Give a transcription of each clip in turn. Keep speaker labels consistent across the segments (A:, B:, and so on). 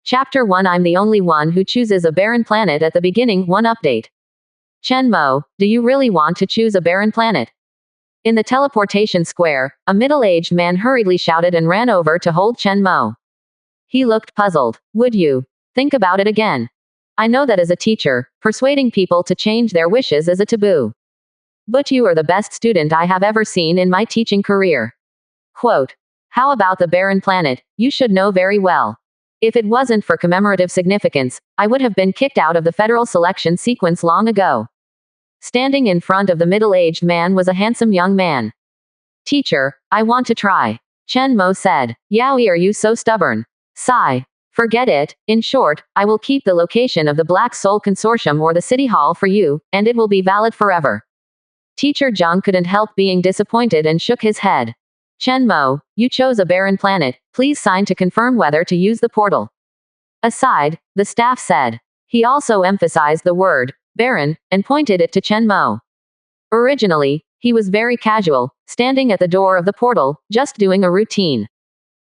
A: Chapter 1 I'm the only one who chooses a barren planet at the beginning. 1 update. Chen Mo, do you really want to choose a barren planet? In the teleportation square, a middle-aged man hurriedly shouted and ran over to hold Chen Mo. He looked puzzled. Would you think about it again? I know that as a teacher, persuading people to change their wishes is a taboo. But you are the best student I have ever seen in my teaching career. Quote. How about the barren planet? You should know very well. If it wasn't for commemorative significance, I would have been kicked out of the federal selection sequence long ago. Standing in front of the middle-aged man was a handsome young man. Teacher, I want to try. Chen Mo said. Yowie, are you so stubborn? Sigh. Forget it. In short, I will keep the location of the Black Soul Consortium or the City Hall for you, and it will be valid forever. Teacher Zhang couldn't help being disappointed and shook his head. Chen Mo, you chose a barren planet. Please sign to confirm whether to use the portal. Aside, the staff said. He also emphasized the word barren and pointed it to Chen Mo. Originally, he was very casual, standing at the door of the portal, just doing a routine.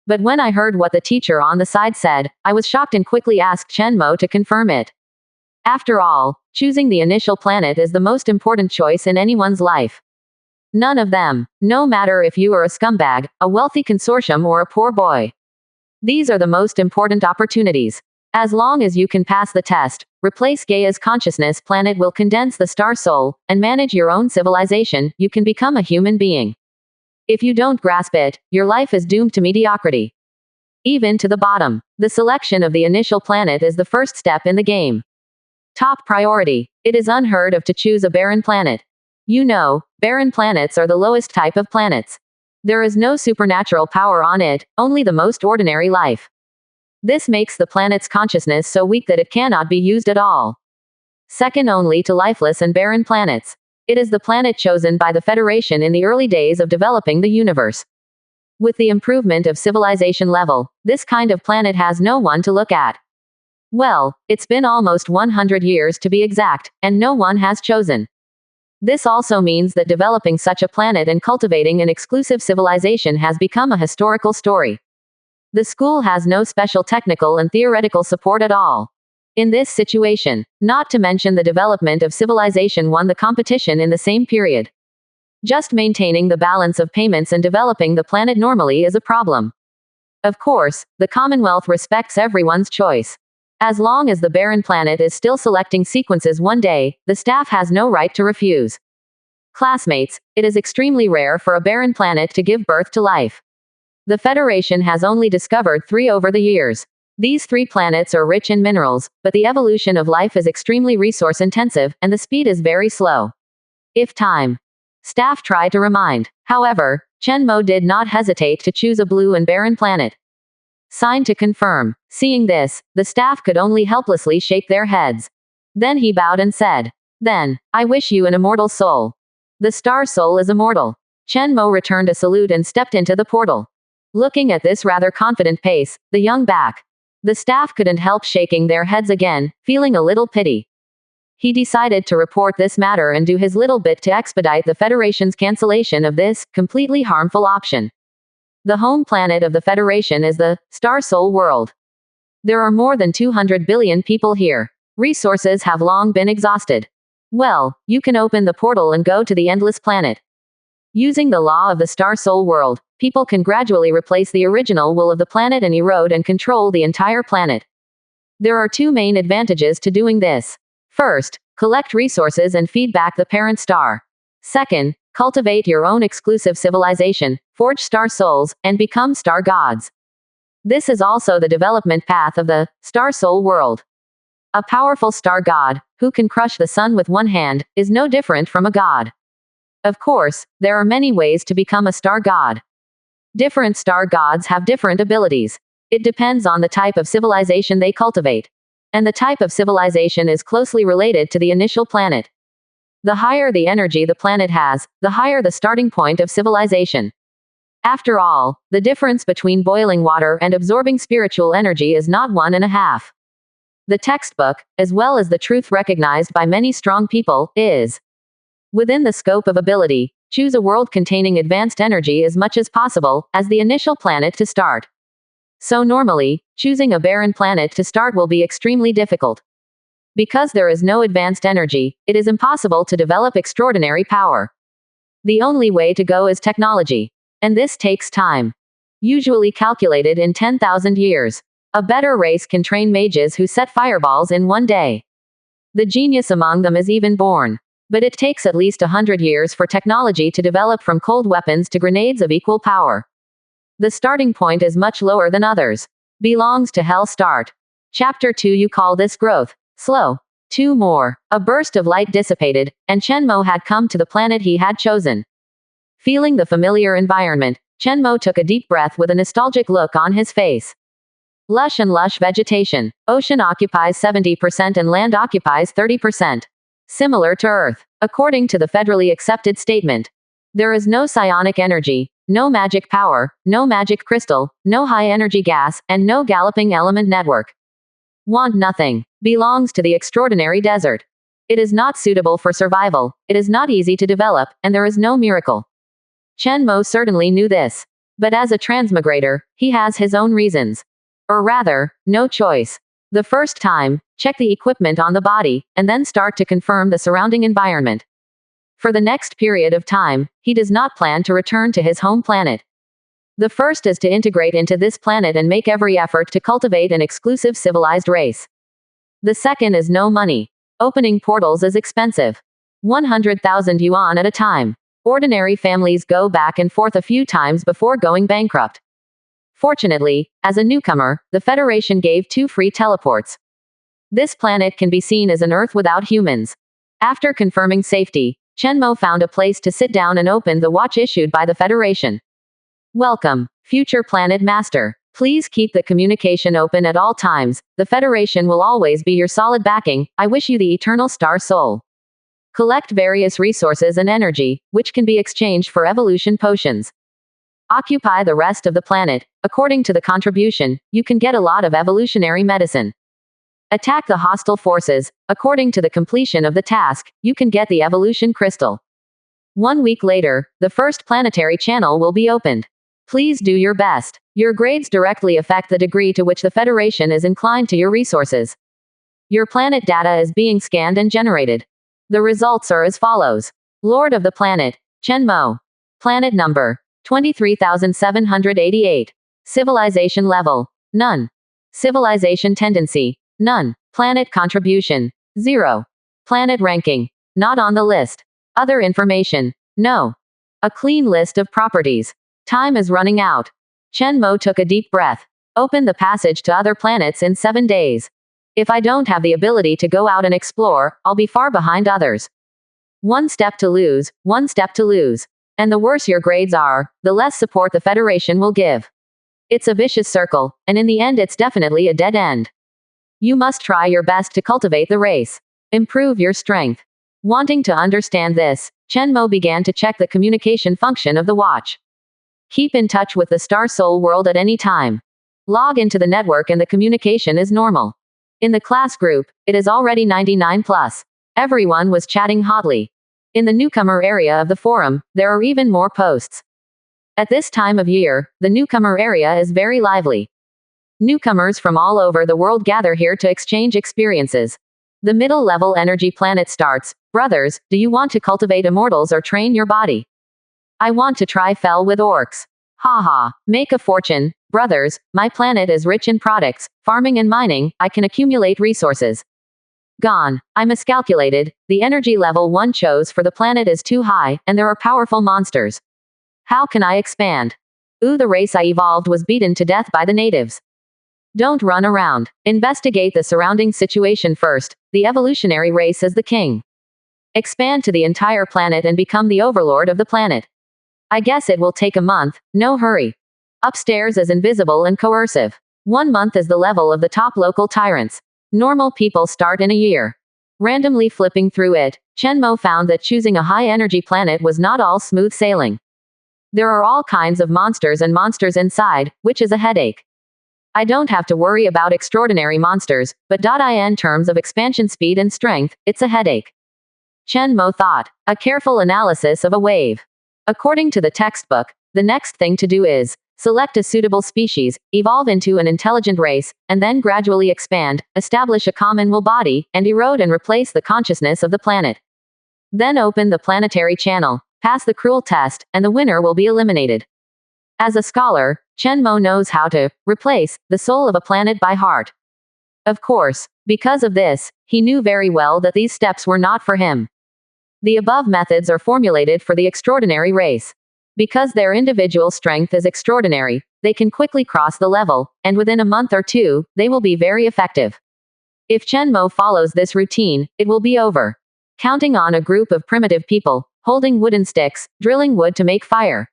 A: But when I heard what the teacher on the side said, I was shocked and quickly asked Chen Mo to confirm it. After all, choosing the initial planet is the most important choice in anyone's life. None of them, no matter if you are a scumbag, a wealthy consortium or a poor boy. These are the most important opportunities. As long as you can pass the test, replace Gaia's consciousness planet will condense the star soul, and manage your own civilization, you can become a human being. If you don't grasp it, your life is doomed to mediocrity. Even to the bottom. The selection of the initial planet is the first step in the game. Top priority. It is unheard of to choose a barren planet. You know, barren planets are the lowest type of planets. There is no supernatural power on it, only the most ordinary life. This makes the planet's consciousness so weak that it cannot be used at all. Second only to lifeless and barren planets. It is the planet chosen by the Federation in the early days of developing the universe. With the improvement of civilization level, this kind of planet has no one to look at. Well, it's been almost 100 years to be exact, and no one has chosen. This also means that developing such a planet and cultivating an exclusive civilization has become a historical story. The school has no special technical and theoretical support at all. In this situation, not to mention the development of civilization won the competition in the same period. Just maintaining the balance of payments and developing the planet normally is a problem. Of course, the Commonwealth respects everyone's choice. As long as the barren planet is still selecting sequences one day, the staff has no right to refuse. Classmates, it is extremely rare for a barren planet to give birth to life. The Federation has only discovered 3 over the years. These 3 planets are rich in minerals, but the evolution of life is extremely resource intensive, and the speed is very slow. If time. Staff tried to remind. However, Chen Mo did not hesitate to choose a blue and barren planet. Sign to confirm. Seeing this, the staff could only helplessly shake their heads. Then he bowed and said, Then, I wish you an immortal soul. The star soul is immortal. Chen Mo returned a salute and stepped into the portal. Looking at this rather confident pace, the young back. The staff couldn't help shaking their heads again, feeling a little pity. He decided to report this matter and do his little bit to expedite the Federation's cancellation of this, completely harmful option. The home planet of the Federation is the Star Soul world. There are more than 200 billion people here. Resources have long been exhausted. Well, you can open the portal and go to the endless planet. Using the law of the Star Soul world, people can gradually replace the original will of the planet and erode and control the entire planet. There are 2 main advantages to doing this. First, collect resources and feed back the parent star. Second, cultivate your own exclusive civilization, forge star souls, and become star gods. This is also the development path of the Star Soul world. A powerful star god, who can crush the sun with one hand, is no different from a god. Of course, there are many ways to become a star god. Different star gods have different abilities. It depends on the type of civilization they cultivate. And the type of civilization is closely related to the initial planet. The higher the energy the planet has, the higher the starting point of civilization. After all, the difference between boiling water and absorbing spiritual energy is not 1.5. The textbook, as well as the truth recognized by many strong people, is within the scope of ability. Choose a world containing advanced energy as much as possible, as the initial planet to start. So normally, choosing a barren planet to start will be extremely difficult. Because there is no advanced energy, it is impossible to develop extraordinary power. The only way to go is technology. And this takes time. Usually calculated in 10,000 years. A better race can train mages who set fireballs in one day. The genius among them is even born. But it takes at least 100 years for technology to develop from cold weapons to grenades of equal power. The starting point is much lower than others. Belongs to Hell Start. Chapter 2. You call this growth? Slow. 2 more. A burst of light dissipated, and Chenmo had come to the planet he had chosen. Feeling the familiar environment, Chenmo took a deep breath with a nostalgic look on his face. Lush and lush vegetation. Ocean occupies 70% and land occupies 30%. Similar to Earth, according to the federally accepted statement. There is no psionic energy, no magic power, no magic crystal, no high-energy gas, and no galloping element network. Want nothing. Belongs to the extraordinary desert. It is not suitable for survival, it is not easy to develop, and there is no miracle. Chenmo certainly knew this. But as a transmigrator, he has his own reasons. Or rather, no choice. The first time, check the equipment on the body, and then start to confirm the surrounding environment. For the next period of time, he does not plan to return to his home planet. The first is to integrate into this planet and make every effort to cultivate an exclusive civilized race. The second is no money. Opening portals is expensive. 100,000 yuan at a time. Ordinary families go back and forth a few times before going bankrupt. Fortunately, as a newcomer, the Federation gave 2 free teleports. This planet can be seen as an Earth without humans. After confirming safety, Chenmo found a place to sit down and opened the watch issued by the Federation. Welcome, future planet master. Please keep the communication open at all times. The Federation will always be your solid backing. I wish you the eternal star soul. Collect various resources and energy, which can be exchanged for evolution potions. Occupy the rest of the planet. According to the contribution, you can get a lot of evolutionary medicine. Attack the hostile forces. According to the completion of the task, you can get the evolution crystal. 1 week later, the first planetary channel will be opened. Please do your best. Your grades directly affect the degree to which the Federation is inclined to your resources. Your planet data is being scanned and generated. The results are as follows. Lord of the planet, Chenmo. Planet number, 23,788. Civilization level, none. Civilization tendency, none. Planet contribution, 0. Planet ranking, not on the list. Other information, no. A clean list of properties. Time is running out. Chenmo took a deep breath. Open the passage to other planets in 7 days. If I don't have the ability to go out and explore, I'll be far behind others. 1 step to lose, 1 step to lose. And the worse your grades are, the less support the Federation will give. It's a vicious circle, and in the end it's definitely a dead end. You must try your best to cultivate the race. Improve your strength. Wanting to understand this, Chenmo began to check the communication function of the watch. Keep in touch with the Star Soul world at any time. Log into the network and the communication is normal. In the class group, it is already 99+. Everyone was chatting hotly. In the newcomer area of the forum, there are even more posts. At this time of year, the newcomer area is very lively. Newcomers from all over the world gather here to exchange experiences. The middle-level energy planet starts. Brothers, do you want to cultivate immortals or train your body? I want to try fell with orcs. Haha, make a fortune. Brothers, my planet is rich in products, farming and mining, I can accumulate resources. Gone. I miscalculated, the energy level 1 chose for the planet is too high, and there are powerful monsters. How can I expand? The race I evolved was beaten to death by the natives. Don't run around. Investigate the surrounding situation first. The evolutionary race is the king. Expand to the entire planet and become the overlord of the planet. I guess it will take a month, no hurry. Upstairs is invisible and coercive. 1 month is the level of the top local tyrants. Normal people start in a year. Randomly flipping through it, Chenmo found that choosing a high-energy planet was not all smooth sailing. There are all kinds of monsters and monsters inside, which is a headache. I don't have to worry about extraordinary monsters, but in terms of expansion speed and strength, it's a headache. Chenmo thought. A careful analysis of a wave. According to the textbook, the next thing to do is Select a suitable species, evolve into an intelligent race, and then gradually expand, establish a common will body, and erode and replace the consciousness of the planet. Then open the planetary channel, pass the cruel test, and the winner will be eliminated. As a scholar, Chen Mo knows how to replace the soul of a planet by heart. Of course, because of this, he knew very well that these steps were not for him. The above methods are formulated for the extraordinary race. Because their individual strength is extraordinary, they can quickly cross the level, and within a month or two, they will be very effective. If Chen Mo follows this routine, it will be over. Counting on a group of primitive people, holding wooden sticks, drilling wood to make fire,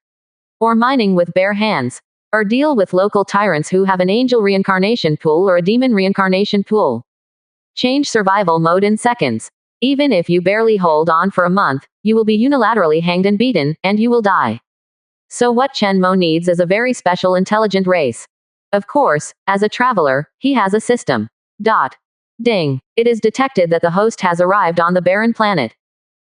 A: or mining with bare hands, or deal with local tyrants who have an angel reincarnation pool or a demon reincarnation pool. Change survival mode in seconds. Even if you barely hold on for a month, you will be unilaterally hanged and beaten, and you will die. So what Chen Mo needs is a very special intelligent race. Of course, as a traveler, he has a system. Ding. It is detected that the host has arrived on the barren planet.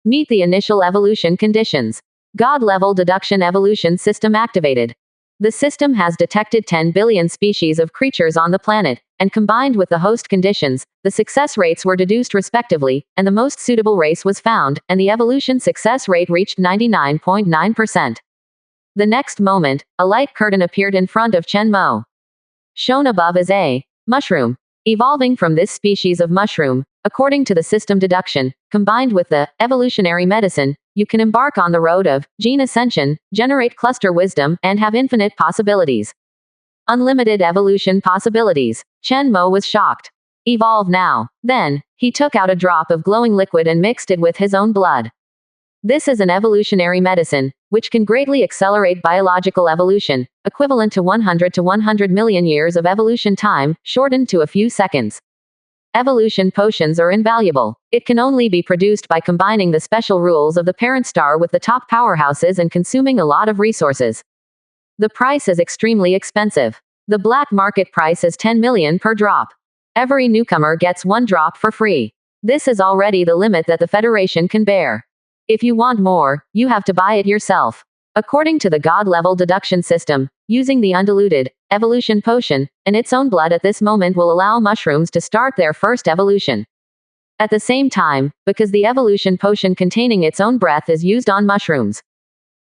A: Meet the initial evolution conditions. God-level deduction evolution system activated. The system has detected 10 billion species of creatures on the planet, and combined with the host conditions, the success rates were deduced respectively, and the most suitable race was found, and the evolution success rate reached 99.9%. The next moment, a light curtain appeared in front of Chen Mo. Shown above is a mushroom. Evolving from this species of mushroom, according to the system deduction, combined with the evolutionary medicine, you can embark on the road of gene ascension, generate cluster wisdom, and have infinite possibilities. Unlimited evolution possibilities. Chen Mo was shocked. Evolve now. Then, he took out a drop of glowing liquid and mixed it with his own blood. This is an evolutionary medicine, which can greatly accelerate biological evolution, equivalent to 100 to 100 million years of evolution time, shortened to a few seconds. Evolution potions are invaluable. It can only be produced by combining the special rules of the parent star with the top powerhouses and consuming a lot of resources. The price is extremely expensive. The black market price is 10 million per drop. Every newcomer gets one drop for free. This is already the limit that the Federation can bear. If you want more, you have to buy it yourself. According to the God-level deduction system, using the undiluted evolution potion and its own blood at this moment will allow mushrooms to start their first evolution. At the same time, because the evolution potion containing its own breath is used on mushrooms.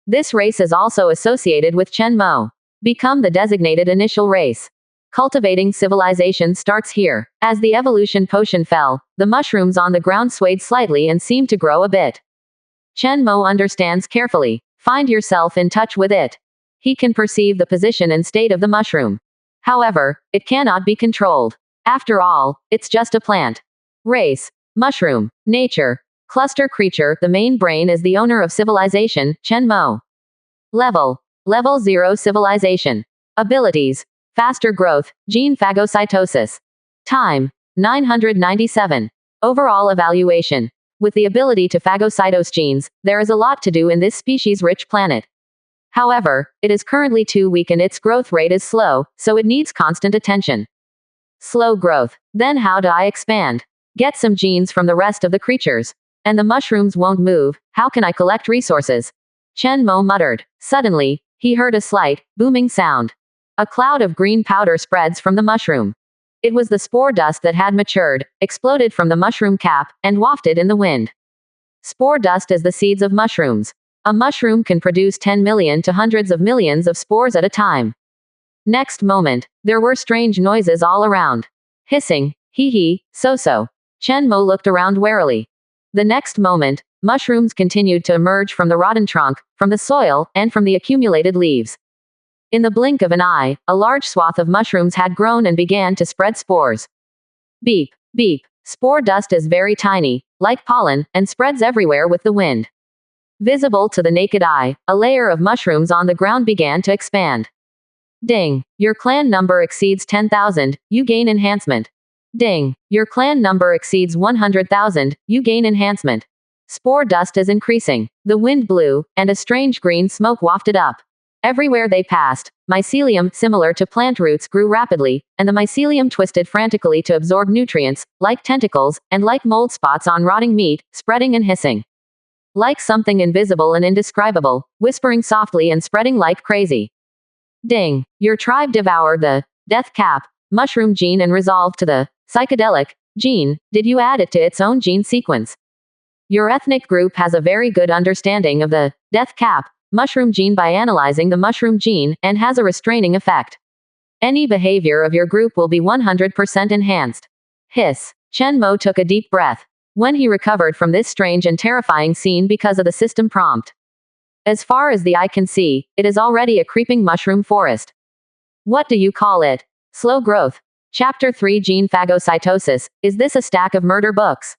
A: This race is also associated with Chen Mo. Become the designated initial race. Cultivating civilization starts here. As the evolution potion fell, the mushrooms on the ground swayed slightly and seemed to grow a bit. Chen Mo understands carefully. Find yourself in touch with it. He can perceive the position and state of the mushroom. However, it cannot be controlled. After all, it's just a plant. Race. Mushroom. Nature. Cluster creature. The main brain is the owner of civilization, Chen Mo. Level. Level 0 civilization. Abilities. Faster growth, gene phagocytosis. Time. 997. Overall evaluation. With the ability to phagocytose genes, there is a lot to do in this species-rich planet. However, it is currently too weak and its growth rate is slow, so it needs constant attention. Slow growth. Then how do I expand? Get some genes from the rest of the creatures. And the mushrooms won't move, how can I collect resources? Chen Mo muttered. Suddenly, he heard a slight, booming sound. A cloud of green powder spreads from the mushroom. It was the spore dust that had matured, exploded from the mushroom cap, and wafted in the wind. Spore dust is the seeds of mushrooms. A mushroom can produce 10 million to hundreds of millions of spores at a time. Next moment, there were strange noises all around. Hissing, hee, so. Chen Mo looked around warily. The next moment, mushrooms continued to emerge from the rotten trunk, from the soil, and from the accumulated leaves. In the blink of an eye, a large swath of mushrooms had grown and began to spread spores. Beep. Spore dust is very tiny, like pollen, and spreads everywhere with the wind. Visible to the naked eye, a layer of mushrooms on the ground began to expand. Ding. Your clan number exceeds 10,000, you gain enhancement. Ding. Your clan number exceeds 100,000, you gain enhancement. Spore dust is increasing. The wind blew, and a strange green smoke wafted up. Everywhere they passed, mycelium, similar to plant roots, grew rapidly, and the mycelium twisted frantically to absorb nutrients, like tentacles, and like mold spots on rotting meat, spreading and hissing. Like something invisible and indescribable, whispering softly and spreading like crazy. Ding. Your tribe devoured the death cap mushroom gene and resolved to the psychedelic gene. Did you add it to its own gene sequence? Your ethnic group has a very good understanding of the death cap mushroom gene by analyzing the mushroom gene, and has a restraining effect. Any behavior of your group will be 100% enhanced. Hiss. Chen Mo took a deep breath when he recovered from this strange and terrifying scene because of the system prompt. As far as the eye can see, it is already a creeping mushroom forest. What do you call it? Slow growth. Chapter 3 Gene Phagocytosis. Is this a stack of murder books?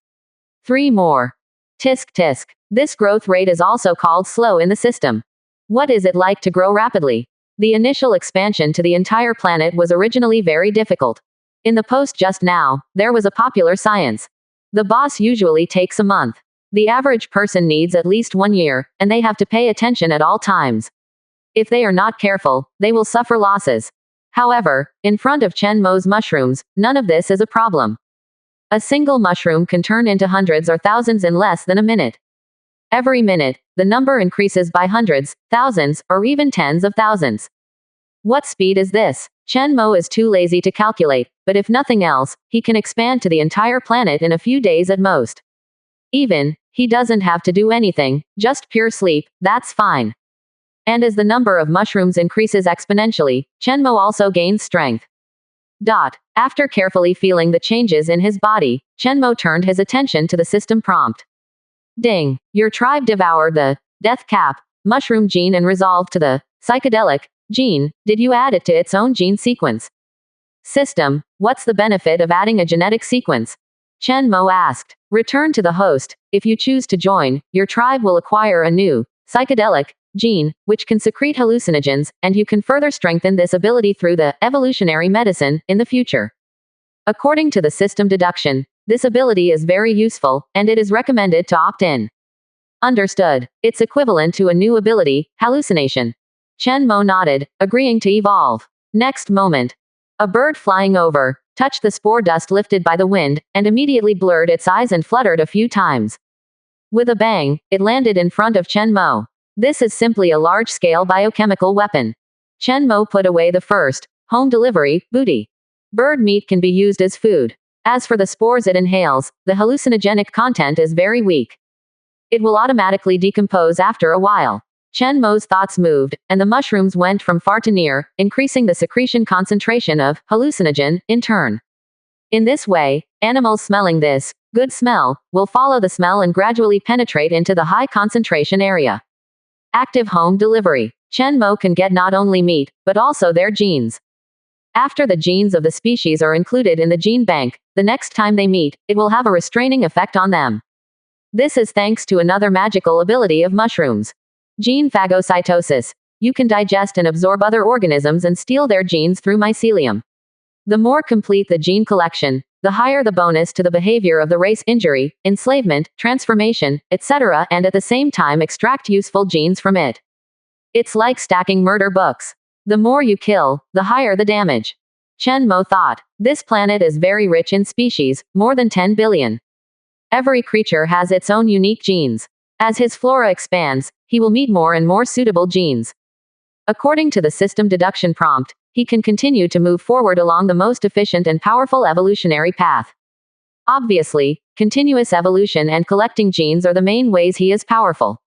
A: 3 more. Tisk tisk. This growth rate is also called slow in the system. What is it like to grow rapidly? The initial expansion to the entire planet was originally very difficult. In the post just now, there was a popular science. The boss usually takes a month. The average person needs at least 1 year, and they have to pay attention at all times. If they are not careful, they will suffer losses. However, in front of Chen Mo's mushrooms, none of this is a problem. A single mushroom can turn into hundreds or thousands in less than a minute. Every minute, the number increases by hundreds, thousands, or even tens of thousands. What speed is this? Chen Mo is too lazy to calculate, but if nothing else, he can expand to the entire planet in a few days at most. Even, he doesn't have to do anything, just pure sleep, that's fine. And as the number of mushrooms increases exponentially, Chen Mo also gains strength. After carefully feeling the changes in his body, Chen Mo turned his attention to the system prompt. Ding. Your tribe devoured the death cap mushroom gene and resolved to the psychedelic gene. Did you add it to its own gene sequence? System. What's the benefit of adding a genetic sequence? Chen Mo asked. Return to the host. If you choose to join, your tribe will acquire a new psychedelic gene, which can secrete hallucinogens, and you can further strengthen this ability through the evolutionary medicine in the future. According to the system deduction, this ability is very useful, and it is recommended to opt in. Understood. It's equivalent to a new ability, hallucination. Chen Mo nodded, agreeing to evolve. Next moment, a bird flying over touched the spore dust lifted by the wind, and immediately blurred its eyes and fluttered a few times. With a bang, it landed in front of Chen Mo. This is simply a large-scale biochemical weapon. Chen Mo put away the first home delivery booty. Bird meat can be used as food. As for the spores it inhales, the hallucinogenic content is very weak. It will automatically decompose after a while. Chen Mo's thoughts moved, and the mushrooms went from far to near, increasing the secretion concentration of hallucinogen, in turn. In this way, animals smelling this good smell will follow the smell and gradually penetrate into the high concentration area. Active home delivery. Chen Mo can get not only meat, but also their genes. After the genes of the species are included in the gene bank, the next time they meet, it will have a restraining effect on them. This is thanks to another magical ability of mushrooms. Gene phagocytosis. You can digest and absorb other organisms and steal their genes through mycelium. The more complete the gene collection, the higher the bonus to the behavior of the race: injury, enslavement, transformation, etc., and at the same time extract useful genes from it. It's like stacking murder books. The more you kill, the higher the damage. Chen Mo thought. This planet is very rich in species, more than 10 billion. Every creature has its own unique genes. As his flora expands, he will meet more and more suitable genes. According to the system deduction prompt, he can continue to move forward along the most efficient and powerful evolutionary path. Obviously, continuous evolution and collecting genes are the main ways he is powerful.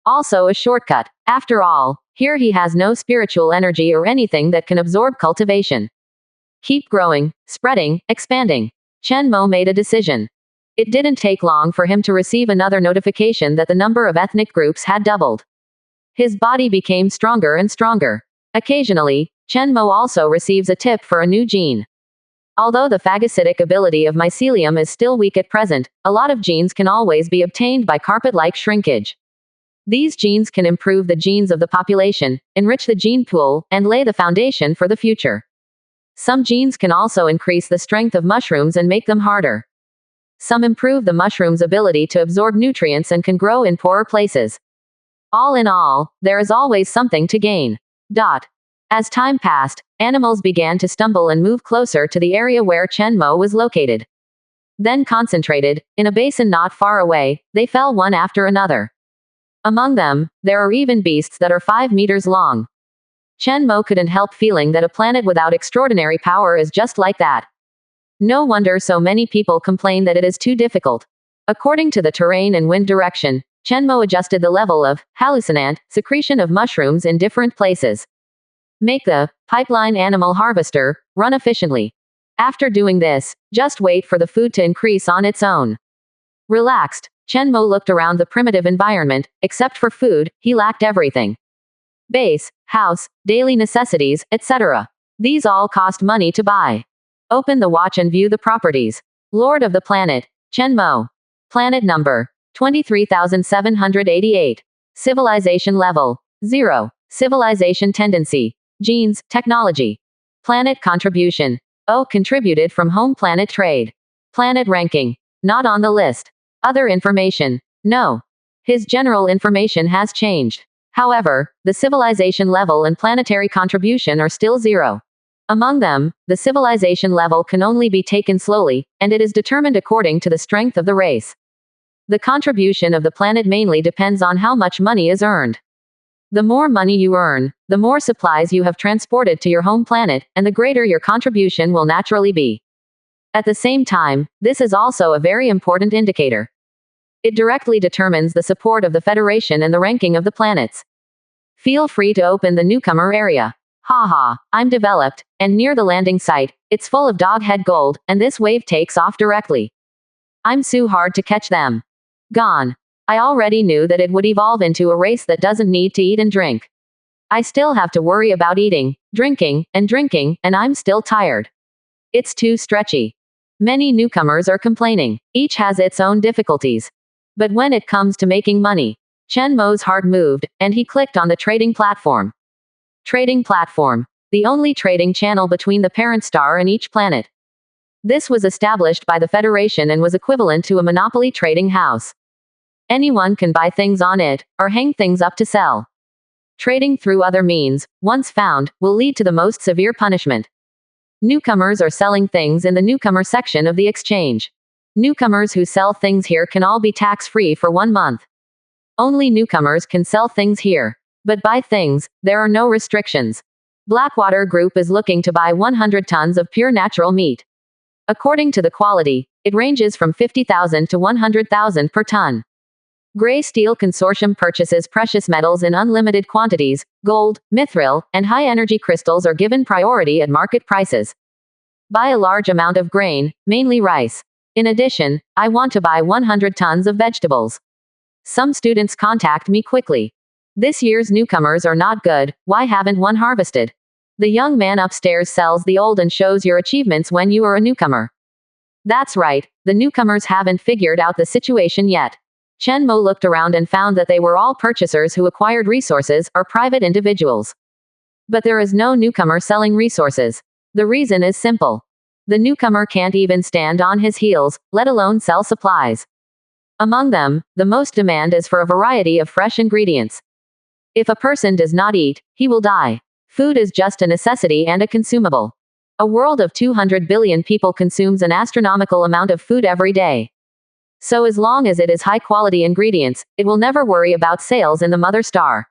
A: Also a shortcut. After all, here he has no spiritual energy or anything that can absorb cultivation. Keep growing, spreading, expanding. Chen Mo made a decision. It didn't take long for him to receive another notification that the number of ethnic groups had doubled. His body became stronger and stronger. Occasionally, Chen Mo also receives a tip for a new gene. Although the phagocytic ability of mycelium is still weak at present, a lot of genes can always be obtained by carpet-like shrinkage. These genes can improve the genes of the population, enrich the gene pool, and lay the foundation for the future. Some genes can also increase the strength of mushrooms and make them harder. Some improve the mushroom's ability to absorb nutrients and can grow in poorer places. All in all, there is always something to gain. As time passed, animals began to stumble and move closer to the area where Chen Mo was located. Then concentrated, in a basin not far away, they fell one after another. Among them, there are even beasts that are 5 meters long. Chen Mo couldn't help feeling that a planet without extraordinary power is just like that. No wonder so many people complain that it is too difficult. According to the terrain and wind direction, Chen Mo adjusted the level of hallucinant secretion of mushrooms in different places. Make the pipeline animal harvester run efficiently. After doing this, just wait for the food to increase on its own. Relaxed, Chen Mo looked around the primitive environment. Except for food, he lacked everything. Base, house, daily necessities, etc. These all cost money to buy. Open the watch and view the properties. Lord of the planet, Chen Mo. Planet number 23,788. Civilization level 0. Civilization tendency. Genes, technology. Planet contribution. O contributed from home planet trade. Planet ranking. Not on the list. Other information. No. His general information has changed. However, the civilization level and planetary contribution are still 0. Among them, the civilization level can only be taken slowly, and it is determined according to the strength of the race. The contribution of the planet mainly depends on how much money is earned. The more money you earn, the more supplies you have transported to your home planet, and the greater your contribution will naturally be. At the same time, this is also a very important indicator. It directly determines the support of the Federation and the ranking of the planets. Feel free to open the newcomer area. Haha, I'm developed, and near the landing site, it's full of doghead gold, and this wave takes off directly. I'm so hard to catch them. Gone. I already knew that it would evolve into a race that doesn't need to eat and drink. I still have to worry about eating, drinking, and I'm still tired. It's too stretchy. Many newcomers are complaining. Each has its own difficulties. But when it comes to making money, Chen Mo's heart moved, and he clicked on the trading platform. Trading platform. The only trading channel between the parent star and each planet. This was established by the Federation and was equivalent to a monopoly trading house. Anyone can buy things on it, or hang things up to sell. Trading through other means, once found, will lead to the most severe punishment. Newcomers are selling things in the newcomer section of the exchange. Newcomers who sell things here can all be tax-free for 1 month. Only newcomers can sell things here. But buy things, there are no restrictions. Blackwater Group is looking to buy 100 tons of pure natural meat. According to the quality, it ranges from 50,000 to 100,000 per ton. Gray Steel Consortium purchases precious metals in unlimited quantities. Gold, mithril, and high-energy crystals are given priority at market prices. Buy a large amount of grain, mainly rice. In addition, I want to buy 100 tons of vegetables. Some students contact me quickly. This year's newcomers are not good, why haven't one harvested? The young man upstairs sells the old and shows your achievements when you are a newcomer. That's right, the newcomers haven't figured out the situation yet. Chen Mo looked around and found that they were all purchasers who acquired resources, or private individuals. But there is no newcomer selling resources. The reason is simple. The newcomer can't even stand on his heels, let alone sell supplies. Among them, the most demand is for a variety of fresh ingredients. If a person does not eat, he will die. Food is just a necessity and a consumable. A world of 200 billion people consumes an astronomical amount of food every day. So as long as it is high-quality ingredients, it will never worry about sales in the mother star.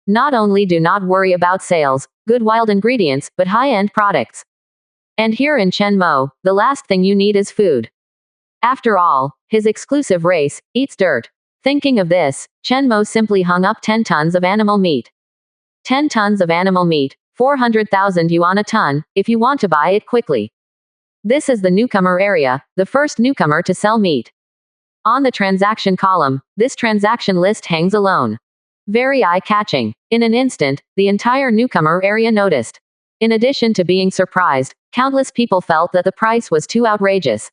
A: Not only do not worry about sales, good wild ingredients, but high-end products. And here in Chen Mo, the last thing you need is food. After all, his exclusive race eats dirt. Thinking of this, Chen Mo simply hung up 10 tons of animal meat. 10 tons of animal meat, 400,000 yuan a ton, if you want to buy it quickly. This is the newcomer area, the first newcomer to sell meat. On the transaction column, this transaction list hangs alone. Very eye-catching. In an instant, the entire newcomer area noticed. In addition to being surprised, countless people felt that the price was too outrageous.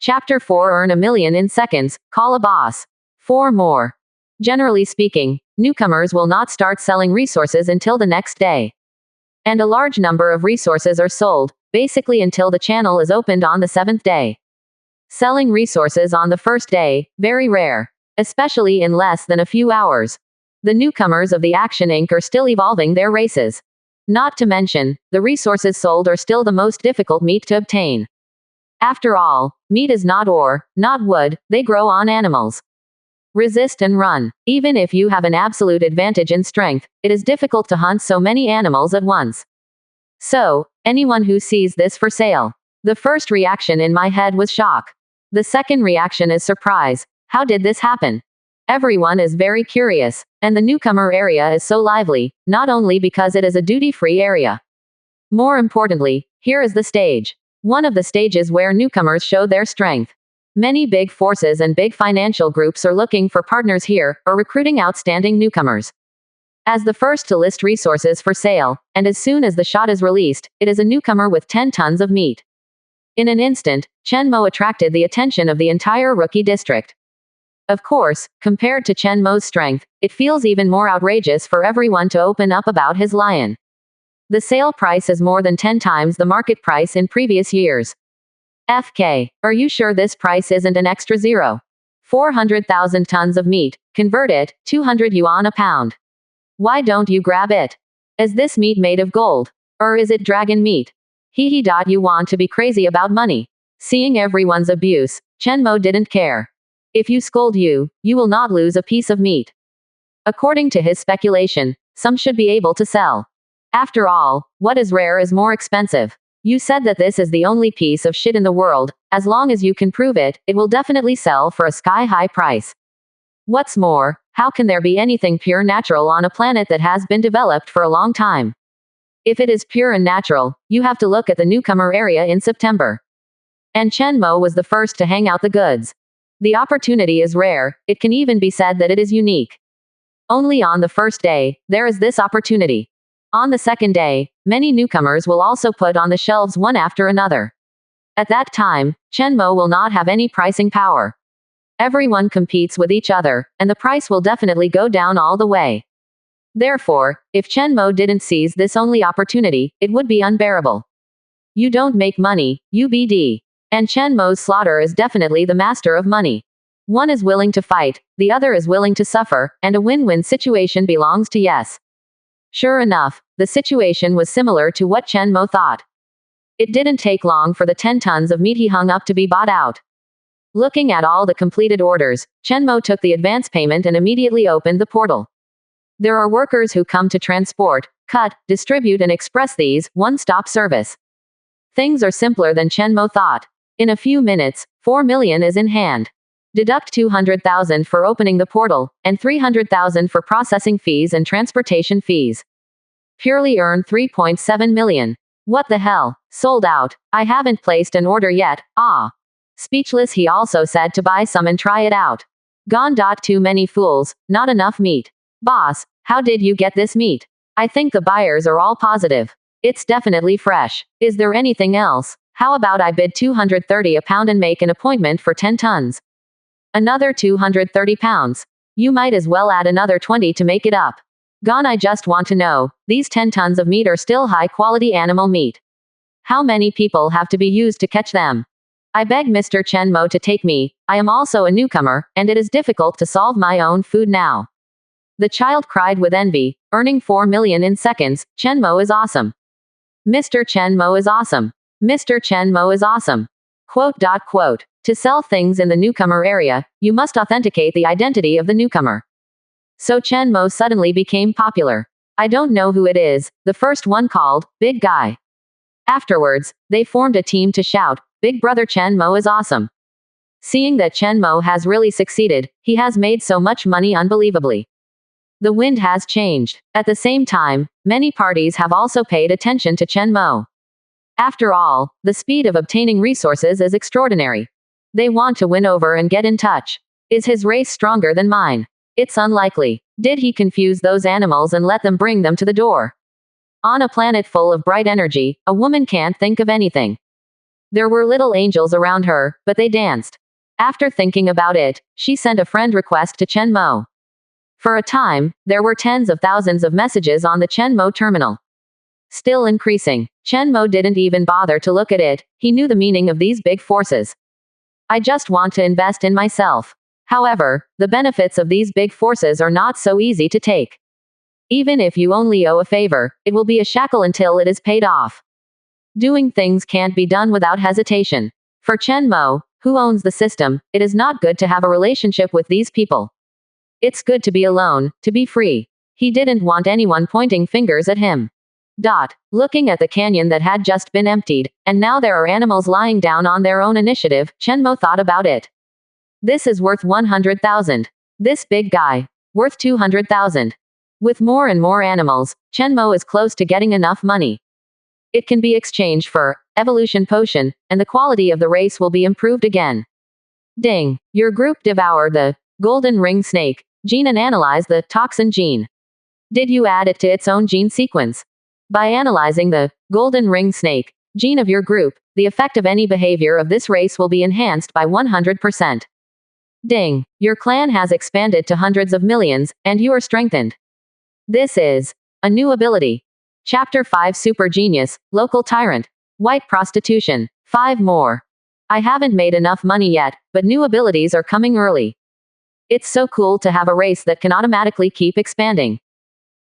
A: Chapter 4 Earn a million in seconds, call a boss. 4 more. Generally speaking, newcomers will not start selling resources until the next day. And a large number of resources are sold, basically until the channel is opened on the 7th day. Selling resources on the first day, very rare. Especially in less than a few hours. The newcomers of the Action Inc. are still evolving their races. Not to mention, the resources sold are still the most difficult meat to obtain. After all, meat is not ore, not wood, they grow on animals. resist and run. Even if you have an absolute advantage in strength, it is difficult to hunt so many animals at once. So, anyone who sees this for sale. The first reaction in my head was shock. The second reaction is surprise. How did this happen? Everyone is very curious, and the newcomer area is so lively, not only because it is a duty-free area. More importantly, here is the stage. One of the stages where newcomers show their strength. Many big forces and big financial groups are looking for partners here, or recruiting outstanding newcomers. As the first to list resources for sale, and as soon as the shot is released, it is a newcomer with 10 tons of meat. In an instant, Chen Mo attracted the attention of the entire rookie district. Of course, compared to Chen Mo's strength, it feels even more outrageous for everyone to open up about his lion. The sale price is more than 10 times the market price in previous years. FK, are you sure this price isn't an extra zero? 400,000 tons of meat, convert it, 200 yuan a pound. Why don't you grab it? Is this meat made of gold? Or is it dragon meat? You want to be crazy about money. Seeing everyone's abuse, Chen Mo didn't care. If you scold you will not lose a piece of meat. According to his speculation, some should be able to sell. After all, what is rare is more expensive. You said that this is the only piece of shit in the world. As long as you can prove it, it will definitely sell for a sky-high price. What's more, how can there be anything pure natural on a planet that has been developed for a long time? If it is pure and natural, you have to look at the newcomer area in September. And Chen Mo was the first to hang out the goods. The opportunity is rare, it can even be said that it is unique. Only on the first day, there is this opportunity. On the second day, many newcomers will also put on the shelves one after another. At that time, Chen Mo will not have any pricing power. Everyone competes with each other, and the price will definitely go down all the way. Therefore, if Chen Mo didn't seize this only opportunity, it would be unbearable. You don't make money, you BD. And Chen Mo's slaughter is definitely the master of money. One is willing to fight, the other is willing to suffer, and a win-win situation belongs to yes. Sure enough, the situation was similar to what Chen Mo thought. It didn't take long for the 10 tons of meat he hung up to be bought out. Looking at all the completed orders, Chen Mo took the advance payment and immediately opened the portal. There are workers who come to transport, cut, distribute and express these, one-stop service. Things are simpler than Chen Mo thought. In a few minutes, 4 million is in hand. Deduct 200,000 for opening the portal, and 300,000 for processing fees and transportation fees. Purely earn 3.7 million. What the hell? Sold out. I haven't placed an order yet, ah. Speechless, he also said to buy some and try it out. Gone. Too many fools, not enough meat. Boss, how did you get this meat? I think the buyers are all positive. It's definitely fresh. Is there anything else? How about I bid 230 a pound and make an appointment for 10 tons? Another 230 pounds. You might as well add another 20 to make it up. Gone. I just want to know, these 10 tons of meat are still high-quality animal meat. How many people have to be used to catch them? I beg Mr. Chen Mo to take me, I am also a newcomer, and it is difficult to solve my own food now. The child cried with envy, earning 4 million in seconds. Chen Mo is awesome. Mr. Chen Mo is awesome. Mr. Chen Mo is awesome. Quote. To sell things in the newcomer area, you must authenticate the identity of the newcomer. So Chen Mo suddenly became popular. I don't know who it is, the first one called, Big Guy. Afterwards, they formed a team to shout, Big Brother Chen Mo is awesome. Seeing that Chen Mo has really succeeded, he has made so much money unbelievably. The wind has changed. At the same time, many parties have also paid attention to Chen Mo. After all, the speed of obtaining resources is extraordinary. They want to win over and get in touch. Is his race stronger than mine? It's unlikely. Did he confuse those animals and let them bring them to the door? On a planet full of bright energy, a woman can't think of anything. There were little angels around her, but they danced. After thinking about it, she sent a friend request to Chen Mo. For a time, there were tens of thousands of messages on the Chen Mo terminal. Still increasing. Chen Mo didn't even bother to look at it, he knew the meaning of these big forces. I just want to invest in myself. However, the benefits of these big forces are not so easy to take. Even if you only owe a favor, it will be a shackle until it is paid off. Doing things can't be done without hesitation. For Chen Mo, who owns the system, it is not good to have a relationship with these people. It's good to be alone, to be free. He didn't want anyone pointing fingers at him. Looking at the canyon that had just been emptied, and now there are animals lying down on their own initiative, Chenmo thought about it. This is worth 100,000. This big guy. Worth 200,000. With more and more animals, Chenmo is close to getting enough money. It can be exchanged for evolution potion, and the quality of the race will be improved again. Ding. Your group devoured the golden ring snake gene and analyzed the toxin gene. Did you add it to its own gene sequence? By analyzing the golden ring snake gene of your group, the effect of any behavior of this race will be enhanced by 100%. Ding. Your clan has expanded to hundreds of millions, and you are strengthened. This is a new ability. Chapter 5 Super Genius, Local Tyrant. White Prostitution. 5 more. I haven't made enough money yet, but new abilities are coming early. It's so cool to have a race that can automatically keep expanding.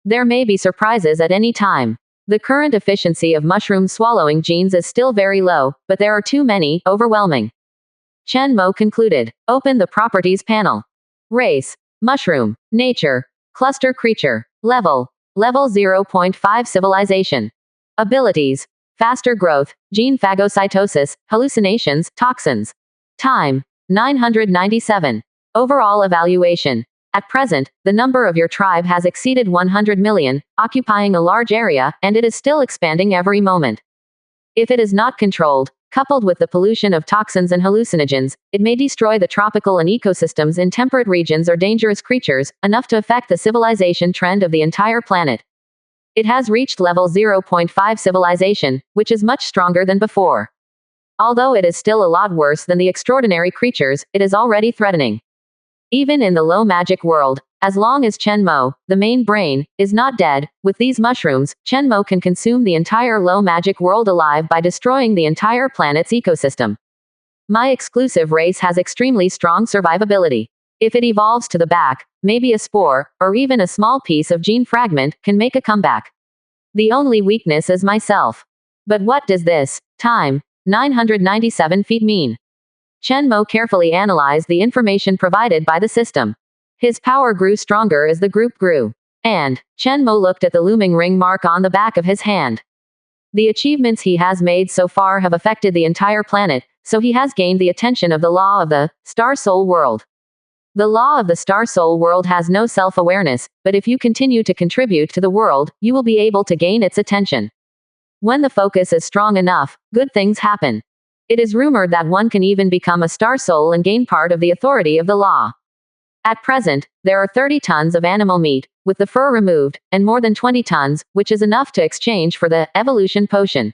A: There may be surprises at any time. The current efficiency of mushroom swallowing genes is still very low, but there are too many, overwhelming. Chenmo concluded. Open the Properties panel. Race. Mushroom. Nature. Cluster Creature. Level 0.5 Civilization. Abilities. Faster growth, gene phagocytosis, hallucinations, toxins. Time. 997. Overall evaluation. At present, the number of your tribe has exceeded 100 million, occupying a large area, and it is still expanding every moment. If it is not controlled, coupled with the pollution of toxins and hallucinogens, it may destroy the tropical and ecosystems in temperate regions or dangerous creatures, enough to affect the civilization trend of the entire planet. It has reached level 0.5 civilization, which is much stronger than before. Although it is still a lot worse than the extraordinary creatures, it is already threatening. Even in the low magic world, as long as Chenmo, the main brain, is not dead, with these mushrooms, Chenmo can consume the entire low magic world alive by destroying the entire planet's ecosystem. My exclusive race has extremely strong survivability. If it evolves to the back, maybe a spore, or even a small piece of gene fragment, can make a comeback. The only weakness is myself. But what does this time 997 feet mean? Chenmo carefully analyzed the information provided by the system. His power grew stronger as the group grew. And Chenmo looked at the looming ring mark on the back of his hand. The achievements he has made so far have affected the entire planet, so he has gained the attention of the law of the Star Soul world. The law of the Star Soul world has no self-awareness, but if you continue to contribute to the world, you will be able to gain its attention. When the focus is strong enough, good things happen. It is rumored that one can even become a Star Soul and gain part of the authority of the law. At present, there are 30 tons of animal meat, with the fur removed, and more than 20 tons, which is enough to exchange for the evolution potion.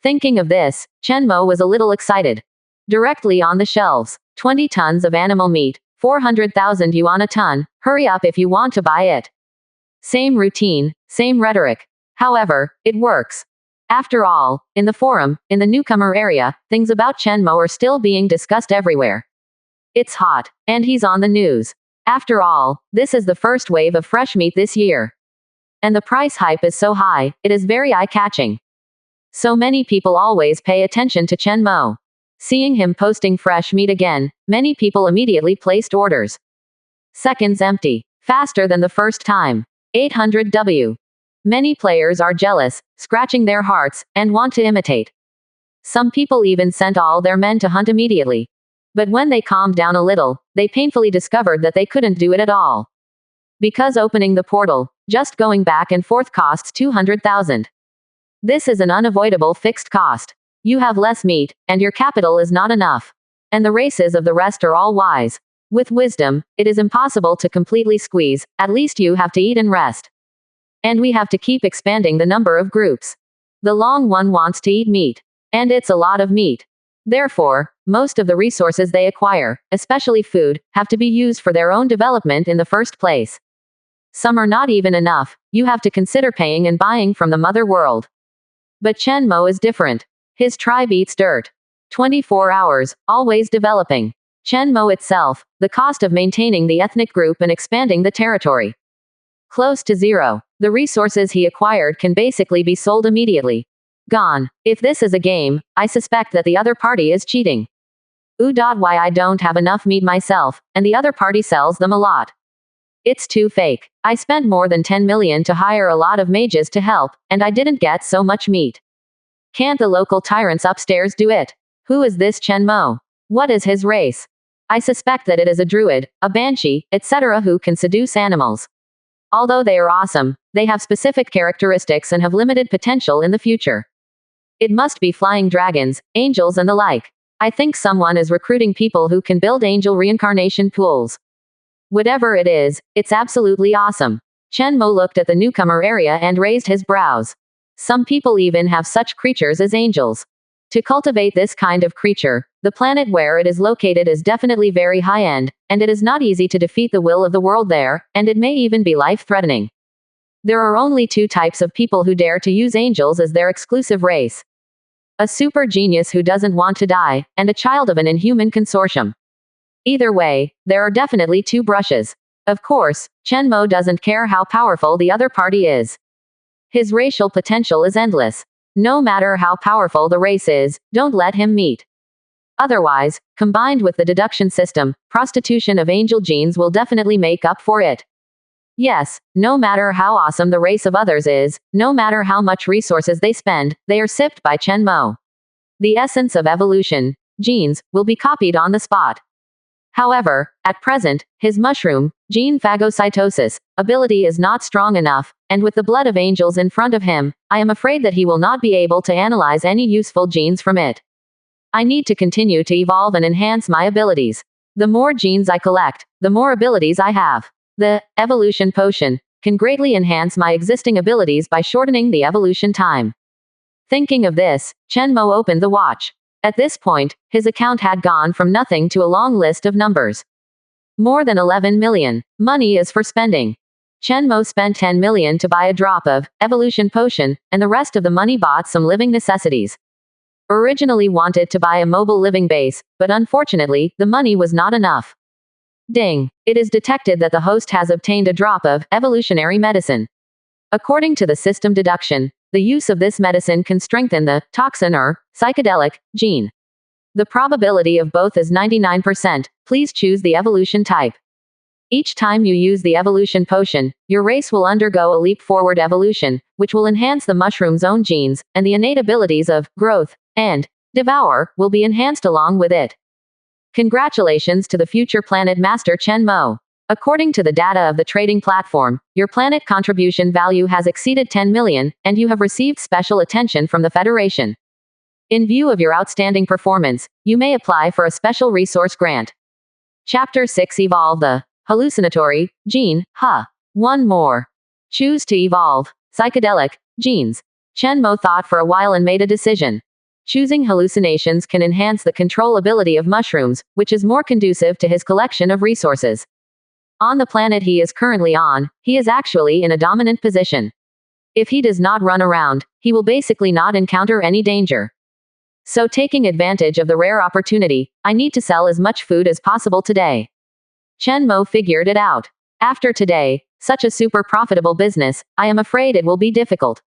A: Thinking of this, Chenmo was a little excited. Directly on the shelves, 20 tons of animal meat, 400,000 yuan a ton, hurry up if you want to buy it. Same routine, same rhetoric. However, it works. After all, in the forum, in the newcomer area, things about Chenmo are still being discussed everywhere. It's hot, and he's on the news. After all, this is the first wave of fresh meat this year. And the price hype is so high, it is very eye-catching. So many people always pay attention to Chenmo. Seeing him posting fresh meat again, many people immediately placed orders. Seconds empty. Faster than the first time. 800W. Many players are jealous, scratching their hearts, and want to imitate. Some people even sent all their men to hunt immediately. But when they calmed down a little, they painfully discovered that they couldn't do it at all. Because opening the portal, just going back and forth costs 200,000. This is an unavoidable fixed cost. You have less meat, and your capital is not enough. And the races of the rest are all wise. With wisdom, it is impossible to completely squeeze, at least you have to eat and rest. And we have to keep expanding the number of groups. The long one wants to eat meat. And it's a lot of meat. Therefore, most of the resources they acquire, especially food, have to be used for their own development in the first place. Some are not even enough, you have to consider paying and buying from the mother world. But Chenmo is different. His tribe eats dirt. 24 hours, always developing. Chenmo itself, the cost of maintaining the ethnic group and expanding the territory. Close to zero. The resources he acquired can basically be sold immediately. Gone. If this is a game, I suspect that the other party is cheating. Why I don't have enough meat myself, and the other party sells them a lot. It's too fake. I spent more than 10 million to hire a lot of mages to help, and I didn't get so much meat. Can't the local tyrants upstairs do it? Who is this Chen Mo? What is his race? I suspect that it is a druid, a banshee, etc. who can seduce animals. Although they are awesome, they have specific characteristics and have limited potential in the future. It must be flying dragons, angels and the like. I think someone is recruiting people who can build angel reincarnation pools. Whatever it is, it's absolutely awesome. Chen Mo looked at the newcomer area and raised his brows. Some people even have such creatures as angels. To cultivate this kind of creature, the planet where it is located is definitely very high-end, and it is not easy to defeat the will of the world there, and it may even be life-threatening. There are only two types of people who dare to use angels as their exclusive race. A super genius who doesn't want to die, and a child of an inhuman consortium. Either way, there are definitely two brushes. Of course, Chen Mo doesn't care how powerful the other party is. His racial potential is endless. No matter how powerful the race is, don't let him meet. Otherwise, combined with the deduction system, prostitution of angel genes will definitely make up for it. Yes, no matter how awesome the race of others is, no matter how much resources they spend, they are sipped by Chen Mo. The essence of evolution, genes, will be copied on the spot. However, at present, his mushroom, gene phagocytosis, ability is not strong enough, and with the blood of angels in front of him, I am afraid that he will not be able to analyze any useful genes from it. I need to continue to evolve and enhance my abilities. The more genes I collect, the more abilities I have. The evolution potion can greatly enhance my existing abilities by shortening the evolution time. Thinking of this, Chen Mo opened the watch. At this point, his account had gone from nothing to a long list of numbers. More than 11 million. Money is for spending. Chen Mo spent 10 million to buy a drop of evolution potion, and the rest of the money bought some living necessities. Originally wanted to buy a mobile living base, but unfortunately, the money was not enough. Ding. It is detected that the host has obtained a drop of evolutionary medicine. According to the system deduction, the use of this medicine can strengthen the toxin or psychedelic gene. The probability of both is 99%. Please choose the evolution type. Each time you use the evolution potion, your race will undergo a leap forward evolution, which will enhance the mushroom's own genes, and the innate abilities of growth and devour will be enhanced along with it. Congratulations to the future planet master Chen Mo. According to the data of the trading platform, your planet contribution value has exceeded 10 million, and you have received special attention from the Federation. In view of your outstanding performance, you may apply for a special resource grant. Chapter 6 Evolve the Hallucinatory Gene, One more. Choose to evolve psychedelic genes. Chen Mo thought for a while and made a decision. Choosing hallucinations can enhance the control ability of mushrooms, which is more conducive to his collection of resources. On the planet he is currently on, he is actually in a dominant position. If he does not run around, he will basically not encounter any danger. So taking advantage of the rare opportunity, I need to sell as much food as possible today. Chen Mo figured it out. After today, such a super profitable business, I am afraid it will be difficult.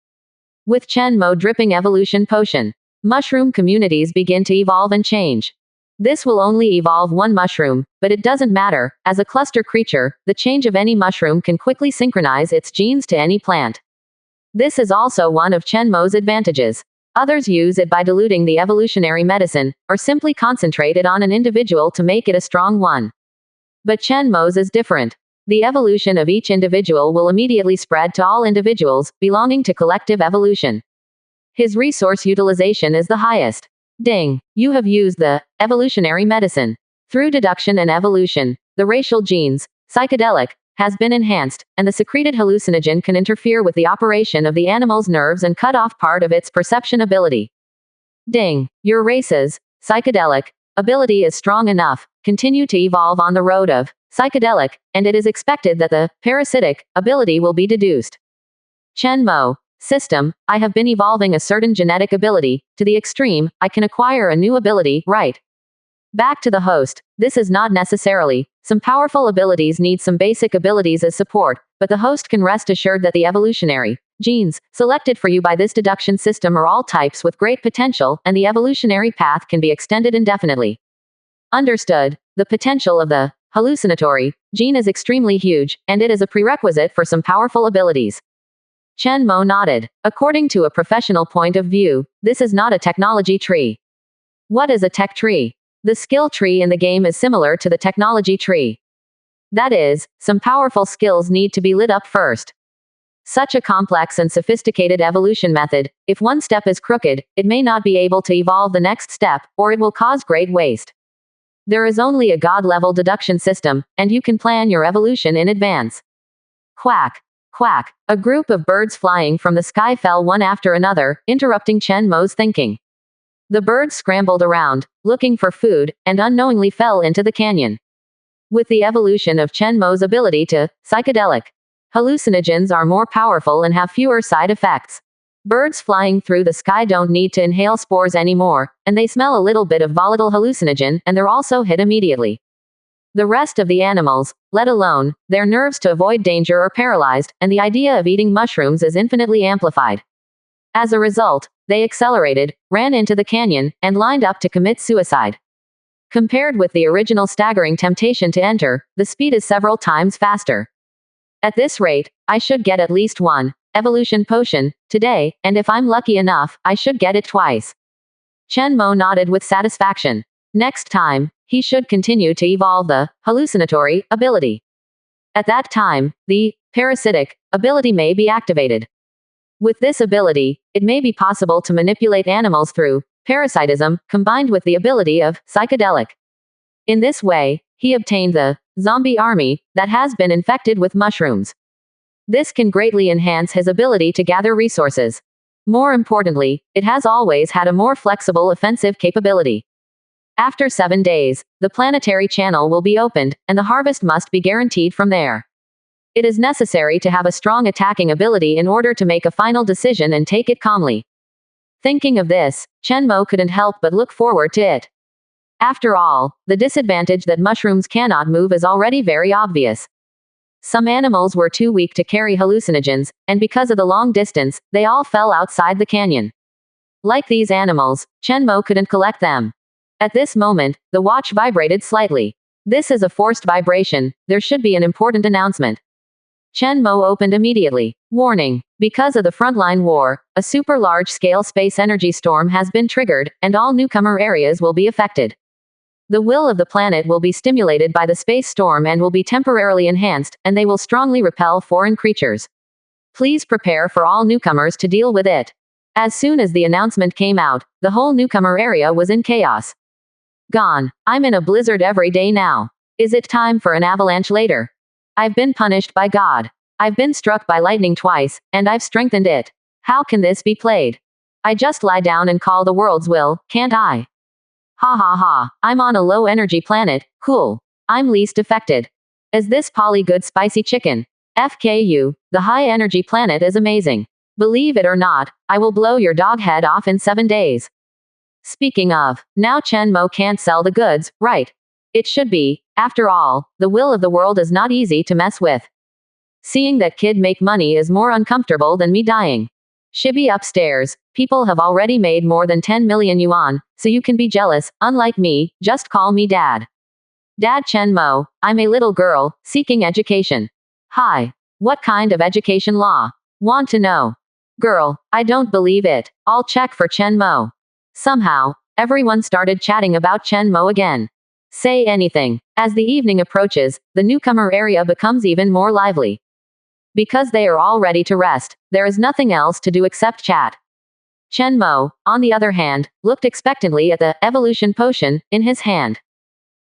A: With Chen Mo dripping evolution potion, mushroom communities begin to evolve and change. This will only evolve one mushroom, but it doesn't matter. As a cluster creature, the change of any mushroom can quickly synchronize its genes to any plant. This is also one of Chen Mo's advantages. Others use it by diluting the evolutionary medicine, or simply concentrate it on an individual to make it a strong one. But Chen Mo's is different. The evolution of each individual will immediately spread to all individuals, belonging to collective evolution. His resource utilization is the highest. Ding. You have used the evolutionary medicine. Through deduction and evolution, the racial genes, psychedelic, has been enhanced, and the secreted hallucinogen can interfere with the operation of the animal's nerves and cut off part of its perception ability. Ding. Your race's psychedelic ability is strong enough. Continue to evolve on the road of psychedelic, and it is expected that the parasitic ability will be deduced. Chen Mo. System, I have been evolving a certain genetic ability, to the extreme, I can acquire a new ability, right? Back to the host, this is not necessarily. Some powerful abilities need some basic abilities as support, but the host can rest assured that the evolutionary genes selected for you by this deduction system are all types with great potential, and the evolutionary path can be extended indefinitely. Understood. The potential of the Hallucinatory gene is extremely huge, and it is a prerequisite for some powerful abilities. Chen Mo nodded. According to a professional point of view, this is not a technology tree. What is a tech tree? The skill tree in the game is similar to the technology tree. That is, some powerful skills need to be lit up first. Such a complex and sophisticated evolution method, if one step is crooked, it may not be able to evolve the next step, or it will cause great waste. There is only a god-level deduction system, and you can plan your evolution in advance. Quack. Quack. A group of birds flying from the sky fell one after another, interrupting Chen Mo's thinking. The birds scrambled around, looking for food, and unknowingly fell into the canyon. With the evolution of Chen Mo's ability to psychedelic, hallucinogens are more powerful and have fewer side effects. Birds flying through the sky don't need to inhale spores anymore, and they smell a little bit of volatile hallucinogen, and they're also hit immediately. The rest of the animals, let alone their nerves to avoid danger, are paralyzed, and the idea of eating mushrooms is infinitely amplified. As a result, they accelerated, ran into the canyon, and lined up to commit suicide. Compared with the original staggering temptation to enter, the speed is several times faster. At this rate, I should get at least one evolution potion today, and if I'm lucky enough, I should get it twice. Chen Mo nodded with satisfaction. Next time, he should continue to evolve the hallucinatory ability. At that time, the parasitic ability may be activated. With this ability, it may be possible to manipulate animals through parasitism, combined with the ability of psychedelic. In this way, he obtained the zombie army that has been infected with mushrooms. This can greatly enhance his ability to gather resources. More importantly, it has always had a more flexible offensive capability. After 7 days, the planetary channel will be opened, and the harvest must be guaranteed from there. It is necessary to have a strong attacking ability in order to make a final decision and take it calmly. Thinking of this, Chen Mo couldn't help but look forward to it. After all, the disadvantage that mushrooms cannot move is already very obvious. Some animals were too weak to carry hallucinogens, and because of the long distance, they all fell outside the canyon. Like these animals, Chen Mo couldn't collect them. At this moment, the watch vibrated slightly. This is a forced vibration, there should be an important announcement. Chen Mo opened immediately. Warning. Because of the frontline war, a super large-scale space energy storm has been triggered, and all newcomer areas will be affected. The will of the planet will be stimulated by the space storm and will be temporarily enhanced, and they will strongly repel foreign creatures. Please prepare for all newcomers to deal with it. As soon as the announcement came out, the whole newcomer area was in chaos. Gone. I'm in a blizzard every day now. Is it time for an avalanche later? I've been punished by God. I've been struck by lightning twice, and I've strengthened it. How can this be played? I just lie down and call the world's will, can't I? Ha ha ha, I'm on a low-energy planet, cool. I'm least affected. Is this Polly good spicy chicken? FKU, the high-energy planet is amazing. Believe it or not, I will blow your dog head off in 7 days. Speaking of, now Chen Mo can't sell the goods, right? It should be. After all, the will of the world is not easy to mess with. Seeing that kid make money is more uncomfortable than me dying. Shibi upstairs, people have already made more than 10 million yuan, so you can be jealous, unlike me, just call me Dad. Dad Chen Mo, I'm a little girl, seeking education. Hi. What kind of education law? Want to know? Girl, I don't believe it, I'll check for Chen Mo. Somehow, everyone started chatting about Chen Mo again. Say anything. As the evening approaches, the newcomer area becomes even more lively. Because they are all ready to rest, there is nothing else to do except chat. Chen Mo, on the other hand, looked expectantly at the evolution potion in his hand.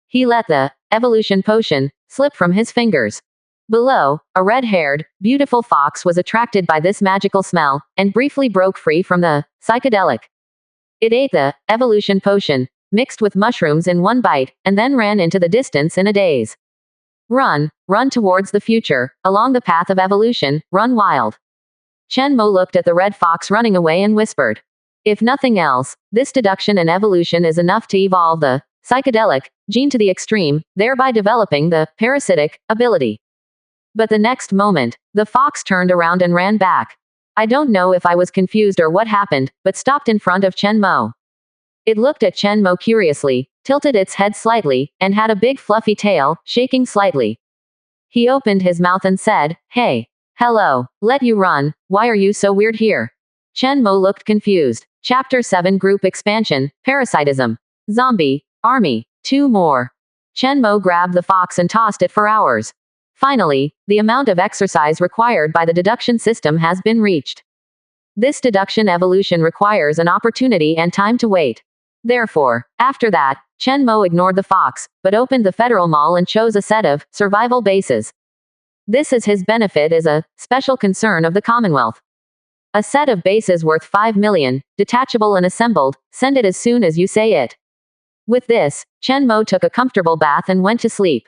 A: He let the evolution potion slip from his fingers. Below, a red-haired, beautiful fox was attracted by this magical smell, and briefly broke free from the psychedelic. It ate the evolution potion, mixed with mushrooms in one bite, and then ran into the distance in a daze. Run towards the future, along the path of evolution, run wild. Chen Mo looked at the red fox running away and whispered. If nothing else, this deduction and evolution is enough to evolve the psychedelic gene to the extreme, thereby developing the parasitic ability. But the next moment, the fox turned around and ran back. I don't know if I was confused or what happened, but stopped in front of Chen Mo. It looked at Chen Mo curiously, tilted its head slightly, and had a big fluffy tail, shaking slightly. He opened his mouth and said, "Hey. Hello. Let you run. Why are you so weird here?" Chen Mo looked confused. Chapter 7 Group Expansion, Parasitism. Zombie. Army. 2 more. Chen Mo grabbed the fox and tossed it for hours. Finally, the amount of exercise required by the deduction system has been reached. This deduction evolution requires an opportunity and time to wait. Therefore, after that, Chen Mo ignored the fox, but opened the Federal Mall and chose a set of survival bases. This is his benefit as a special concern of the Commonwealth. A set of bases worth 5 million, detachable and assembled, send it as soon as you say it. With this, Chen Mo took a comfortable bath and went to sleep.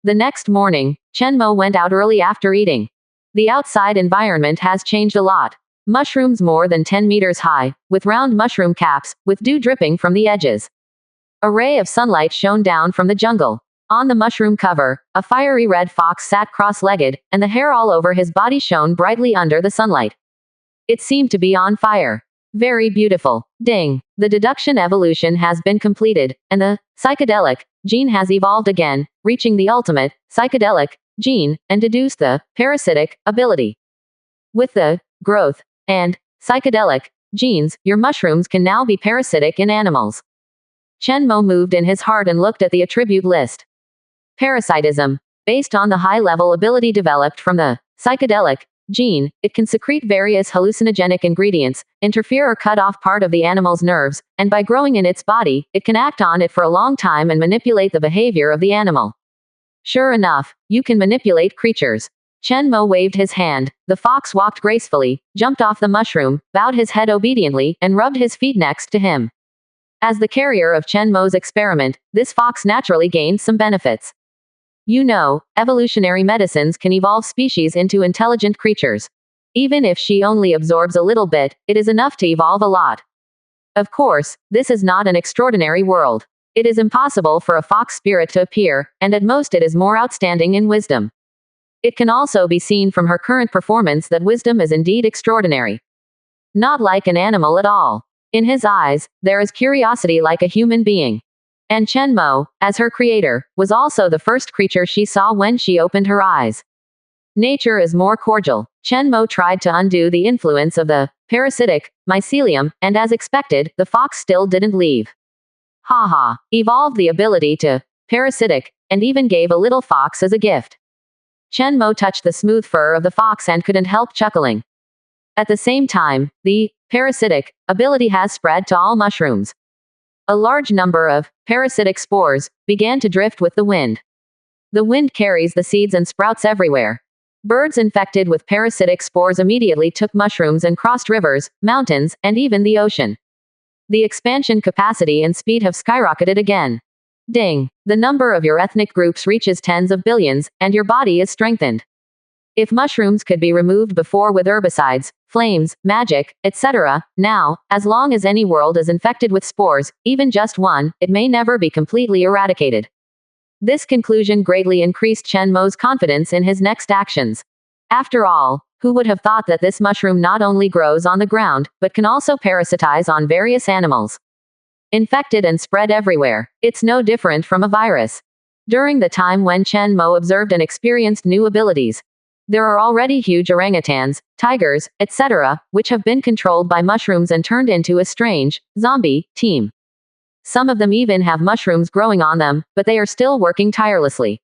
A: The next morning, Chen Mo went out early after eating. The outside environment has changed a lot. Mushrooms more than 10 meters high, with round mushroom caps, with dew dripping from the edges. A ray of sunlight shone down from the jungle. On the mushroom cover, a fiery red fox sat cross-legged, and the hair all over his body shone brightly under the sunlight. It seemed to be on fire. Very beautiful. Ding. The deduction evolution has been completed, and the psychedelic gene has evolved again, reaching the ultimate psychedelic gene, and deduced the parasitic ability. With the growth and psychedelic genes, your mushrooms can now be parasitic in animals. Chen Mo moved in his heart and looked at the attribute list. Parasitism. Based on the high-level ability developed from the psychedelic gene, it can secrete various hallucinogenic ingredients, interfere or cut off part of the animal's nerves, and by growing in its body, it can act on it for a long time and manipulate the behavior of the animal. Sure enough, you can manipulate creatures. Chen Mo waved his hand. The fox walked gracefully, jumped off the mushroom, bowed his head obediently, and rubbed his feet next to him. As the carrier of Chen Mo's experiment, this fox naturally gained some benefits. You know, evolutionary medicines can evolve species into intelligent creatures. Even if she only absorbs a little bit, it is enough to evolve a lot. Of course, this is not an extraordinary world. It is impossible for a fox spirit to appear, and at most it is more outstanding in wisdom. It can also be seen from her current performance that wisdom is indeed extraordinary. Not like an animal at all. In his eyes, there is curiosity like a human being. And Chen Mo, as her creator, was also the first creature she saw when she opened her eyes. Nature is more cordial. Chen Mo tried to undo the influence of the parasitic mycelium, and as expected, the fox still didn't leave. Haha, evolved the ability to parasitic, and even gave a little fox as a gift. Chen Mo touched the smooth fur of the fox and couldn't help chuckling. At the same time, the parasitic ability has spread to all mushrooms. A large number of parasitic spores began to drift with the wind. The wind carries the seeds and sprouts everywhere. Birds infected with parasitic spores immediately took mushrooms and crossed rivers, mountains, and even the ocean. The expansion capacity and speed have skyrocketed again. Ding. The number of your ethnic groups reaches tens of billions, and your body is strengthened. If mushrooms could be removed before with herbicides, flames, magic, etc., now, as long as any world is infected with spores, even just one, it may never be completely eradicated. This conclusion greatly increased Chen Mo's confidence in his next actions. After all, who would have thought that this mushroom not only grows on the ground, but can also parasitize on various animals? Infected and spread everywhere. It's no different from a virus. During the time when Chen Mo observed and experienced new abilities, there are already huge orangutans, tigers, etc., which have been controlled by mushrooms and turned into a strange, zombie, team. Some of them even have mushrooms growing on them, but they are still working tirelessly.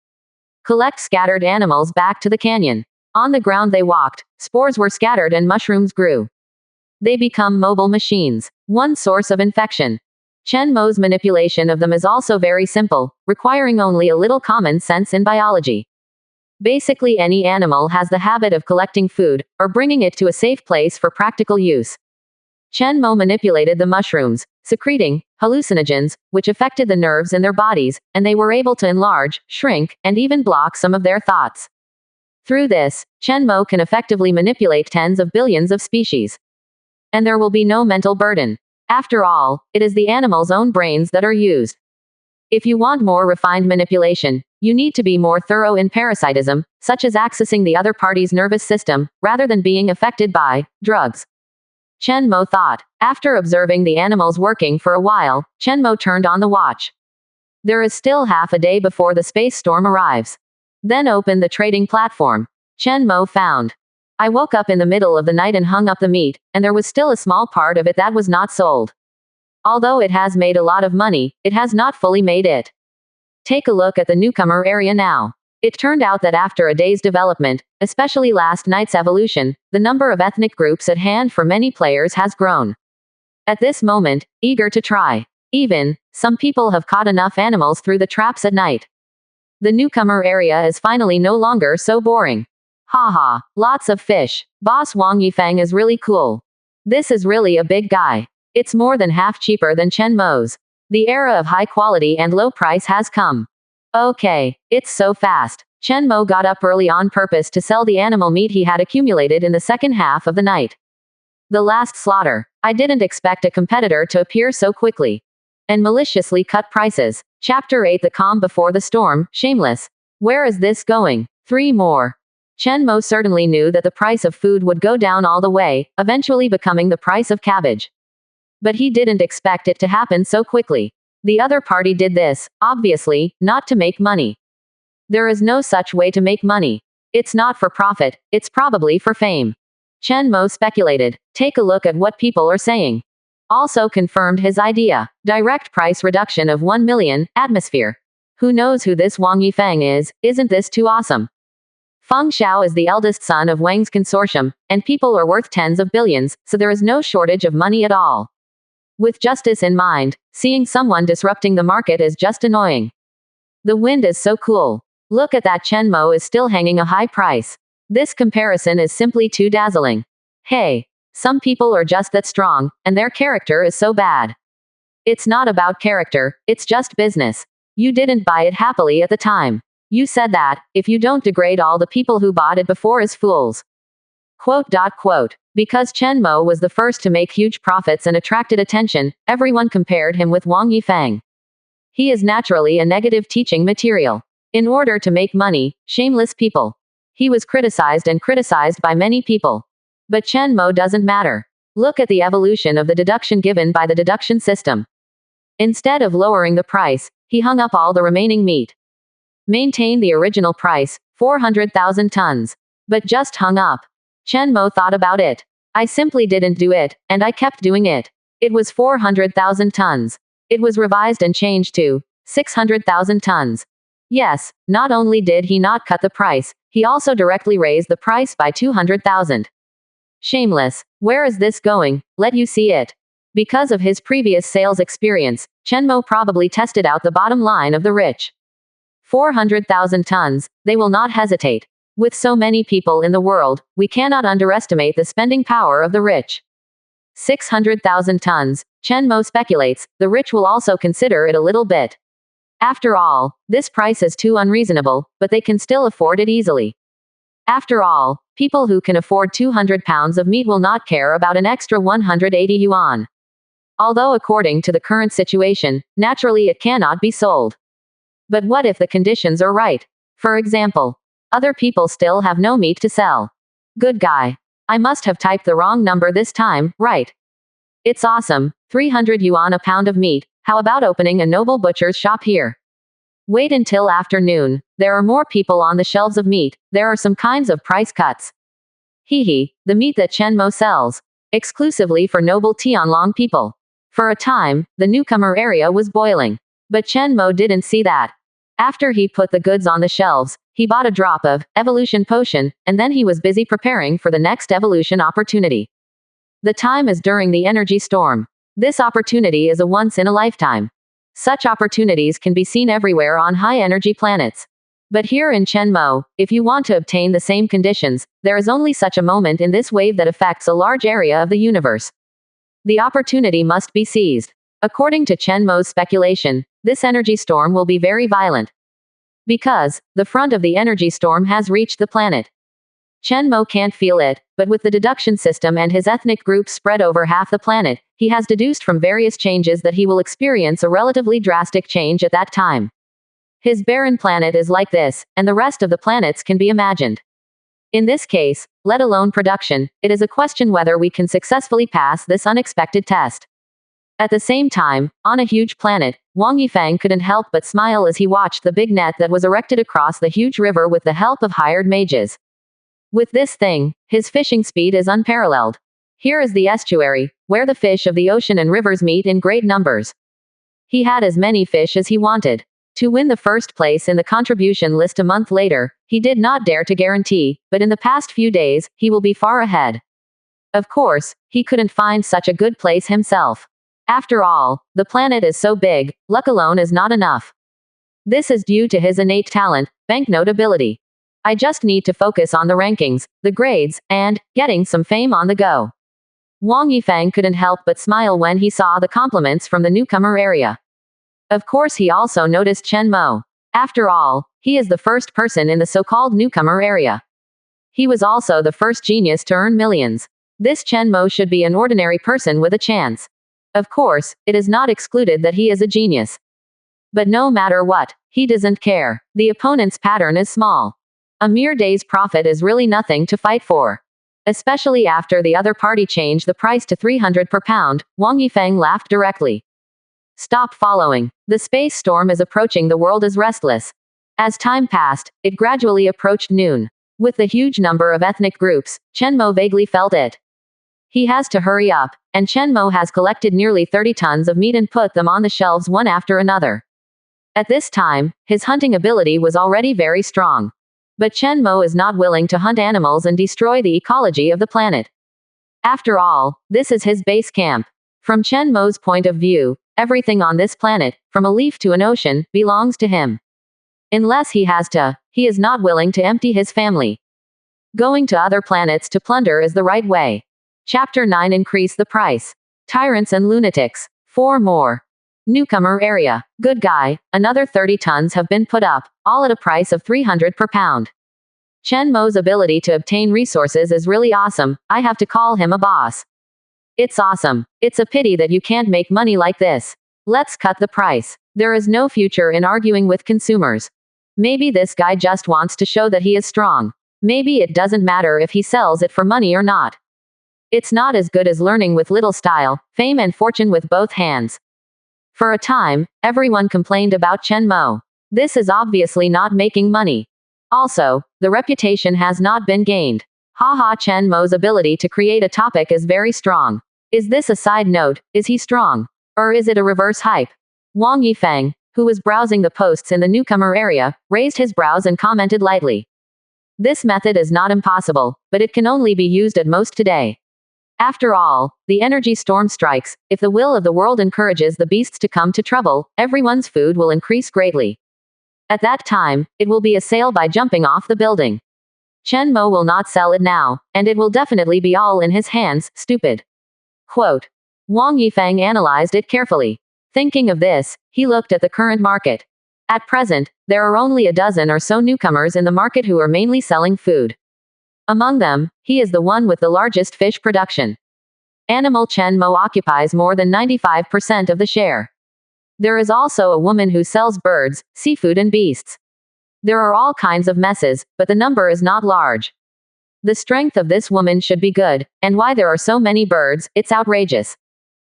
A: Collect scattered animals back to the canyon. On the ground they walked, spores were scattered and mushrooms grew. They become mobile machines. One source of infection. Chen Mo's manipulation of them is also very simple, requiring only a little common sense in biology. Basically any animal has the habit of collecting food, or bringing it to a safe place for practical use. Chen Mo manipulated the mushrooms, secreting hallucinogens, which affected the nerves in their bodies, and they were able to enlarge, shrink, and even block some of their thoughts. Through this, Chen Mo can effectively manipulate tens of billions of species. And there will be no mental burden. After all, it is the animal's own brains that are used. If you want more refined manipulation, you need to be more thorough in parasitism, such as accessing the other party's nervous system, rather than being affected by drugs. Chen Mo thought. After observing the animals working for a while, Chen Mo turned on the watch. There is still half a day before the space storm arrives. Then open the trading platform. Chen Mo found. I woke up in the middle of the night and hung up the meat, and there was still a small part of it that was not sold. Although it has made a lot of money, it has not fully made it. Take a look at the newcomer area now. It turned out that after a day's development, especially last night's evolution, the number of ethnic groups at hand for many players has grown. At this moment, eager to try. Even, some people have caught enough animals through the traps at night. The newcomer area is finally no longer so boring. Haha, lots of fish. Boss Wang Yifeng is really cool. This is really a big guy. It's more than half cheaper than Chen Mo's. The era of high quality and low price has come. Okay, it's so fast. Chen Mo got up early on purpose to sell the animal meat he had accumulated in the second half of the night. The last slaughter. I didn't expect a competitor to appear so quickly. And maliciously cut prices. Chapter 8: The Calm Before the Storm. Shameless. Where is this going? 3 more. Chen Mo certainly knew that the price of food would go down all the way, eventually becoming the price of cabbage. But he didn't expect it to happen so quickly. The other party did this, obviously, not to make money. There is no such way to make money. It's not for profit, it's probably for fame. Chen Mo speculated. Take a look at what people are saying. Also confirmed his idea. Direct price reduction of 1 million, atmosphere. Who knows who this Wang Yifeng is? Isn't this too awesome? Feng Xiao is the eldest son of Wang's consortium, and people are worth tens of billions, so there is no shortage of money at all. With justice in mind, seeing someone disrupting the market is just annoying. The wind is so cool. Look at that, Chen Mo is still hanging a high price. This comparison is simply too dazzling. Hey, some people are just that strong, and their character is so bad. It's not about character, it's just business. You didn't buy it happily at the time. You said that, if you don't degrade all the people who bought it before as fools. Quote. Because Chen Mo was the first to make huge profits and attracted attention, everyone compared him with Wang Yifeng. He is naturally a negative teaching material. In order to make money, shameless people. He was criticized and criticized by many people. But Chen Mo doesn't matter. Look at the evolution of the deduction given by the deduction system. Instead of lowering the price, he hung up all the remaining meat. Maintain the original price, 400,000 tons. But just hung up. Chen Mo thought about it. I simply didn't do it, and I kept doing it. It was 400,000 tons. It was revised and changed to 600,000 tons. Yes, not only did he not cut the price, he also directly raised the price by 200,000. Shameless. Where is this going? Let you see it. Because of his previous sales experience, Chen Mo probably tested out the bottom line of the rich. 400,000 tons, they will not hesitate. With so many people in the world, we cannot underestimate the spending power of the rich. 600,000 tons, Chen Mo speculates, the rich will also consider it a little bit. After all, this price is too unreasonable, but they can still afford it easily. After all, people who can afford 200 pounds of meat will not care about an extra 180 yuan. Although according to the current situation, naturally it cannot be sold. But what if the conditions are right? For example, other people still have no meat to sell. Good guy. I must have typed the wrong number this time, right? It's awesome, 300 yuan a pound of meat. How about opening a noble butcher's shop here? Wait until afternoon. There are more people on the shelves of meat. There are some kinds of price cuts. Hehe, the meat that Chen Mo sells. Exclusively for noble Tianlong people. For a time, the newcomer area was boiling. But Chen Mo didn't see that. After he put the goods on the shelves, he bought a drop of evolution potion, and then he was busy preparing for the next evolution opportunity. The time is during the energy storm. This opportunity is a once in a lifetime. Such opportunities can be seen everywhere on high energy planets. But here in Chen Mo, if you want to obtain the same conditions, there is only such a moment in this wave that affects a large area of the universe. The opportunity must be seized. According to Chen Mo's speculation, this energy storm will be very violent. Because, the front of the energy storm has reached the planet. Chen Mo can't feel it, but with the deduction system and his ethnic group spread over half the planet, he has deduced from various changes that he will experience a relatively drastic change at that time. His barren planet is like this, and the rest of the planets can be imagined. In this case, let alone production, it is a question whether we can successfully pass this unexpected test. At the same time, on a huge planet, Wang Yifeng couldn't help but smile as he watched the big net that was erected across the huge river with the help of hired mages. With this thing, his fishing speed is unparalleled. Here is the estuary, where the fish of the ocean and rivers meet in great numbers. He had as many fish as he wanted. To win the first place in the contribution list a month later, he did not dare to guarantee, but in the past few days, he will be far ahead. Of course, he couldn't find such a good place himself. After all, the planet is so big, luck alone is not enough. This is due to his innate talent, banknote ability. I just need to focus on the rankings, the grades, and getting some fame on the go. Wang Yifeng couldn't help but smile when he saw the compliments from the newcomer area. Of course, he also noticed Chen Mo. After all, he is the first person in the so-called newcomer area. He was also the first genius to earn millions. This Chen Mo should be an ordinary person with a chance. Of course, it is not excluded that he is a genius. But no matter what, he doesn't care. The opponent's pattern is small. A mere day's profit is really nothing to fight for. Especially after the other party changed the price to 300 per pound, Wang Yifeng laughed directly. Stop following. The space storm is approaching. The world is restless. As time passed, it gradually approached noon. With the huge number of ethnic groups, Chen Mo vaguely felt it. He has to hurry up, and Chen Mo has collected nearly 30 tons of meat and put them on the shelves one after another. At this time, his hunting ability was already very strong. But Chen Mo is not willing to hunt animals and destroy the ecology of the planet. After all, this is his base camp. From Chen Mo's point of view, everything on this planet, from a leaf to an ocean, belongs to him. Unless he has to, he is not willing to empty his family. Going to other planets to plunder is the right way. Chapter 9. Increase the price. Tyrants and lunatics. 4 more. Newcomer area. Good guy. Another 30 tons have been put up, all at a price of 300 per pound. Chen Mo's ability to obtain resources is really awesome. I have to call him a boss. It's awesome. It's a pity that you can't make money like this. Let's cut the price. There is no future in arguing with consumers. Maybe this guy just wants to show that he is strong. Maybe it doesn't matter if he sells it for money or not. It's not as good as learning with little style, fame and fortune with both hands. For a time, everyone complained about Chen Mo. This is obviously not making money. Also, the reputation has not been gained. Haha, Chen Mo's ability to create a topic is very strong. Is this a side note? Is he strong? Or is it a reverse hype? Wang Yifeng, who was browsing the posts in the newcomer area, raised his brows and commented lightly. This method is not impossible, but it can only be used at most today. After all, the energy storm strikes. If the will of the world encourages the beasts to come to trouble, everyone's food will increase greatly. At that time, it will be a sale by jumping off the building. Chen Mo will not sell it now, and it will definitely be all in his hands, stupid. Quote. Wang Yifeng analyzed it carefully. Thinking of this, he looked at the current market. At present, there are only a dozen or so newcomers in the market who are mainly selling food. Among them, he is the one with the largest fish production. Animal Chen Mo occupies more than 95% of the share. There is also a woman who sells birds, seafood and beasts. There are all kinds of messes, but the number is not large. The strength of this woman should be good, and why there are so many birds, it's outrageous.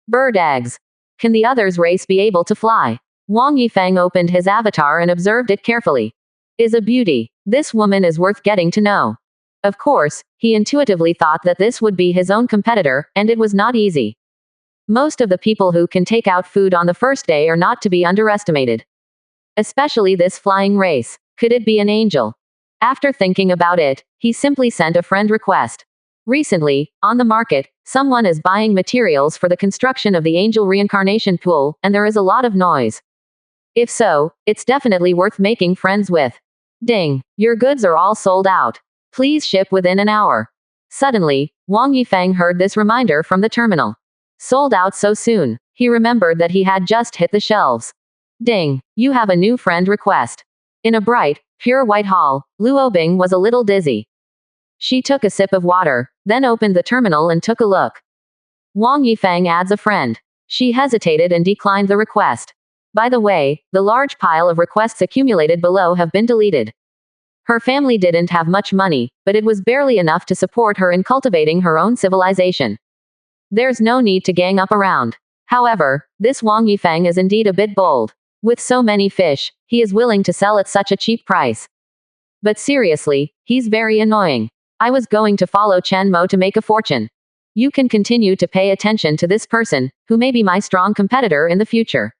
A: Bird eggs. Can the other's race be able to fly? Wang Yifeng opened his avatar and observed it carefully. Is a beauty. This woman is worth getting to know. Of course, he intuitively thought that this would be his own competitor, and it was not easy. Most of the people who can take out food on the first day are not to be underestimated. Especially this flying race. Could it be an angel? After thinking about it, he simply sent a friend request. Recently, on the market, someone is buying materials for the construction of the angel reincarnation pool, and there is a lot of noise. If so, it's definitely worth making friends with. Ding. Your goods are all sold out. Please ship within an hour. Suddenly, Wang Yifeng heard this reminder from the terminal. Sold out so soon. He remembered that he had just hit the shelves. Ding. You have a new friend request. In a bright, pure white hall, Luo Bing was a little dizzy. She took a sip of water, then opened the terminal and took a look. Wang Yifeng adds a friend. She hesitated and declined the request. By the way, the large pile of requests accumulated below have been deleted. Her family didn't have much money, but it was barely enough to support her in cultivating her own civilization. There's no need to gang up around. However, this Wang Yifeng is indeed a bit bold. With so many fish, he is willing to sell at such a cheap price. But seriously, he's very annoying. I was going to follow Chen Mo to make a fortune. You can continue to pay attention to this person, who may be my strong competitor in the future.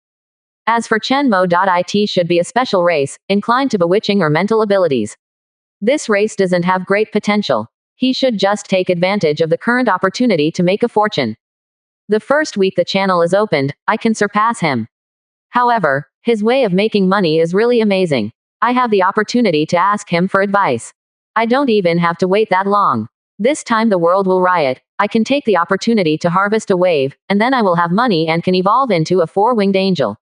A: As for Chen Mo, it should be a special race, inclined to bewitching or mental abilities. This race doesn't have great potential. He should just take advantage of the current opportunity to make a fortune. The first week the channel is opened, I can surpass him. However, his way of making money is really amazing. I have the opportunity to ask him for advice. I don't even have to wait that long. This time the world will riot. I can take the opportunity to harvest a wave, and then I will have money and can evolve into a four-winged angel.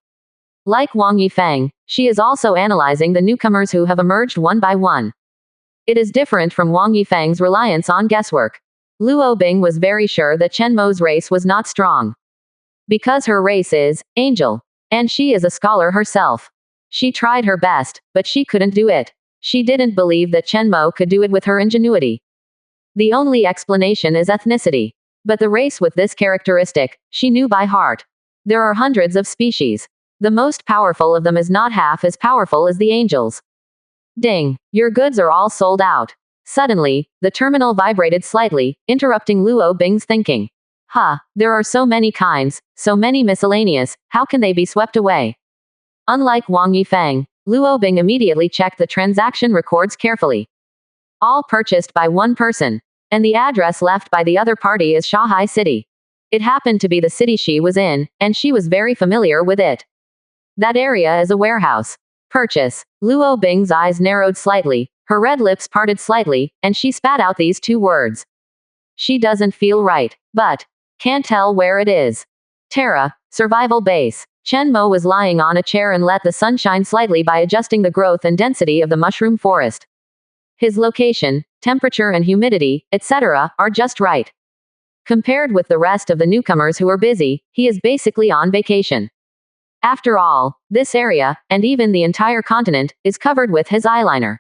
A: Like Wang Yifeng, she is also analyzing the newcomers who have emerged one by one. It is different from Wang Yifeng's reliance on guesswork. Luo Bing was very sure that Chen Mo's race was not strong. Because her race is angel. And she is a scholar herself. She tried her best, but she couldn't do it. She didn't believe that Chen Mo could do it with her ingenuity. The only explanation is ethnicity. But the race with this characteristic, she knew by heart. There are hundreds of species. The most powerful of them is not half as powerful as the angels. Ding! Your goods are all sold out. Suddenly, the terminal vibrated slightly, interrupting Luo Bing's thinking. There are so many kinds, so many miscellaneous, how can they be swept away? Unlike Wang Yifeng, Luo Bing immediately checked the transaction records carefully. All purchased by one person. And the address left by the other party is Shanghai City. It happened to be the city she was in, and she was very familiar with it. That area is a warehouse. Purchase. Luo Bing's eyes narrowed slightly, her red lips parted slightly, and she spat out these two words. She doesn't feel right, but can't tell where it is. Terra, survival base. Chen Mo was lying on a chair and let the sun shine slightly by adjusting the growth and density of the mushroom forest. His location, temperature and humidity, etc., are just right. Compared with the rest of the newcomers who are busy, he is basically on vacation. After all, this area, and even the entire continent, is covered with his eyeliner.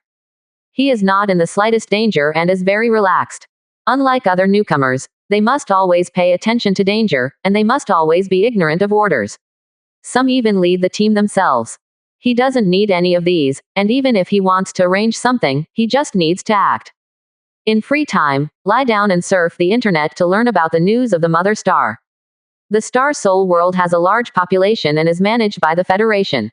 A: He is not in the slightest danger and is very relaxed. Unlike other newcomers, they must always pay attention to danger, and they must always be ignorant of orders. Some even lead the team themselves. He doesn't need any of these, and even if he wants to arrange something, he just needs to act. In free time, lie down and surf the internet to learn about the news of the mother star. The Star Soul world has a large population and is managed by the Federation.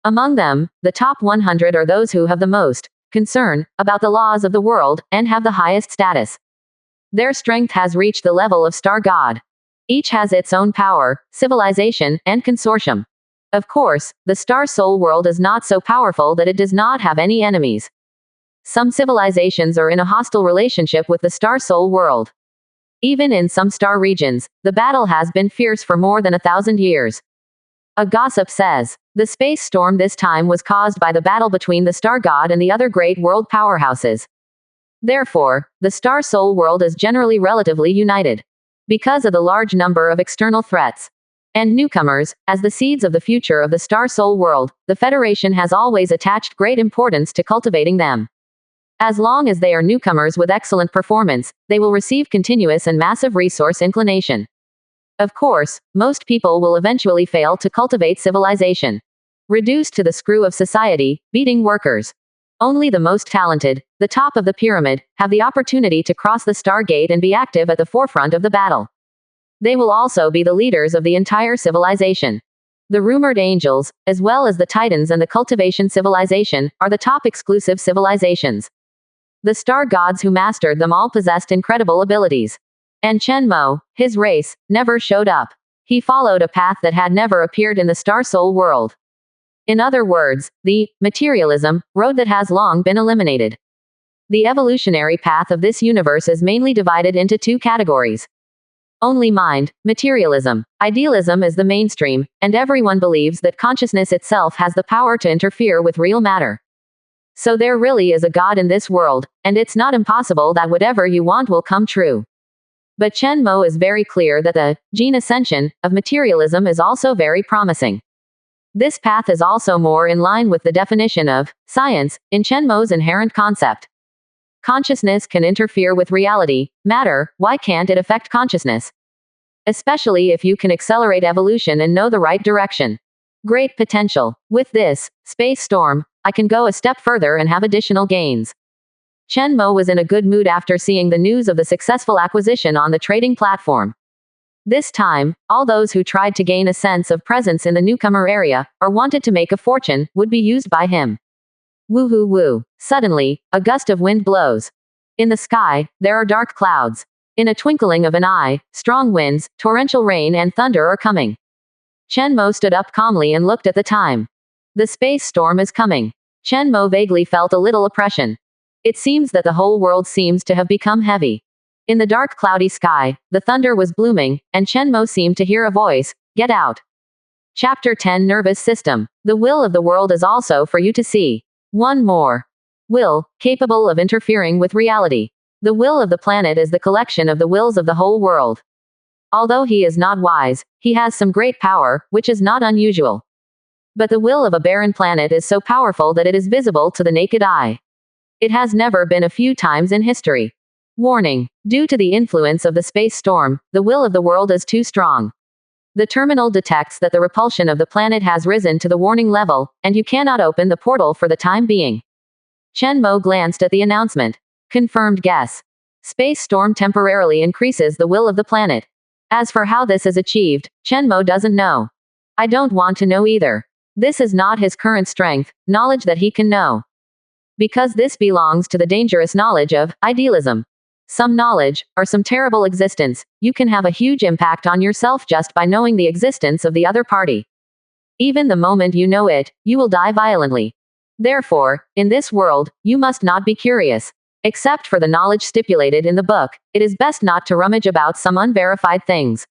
A: Among them, the top 100 are those who have the most concern about the laws of the world and have the highest status. Their strength has reached the level of star god. Each has its own power, civilization, and consortium. Of course, the Star Soul world is not so powerful that it does not have any enemies. Some civilizations are in a hostile relationship with the Star Soul world. Even in some star regions, the battle has been fierce for more than 1,000 years. A gossip says, the space storm this time was caused by the battle between the Star God and the other great world powerhouses. Therefore, the Star Soul world is generally relatively united. Because of the large number of external threats and newcomers, as the seeds of the future of the Star Soul world, the Federation has always attached great importance to cultivating them. As long as they are newcomers with excellent performance, they will receive continuous and massive resource inclination. Of course, most people will eventually fail to cultivate civilization. Reduced to the screw of society, beating workers. Only the most talented, the top of the pyramid, have the opportunity to cross the Stargate and be active at the forefront of the battle. They will also be the leaders of the entire civilization. The rumored angels, as well as the Titans and the cultivation civilization, are the top exclusive civilizations. The star gods who mastered them all possessed incredible abilities. And Chen Mo, his race, never showed up. He followed a path that had never appeared in the Star Soul world. In other words, the materialism road that has long been eliminated. The evolutionary path of this universe is mainly divided into two categories. Only mind, materialism. Idealism is the mainstream, and everyone believes that consciousness itself has the power to interfere with real matter. So there really is a God in this world, and it's not impossible that whatever you want will come true. But Chen Mo is very clear that the gene ascension of materialism is also very promising. This path is also more in line with the definition of science in Chen Mo's inherent concept. Consciousness can interfere with reality, matter, why can't it affect consciousness? especially if you can accelerate evolution and know the right direction. Great potential. With this space storm, I can go a step further and have additional gains. Chen Mo was in a good mood after seeing the news of the successful acquisition on the trading platform. This time, all those who tried to gain a sense of presence in the newcomer area, or wanted to make a fortune, would be used by him. Woohoo woo. Suddenly, a gust of wind blows. In the sky, there are dark clouds. In a twinkling of an eye, strong winds, torrential rain and thunder are coming. Chen Mo stood up calmly and looked at the time. The space storm is coming. Chen Mo vaguely felt a little oppression. It seems that the whole world seems to have become heavy. In the dark cloudy sky, the thunder was blooming, and Chen Mo seemed to hear a voice, "Get out." Chapter 10 Nervous System. The will of the world is also for you to see. One more. Will, capable of interfering with reality. The will of the planet is the collection of the wills of the whole world. Although he is not wise, he has some great power, which is not unusual. But the will of a barren planet is so powerful that it is visible to the naked eye. It has never been a few times in history. Warning. Due to the influence of the space storm, the will of the world is too strong. The terminal detects that the repulsion of the planet has risen to the warning level, and you cannot open the portal for the time being. Chen Mo glanced at the announcement. Confirmed guess. Space storm temporarily increases the will of the planet. As for how this is achieved, Chen Mo doesn't know. I don't want to know either. This is not his current strength, knowledge that he can know. Because this belongs to the dangerous knowledge of idealism. Some knowledge, or some terrible existence, you can have a huge impact on yourself just by knowing the existence of the other party. Even the moment you know it, you will die violently. Therefore, in this world, you must not be curious. Except for the knowledge stipulated in the book, it is best not to rummage about some unverified things.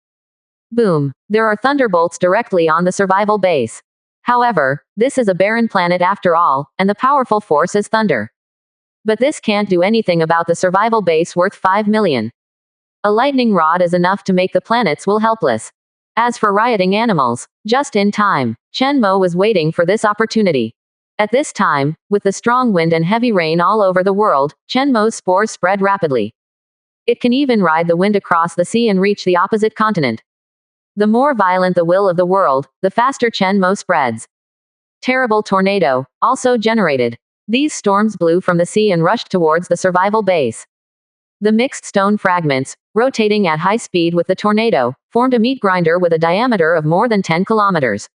A: Boom. There are thunderbolts directly on the survival base. However, this is a barren planet after all, and the powerful force is thunder. But this can't do anything about the survival base worth 5 million. A lightning rod is enough to make the planet's will helpless. As for rioting animals, just in time, Chen Mo was waiting for this opportunity. At this time, with the strong wind and heavy rain all over the world, Chen Mo's spores spread rapidly. It can even ride the wind across the sea and reach the opposite continent. The more violent the will of the world, the faster Chen Mo spreads. Terrible tornado, also generated. These storms blew from the sea and rushed towards the survival base. The mixed stone fragments, rotating at high speed with the tornado, formed a meat grinder with a diameter of more than 10 kilometers.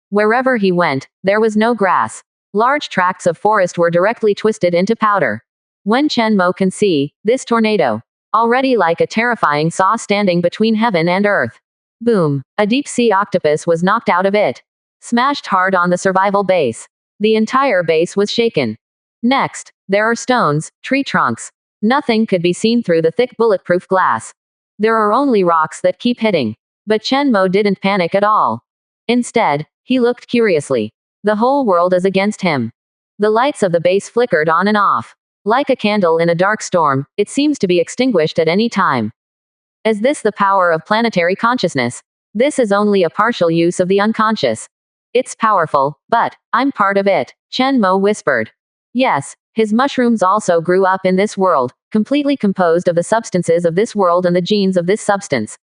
A: Wherever he went, there was no grass. Large tracts of forest were directly twisted into powder. When Chen Mo can see, this tornado, already like a terrifying saw standing between heaven and earth. Boom. A deep-sea octopus was knocked out of it. Smashed hard on the survival base. The entire base was shaken. Next, there are stones, tree trunks. Nothing could be seen through the thick bulletproof glass. There are only rocks that keep hitting. But Chen Mo didn't panic at all. Instead, he looked curiously. The whole world is against him. The lights of the base flickered on and off. Like a candle in a dark storm, it seems to be extinguished at any time. Is this the power of planetary consciousness? This is only a partial use of the unconscious. It's powerful, but I'm part of it, Chen Mo whispered. Yes, his mushrooms also grew up in this world, completely composed of the substances of this world and the genes of this substance.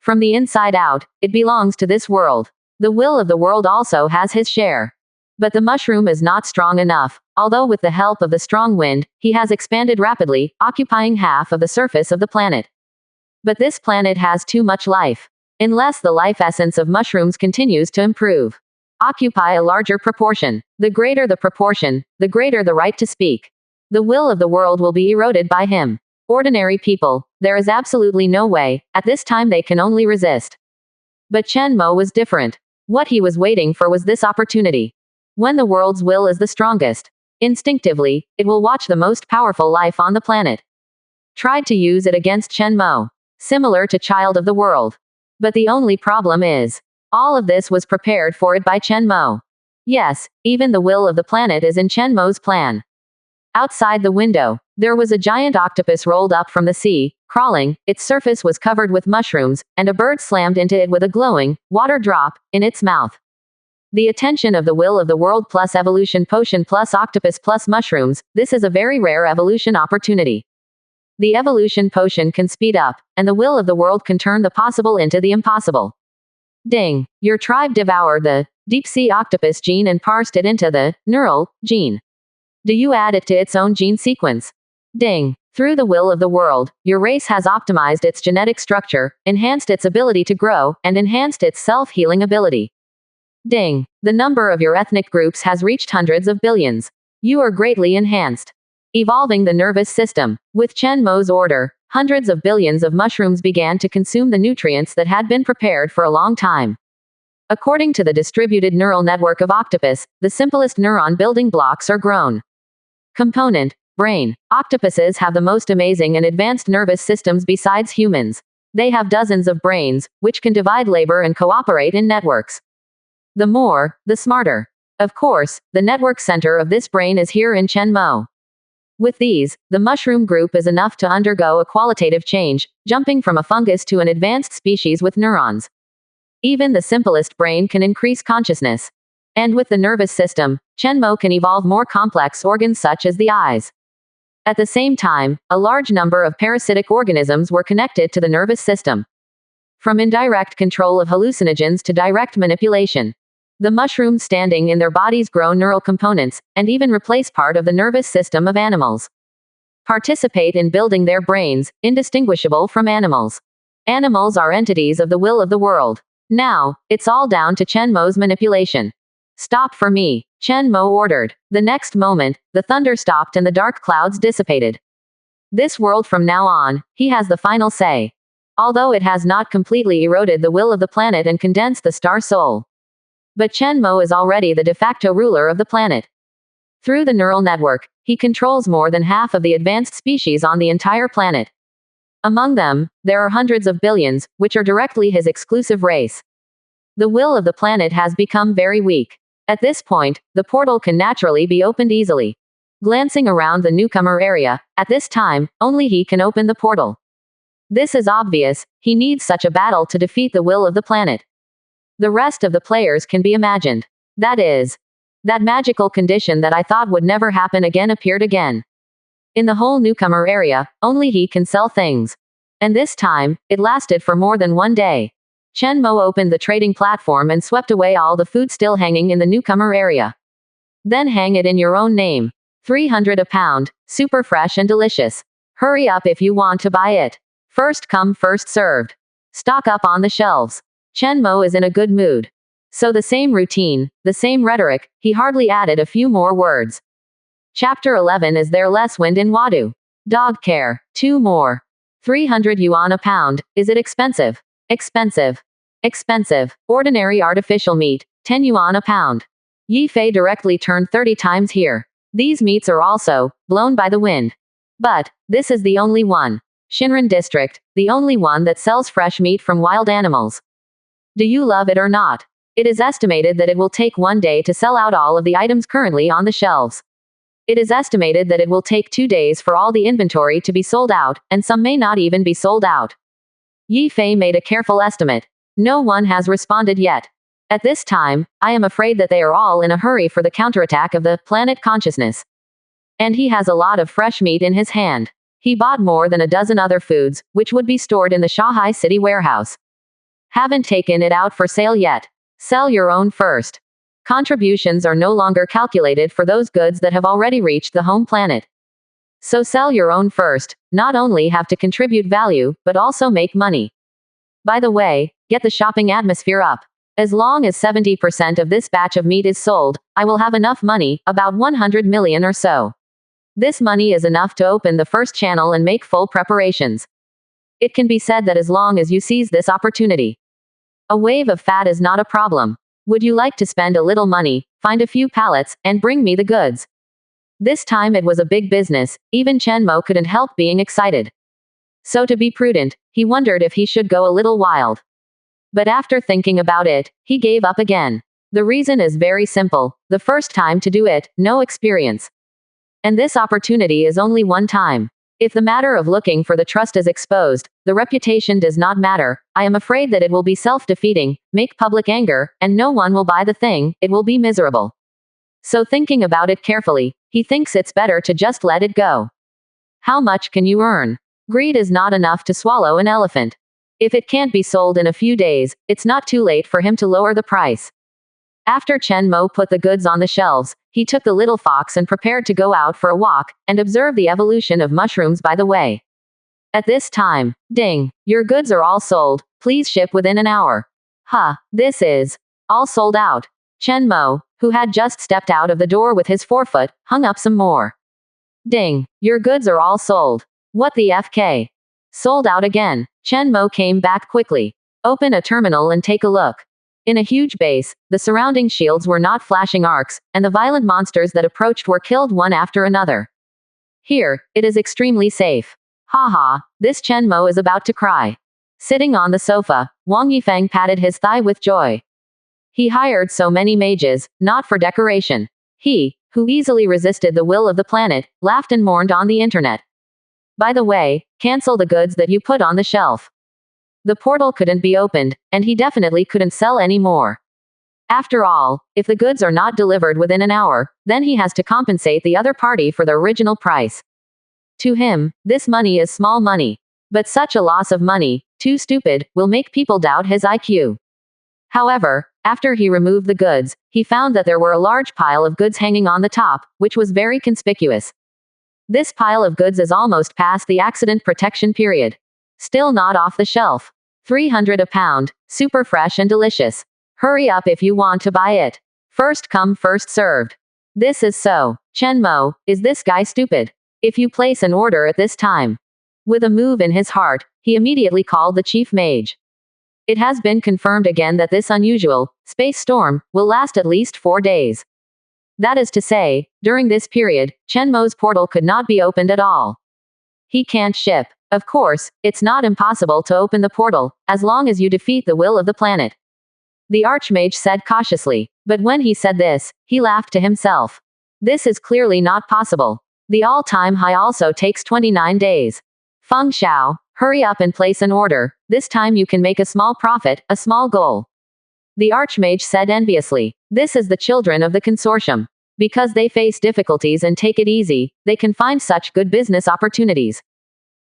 A: From the inside out, it belongs to this world. The will of the world also has his share. But the mushroom is not strong enough, although with the help of the strong wind, he has expanded rapidly, occupying half of the surface of the planet. But this planet has too much life. Unless the life essence of mushrooms continues to improve. Occupy a larger proportion. The greater the proportion, the greater the right to speak. The will of the world will be eroded by him. Ordinary people, there is absolutely no way, at this time they can only resist. But Chen Mo was different. What he was waiting for was this opportunity. When the world's will is the strongest, instinctively, it will watch the most powerful life on the planet. Tried to use it against Chen Mo. Similar to Child of the World. But the only problem is, all of this was prepared for it by Chen Mo. Yes, even the will of the planet is in Chen Mo's plan. Outside the window, there was a giant octopus rolled up from the sea, crawling, its surface was covered with mushrooms, and a bird slammed into it with a glowing, water drop, in its mouth. The attention of the will of the world plus evolution potion plus octopus plus mushrooms, this is a very rare evolution opportunity. The evolution potion can speed up, and the will of the world can turn the possible into the impossible. Ding. Your tribe devoured the deep-sea octopus gene and parsed it into the neural gene. Do you add it to its own gene sequence? Ding. Through the will of the world, your race has optimized its genetic structure, enhanced its ability to grow, and enhanced its self-healing ability. Ding. The number of your ethnic groups has reached hundreds of billions. You are greatly enhanced. Evolving the nervous system. With Chen Mo's order, hundreds of billions of mushrooms began to consume the nutrients that had been prepared for a long time. According to the distributed neural network of octopus, the simplest neuron building blocks are grown. Component. Brain. Octopuses have the most amazing and advanced nervous systems besides humans. They have dozens of brains, which can divide labor and cooperate in networks. The more, the smarter. Of course, the network center of this brain is here in Chen Mo. With these, the mushroom group is enough to undergo a qualitative change, jumping from a fungus to an advanced species with neurons. Even the simplest brain can increase consciousness. And with the nervous system, Chen Mo can evolve more complex organs such as the eyes. At the same time, a large number of parasitic organisms were connected to the nervous system. From indirect control of hallucinogens to direct manipulation. The mushrooms standing in their bodies grow neural components, and even replace part of the nervous system of animals. Participate in building their brains, indistinguishable from animals. Animals are entities of the will of the world. Now, it's all down to Chen Mo's manipulation. Stop for me, Chen Mo ordered. The next moment, the thunder stopped and the dark clouds dissipated. This world from now on, he has the final say. Although it has not completely eroded the will of the planet and condensed the star soul. But Chen Mo is already the de facto ruler of the planet. Through the neural network, he controls more than half of the advanced species on the entire planet. Among them, there are hundreds of billions, which are directly his exclusive race. The will of the planet has become very weak. At this point, the portal can naturally be opened easily. Glancing around the newcomer area, at this time, only he can open the portal. This is obvious, he needs such a battle to defeat the will of the planet. The rest of the players can be imagined. That is, that magical condition that I thought would never happen again appeared again. In the whole newcomer area, only he can sell things. And this time, it lasted for more than one day. Chen Mo opened the trading platform and swept away all the food still hanging in the newcomer area. Then hang it in your own name. 300 a pound, super fresh and delicious. Hurry up if you want to buy it. First come first served. Stock up on the shelves. Chen Mo is in a good mood. So the same routine, the same rhetoric, he hardly added a few more words. Chapter 11. Is there less wind in Wadu? Dog care. 2 more. 300 yuan a pound. Is it expensive? Expensive. Expensive. Ordinary artificial meat. 10 yuan a pound. Yi Fei directly turned 30 times here. These meats are also blown by the wind. But this is the only one. Shinran District, the only one that sells fresh meat from wild animals. Do you love it or not? It is estimated that it will take 1 day to sell out all of the items currently on the shelves. It is estimated that it will take 2 days for all the inventory to be sold out, and some may not even be sold out. Yi Fei made a careful estimate. No one has responded yet. At this time, I am afraid that they are all in a hurry for the counterattack of the planet consciousness. And he has a lot of fresh meat in his hand. He bought more than a dozen other foods, which would be stored in the Shanghai City warehouse. Haven't taken it out for sale yet. Sell your own first. Contributions are no longer calculated for those goods that have already reached the home planet. So sell your own first, not only have to contribute value, but also make money. By the way, get the shopping atmosphere up. As long as 70% of this batch of meat is sold, I will have enough money, about 100 million or so. This money is enough to open the first channel and make full preparations. It can be said that as long as you seize this opportunity, a wave of fat is not a problem. Would you like to spend a little money, find a few pallets, and bring me the goods? This time it was a big business, even Chen Mo couldn't help being excited. So to be prudent, he wondered if he should go a little wild. But after thinking about it, he gave up again. The reason is very simple. The first time to do it, no experience. And this opportunity is only one time. If the matter of looking for the trust is exposed, the reputation does not matter. I am afraid that it will be self-defeating, make public anger, and no one will buy the thing, it will be miserable. So thinking about it carefully, he thinks it's better to just let it go. How much can you earn? Greed is not enough to swallow an elephant. If it can't be sold in a few days, it's not too late for him to lower the price. After Chen Mo put the goods on the shelves, he took the little fox and prepared to go out for a walk, and observe the evolution of mushrooms by the way. At this time, ding, your goods are all sold, please ship within an hour. This is all sold out. Chen Mo, who had just stepped out of the door with his forefoot, hung up some more. Ding, your goods are all sold. What the FK? Sold out again. Chen Mo came back quickly. Open a terminal and take a look. In a huge base, the surrounding shields were not flashing arcs, and the violent monsters that approached were killed one after another. Here, it is extremely safe. This Chen Mo is about to cry. Sitting on the sofa, Wang Yifeng patted his thigh with joy. He hired so many mages, not for decoration. He, who easily resisted the will of the planet, laughed and mourned on the internet. By the way, cancel the goods that you put on the shelf. The portal couldn't be opened, and he definitely couldn't sell any more. After all, if the goods are not delivered within an hour, then he has to compensate the other party for the original price. To him, this money is small money. But such a loss of money, too stupid, will make people doubt his IQ. However, after he removed the goods, he found that there were a large pile of goods hanging on the top, which was very conspicuous. This pile of goods is almost past the accident protection period. Still not off the shelf. 300 a pound, super fresh and delicious. Hurry up if you want to buy it. First come first served. This is so. Chen Mo, is this guy stupid? If you place an order at this time. With a move in his heart, he immediately called the chief mage. It has been confirmed again that this unusual space storm will last at least 4 days. That is to say, during this period, Chen Mo's portal could not be opened at all. He can't ship. Of course, it's not impossible to open the portal, as long as you defeat the will of the planet. The Archmage said cautiously, but when he said this, he laughed to himself. This is clearly not possible. The all-time high also takes 29 days. Feng Xiao, hurry up and place an order, this time you can make a small profit, a small goal. The Archmage said enviously, this is the children of the consortium. Because they face difficulties and take it easy, they can find such good business opportunities.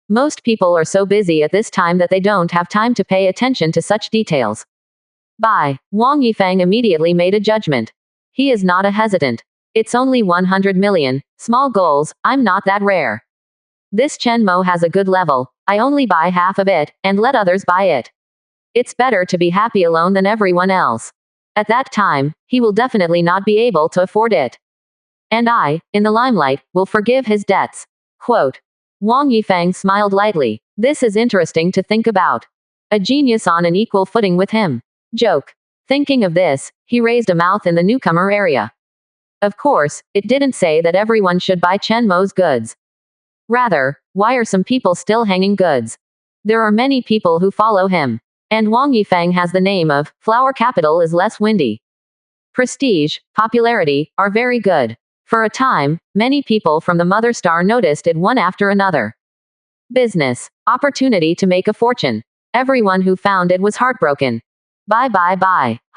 A: Most people are so busy at this time that they don't have time to pay attention to such details. Wang Yifeng immediately made a judgment. He is not a hesitant. It's only 100 million, small goals, I'm not that rare. This Chen Mo has a good level, I only buy half of it, and let others buy it. It's better to be happy alone than everyone else. At that time, he will definitely not be able to afford it. And I, in the limelight, will forgive his debts. Quote. Wang Yifeng smiled lightly. This is interesting to think about. A genius on an equal footing with him. Joke. Thinking of this, he raised a mouth in the newcomer area. Of course, it didn't say that everyone should buy Chen Mo's goods. Rather, why are some people still hanging goods? There are many people who follow him. And Wang Yifeng has the name of, flower capital is less windy. Prestige, popularity, are very good. For a time, many people from the mother star noticed it one after another. Business, opportunity to make a fortune. Everyone who found it was heartbroken. Bye.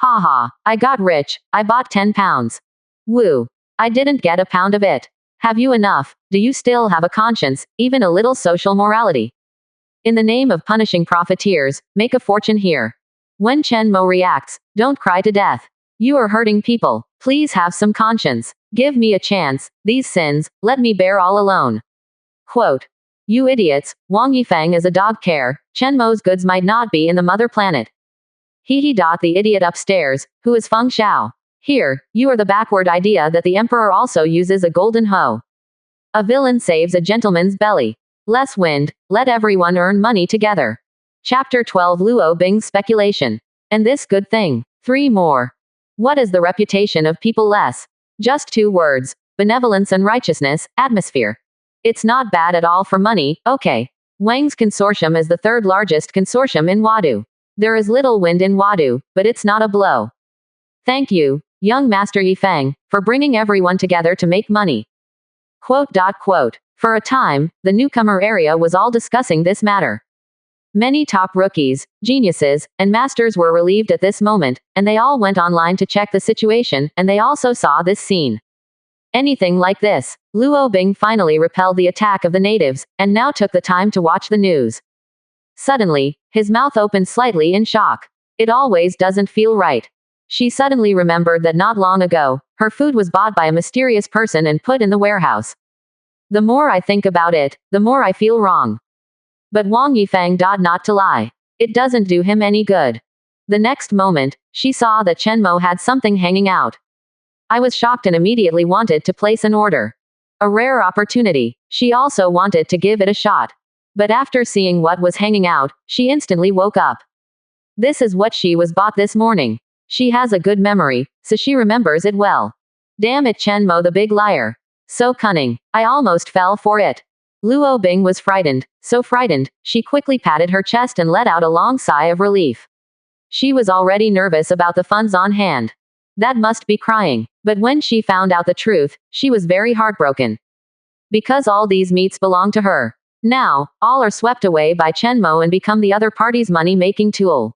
A: I got rich, I bought 10 pounds. Woo. I didn't get a pound of it. Have you enough? Do you still have a conscience, even a little social morality? In the name of punishing profiteers, make a fortune here. When Chen Mo reacts, don't cry to death. You are hurting people, please have some conscience. Give me a chance, these sins, let me bear all alone. Quote. You idiots, Wang Yifeng is a dog care, Chen Mo's goods might not be in the mother planet. The idiot upstairs, who is Feng Xiao. Here, you are the backward idea that the emperor also uses a golden hoe. A villain saves a gentleman's belly. Less wind, let everyone earn money together. Chapter 12 Luo Bing's speculation. And this good thing. 3 more. What is the reputation of people less? Just 2 words. Benevolence and righteousness, atmosphere. It's not bad at all for money, okay. Wang's consortium is the 3rd largest consortium in Wadu. There is little wind in Wadu, but it's not a blow. Thank you, young Master Yifeng, for bringing everyone together to make money. Quote. For a time, the newcomer area was all discussing this matter. Many top rookies, geniuses, and masters were relieved at this moment, and they all went online to check the situation, and they also saw this scene. anything like this. Luo Bing finally repelled the attack of the natives, and now took the time to watch the news. Suddenly, his mouth opened slightly in shock. It always doesn't feel right. She suddenly remembered that not long ago, her food was bought by a mysterious person and put in the warehouse. The more I think about it, the more I feel wrong. But Wang Yifeng not to lie. It doesn't do him any good. The next moment, she saw that Chen Mo had something hanging out. I was shocked and immediately wanted to place an order. A rare opportunity. She also wanted to give it a shot. But after seeing what was hanging out, she instantly woke up. This is what she was bought this morning. She has a good memory, so she remembers it well. Damn it, Chen Mo the big liar. So cunning. I almost fell for it. Luo Bing was frightened, so frightened, she quickly patted her chest and let out a long sigh of relief. She was already nervous about the funds on hand. That must be crying. But when she found out the truth, she was very heartbroken. Because all these meats belong to her. Now, all are swept away by Chen Mo and become the other party's money-making tool.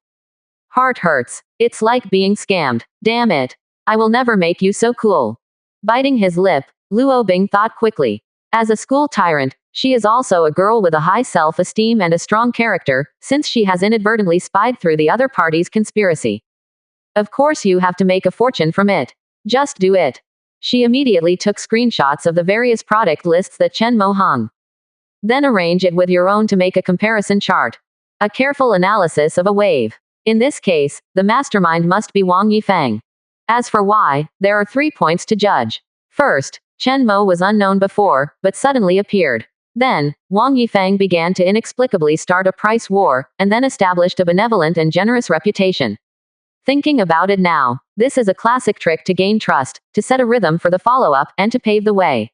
A: Heart hurts. It's like being scammed. Damn it. I will never make you so cool. Biting his lip, Luo Bing thought quickly. As a school tyrant, she is also a girl with a high self-esteem and a strong character, since she has inadvertently spied through the other party's conspiracy. Of course you have to make a fortune from it. Just do it. She immediately took screenshots of the various product lists that Chen Mo hung. Then arrange it with your own to make a comparison chart. A careful analysis of a wave. In this case, the mastermind must be Wang Yifeng. As for why, there are 3 points to judge. First, Chen Mo was unknown before, but suddenly appeared. Then, Wang Yifeng began to inexplicably start a price war, and then established a benevolent and generous reputation. Thinking about it now, this is a classic trick to gain trust, to set a rhythm for the follow-up, and to pave the way.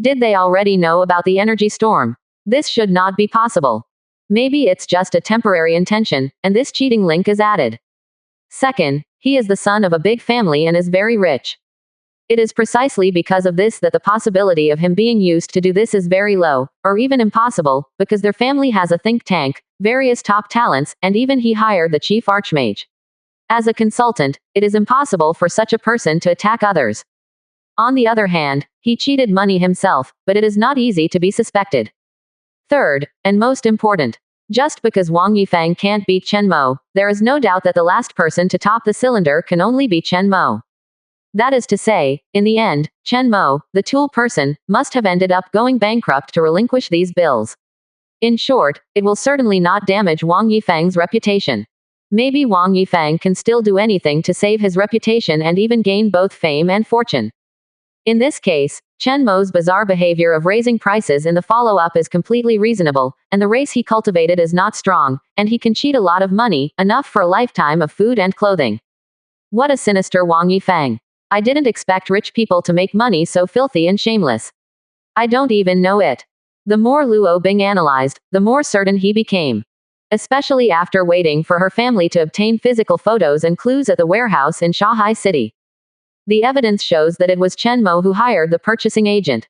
A: Did they already know about the energy storm? This should not be possible. Maybe it's just a temporary intention, and this cheating link is added. Second, he is the son of a big family and is very rich. It is precisely because of this that the possibility of him being used to do this is very low, or even impossible, because their family has a think tank, various top talents, and even he hired the chief archmage. As a consultant, it is impossible for such a person to attack others. On the other hand, he cheated money himself, but it is not easy to be suspected. Third, and most important, just because Wang Yifeng can't beat Chen Mo, there is no doubt that the last person to top the cylinder can only be Chen Mo. That is to say, in the end, Chen Mo, the tool person, must have ended up going bankrupt to relinquish these bills. In short, it will certainly not damage Wang Yifeng's reputation. Maybe Wang Yifeng can still do anything to save his reputation and even gain both fame and fortune. In this case, Chen Mo's bizarre behavior of raising prices in the follow-up is completely reasonable, and the race he cultivated is not strong, and he can cheat a lot of money, enough for a lifetime of food and clothing. What a sinister Wang Yifeng. I didn't expect rich people to make money so filthy and shameless. I don't even know it. The more Luo Bing analyzed, the more certain he became. Especially after waiting for her family to obtain physical photos and clues at the warehouse in Shanghai City. The evidence shows that it was Chen Mo who hired the purchasing agent.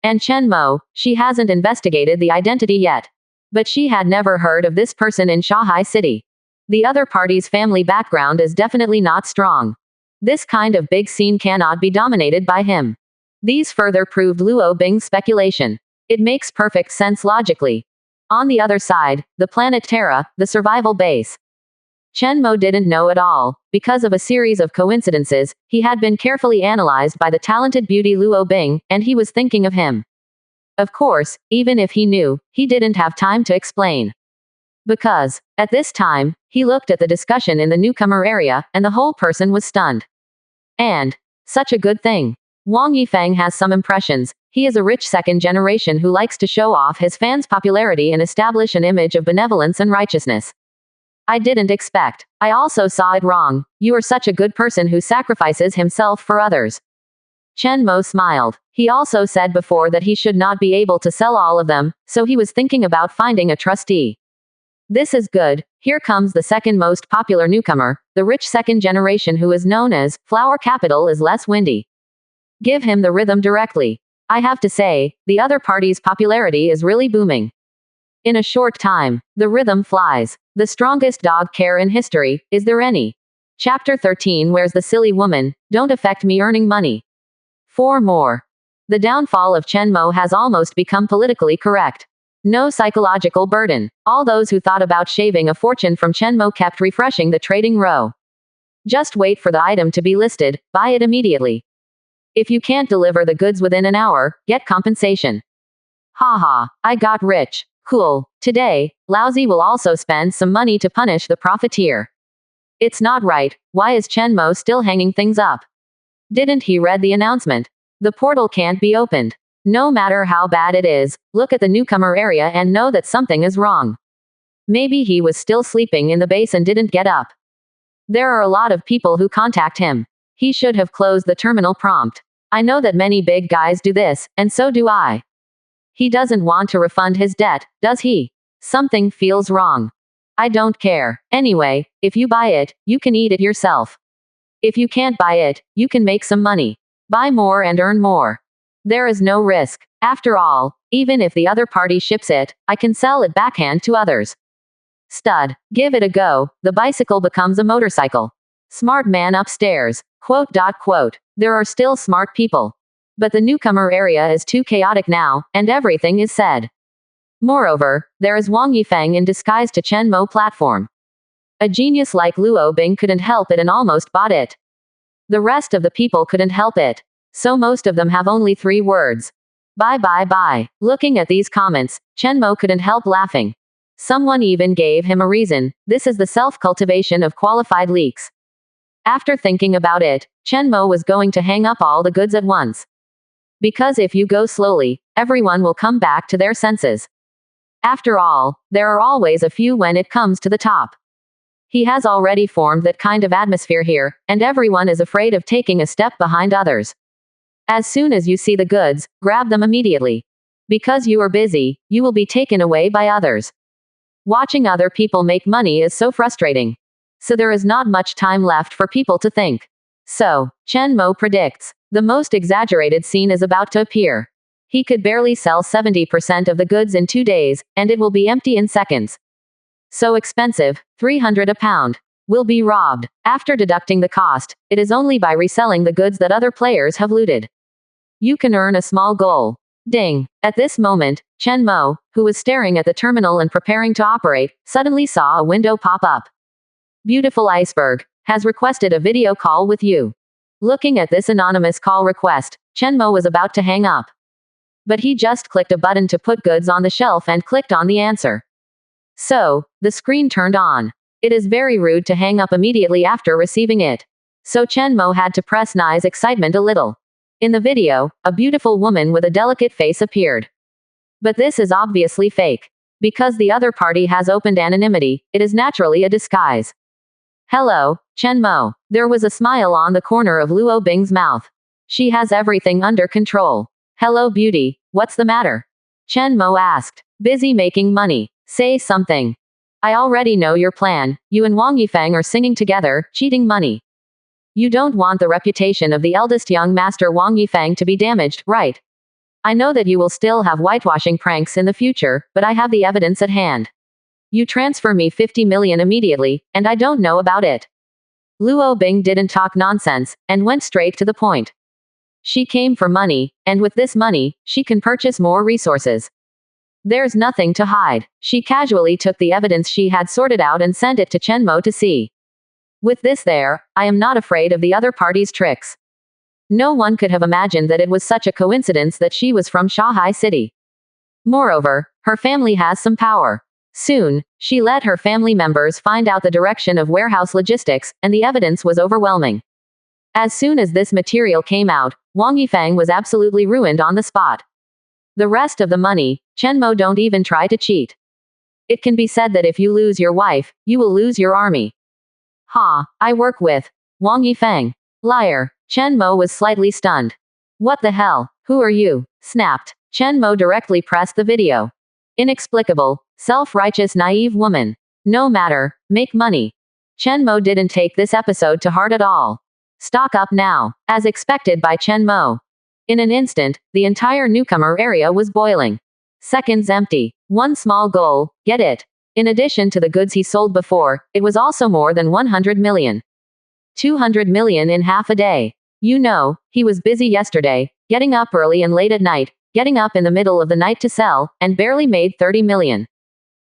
A: And Chen Mo, she hasn't investigated the identity yet. But she had never heard of this person in Shanghai City. The other party's family background is definitely not strong. This kind of big scene cannot be dominated by him. These further proved Luo Bing's speculation. It makes perfect sense logically. On the other side, the Planetary, the survival base. Chen Mo didn't know at all. Because of a series of coincidences, he had been carefully analyzed by the talented beauty Luo Bing, and he was thinking of him. Of course, even if he knew, he didn't have time to explain. Because, at this time, he looked at the discussion in the newcomer area, and the whole person was stunned. And, such a good thing. Wang Yifeng has some impressions. He is a rich second generation who likes to show off his fans' popularity and establish an image of benevolence and righteousness. I didn't expect. I also saw it wrong. You are such a good person who sacrifices himself for others. Chen Mo smiled. He also said before that he should not be able to sell all of them, so he was thinking about finding a trustee. This is good. Here comes the second most popular newcomer, the rich second generation who is known as, flower capital is less windy. Give him the rhythm directly. I have to say, the other party's popularity is really booming. In a short time, the rhythm flies. The strongest dog care in history, is there any? Chapter 13. Where's the silly woman? Don't affect me earning money. 4 more. The downfall of Chen Mo has almost become politically correct. No psychological burden. All those who thought about shaving a fortune from Chen Mo kept refreshing the trading row. Just wait for the item to be listed, buy it immediately. If you can't deliver the goods within an hour, get compensation. Haha, I got rich. Cool. Today, Laozi will also spend some money to punish the profiteer. It's not right. Why is Chen Mo still hanging things up? Didn't he read the announcement? The portal can't be opened. No matter how bad it is, look at the newcomer area and know that something is wrong. Maybe he was still sleeping in the base and didn't get up. There are a lot of people who contact him. He should have closed the terminal prompt. I know that many big guys do this, and so do I. He doesn't want to refund his debt, does he? Something feels wrong. I don't care. Anyway, if you buy it, you can eat it yourself. If you can't buy it, you can make some money. Buy more and earn more. There is no risk. After all, even if the other party ships it, I can sell it backhand to others. Stud. Give it a go. The bicycle becomes a motorcycle. Smart man upstairs. Quote. There are still smart people. But the newcomer area is too chaotic now, and everything is said. Moreover, there is Wang Yifeng in disguise to Chen Mo platform. A genius like Luo Bing couldn't help it and almost bought it. The rest of the people couldn't help it. So most of them have only 3 words. Bye. Looking at these comments, Chen Mo couldn't help laughing. Someone even gave him a reason. This is the self-cultivation of qualified leaks. After thinking about it, Chen Mo was going to hang up all the goods at once. Because if you go slowly, everyone will come back to their senses. After all, there are always a few when it comes to the top. He has already formed that kind of atmosphere here, and everyone is afraid of taking a step behind others. As soon as you see the goods, grab them immediately. Because you are busy, you will be taken away by others. Watching other people make money is so frustrating. So there is not much time left for people to think. So, Chen Mo predicts, the most exaggerated scene is about to appear. He could barely sell 70% of the goods in 2 days, and it will be empty in seconds. So expensive, 300 a pound. Will be robbed. After deducting the cost, it is only by reselling the goods that other players have looted. You can earn a small goal. Ding. At this moment, Chen Mo, who was staring at the terminal and preparing to operate, suddenly saw a window pop up. Beautiful Iceberg has requested a video call with you. Looking at this anonymous call request, Chen Mo was about to hang up. But he just clicked a button to put goods on the shelf and clicked on the answer. So, the screen turned on. It is very rude to hang up immediately after receiving it. So Chen Mo had to press Nai's excitement a little. In the video, a beautiful woman with a delicate face appeared. But this is obviously fake. Because the other party has opened anonymity, it is naturally a disguise. Hello, Chen Mo. There was a smile on the corner of Luo Bing's mouth. She has everything under control. Hello beauty, what's the matter? Chen Mo asked. Busy making money. Say something. I already know your plan. You and Wang Yifeng are singing together, cheating money. You don't want the reputation of the eldest young master Wang Yifeng to be damaged, right? I know that you will still have whitewashing pranks in the future, but I have the evidence at hand. You transfer me 50 million immediately, and I don't know about it. Luo Bing didn't talk nonsense, and went straight to the point. She came for money, and with this money, she can purchase more resources. There's nothing to hide. She casually took the evidence she had sorted out and sent it to Chen Mo to see. With this there, I am not afraid of the other party's tricks. No one could have imagined that it was such a coincidence that she was from Shanghai City. Moreover, her family has some power. Soon, she let her family members find out the direction of warehouse logistics, and the evidence was overwhelming. As soon as this material came out, Wang Yifeng was absolutely ruined on the spot. The rest of the money, Chen Mo don't even try to cheat. It can be said that if you lose your wife, you will lose your army. Ha, I work with Wang Yifeng. Liar. Chen Mo was slightly stunned. What the hell? Who are you? Snapped. Chen Mo directly pressed the video. Inexplicable, self-righteous naive woman. No matter, make money. Chen Mo didn't take this episode to heart at all. Stock up now, as expected by Chen Mo. In an instant, the entire newcomer area was boiling. Seconds empty. One small goal, get it. In addition to the goods he sold before, it was also more than 100 million. 200 million in half a day. You know, he was busy yesterday, getting up early and late at night, getting up in the middle of the night to sell, and barely made 30 million.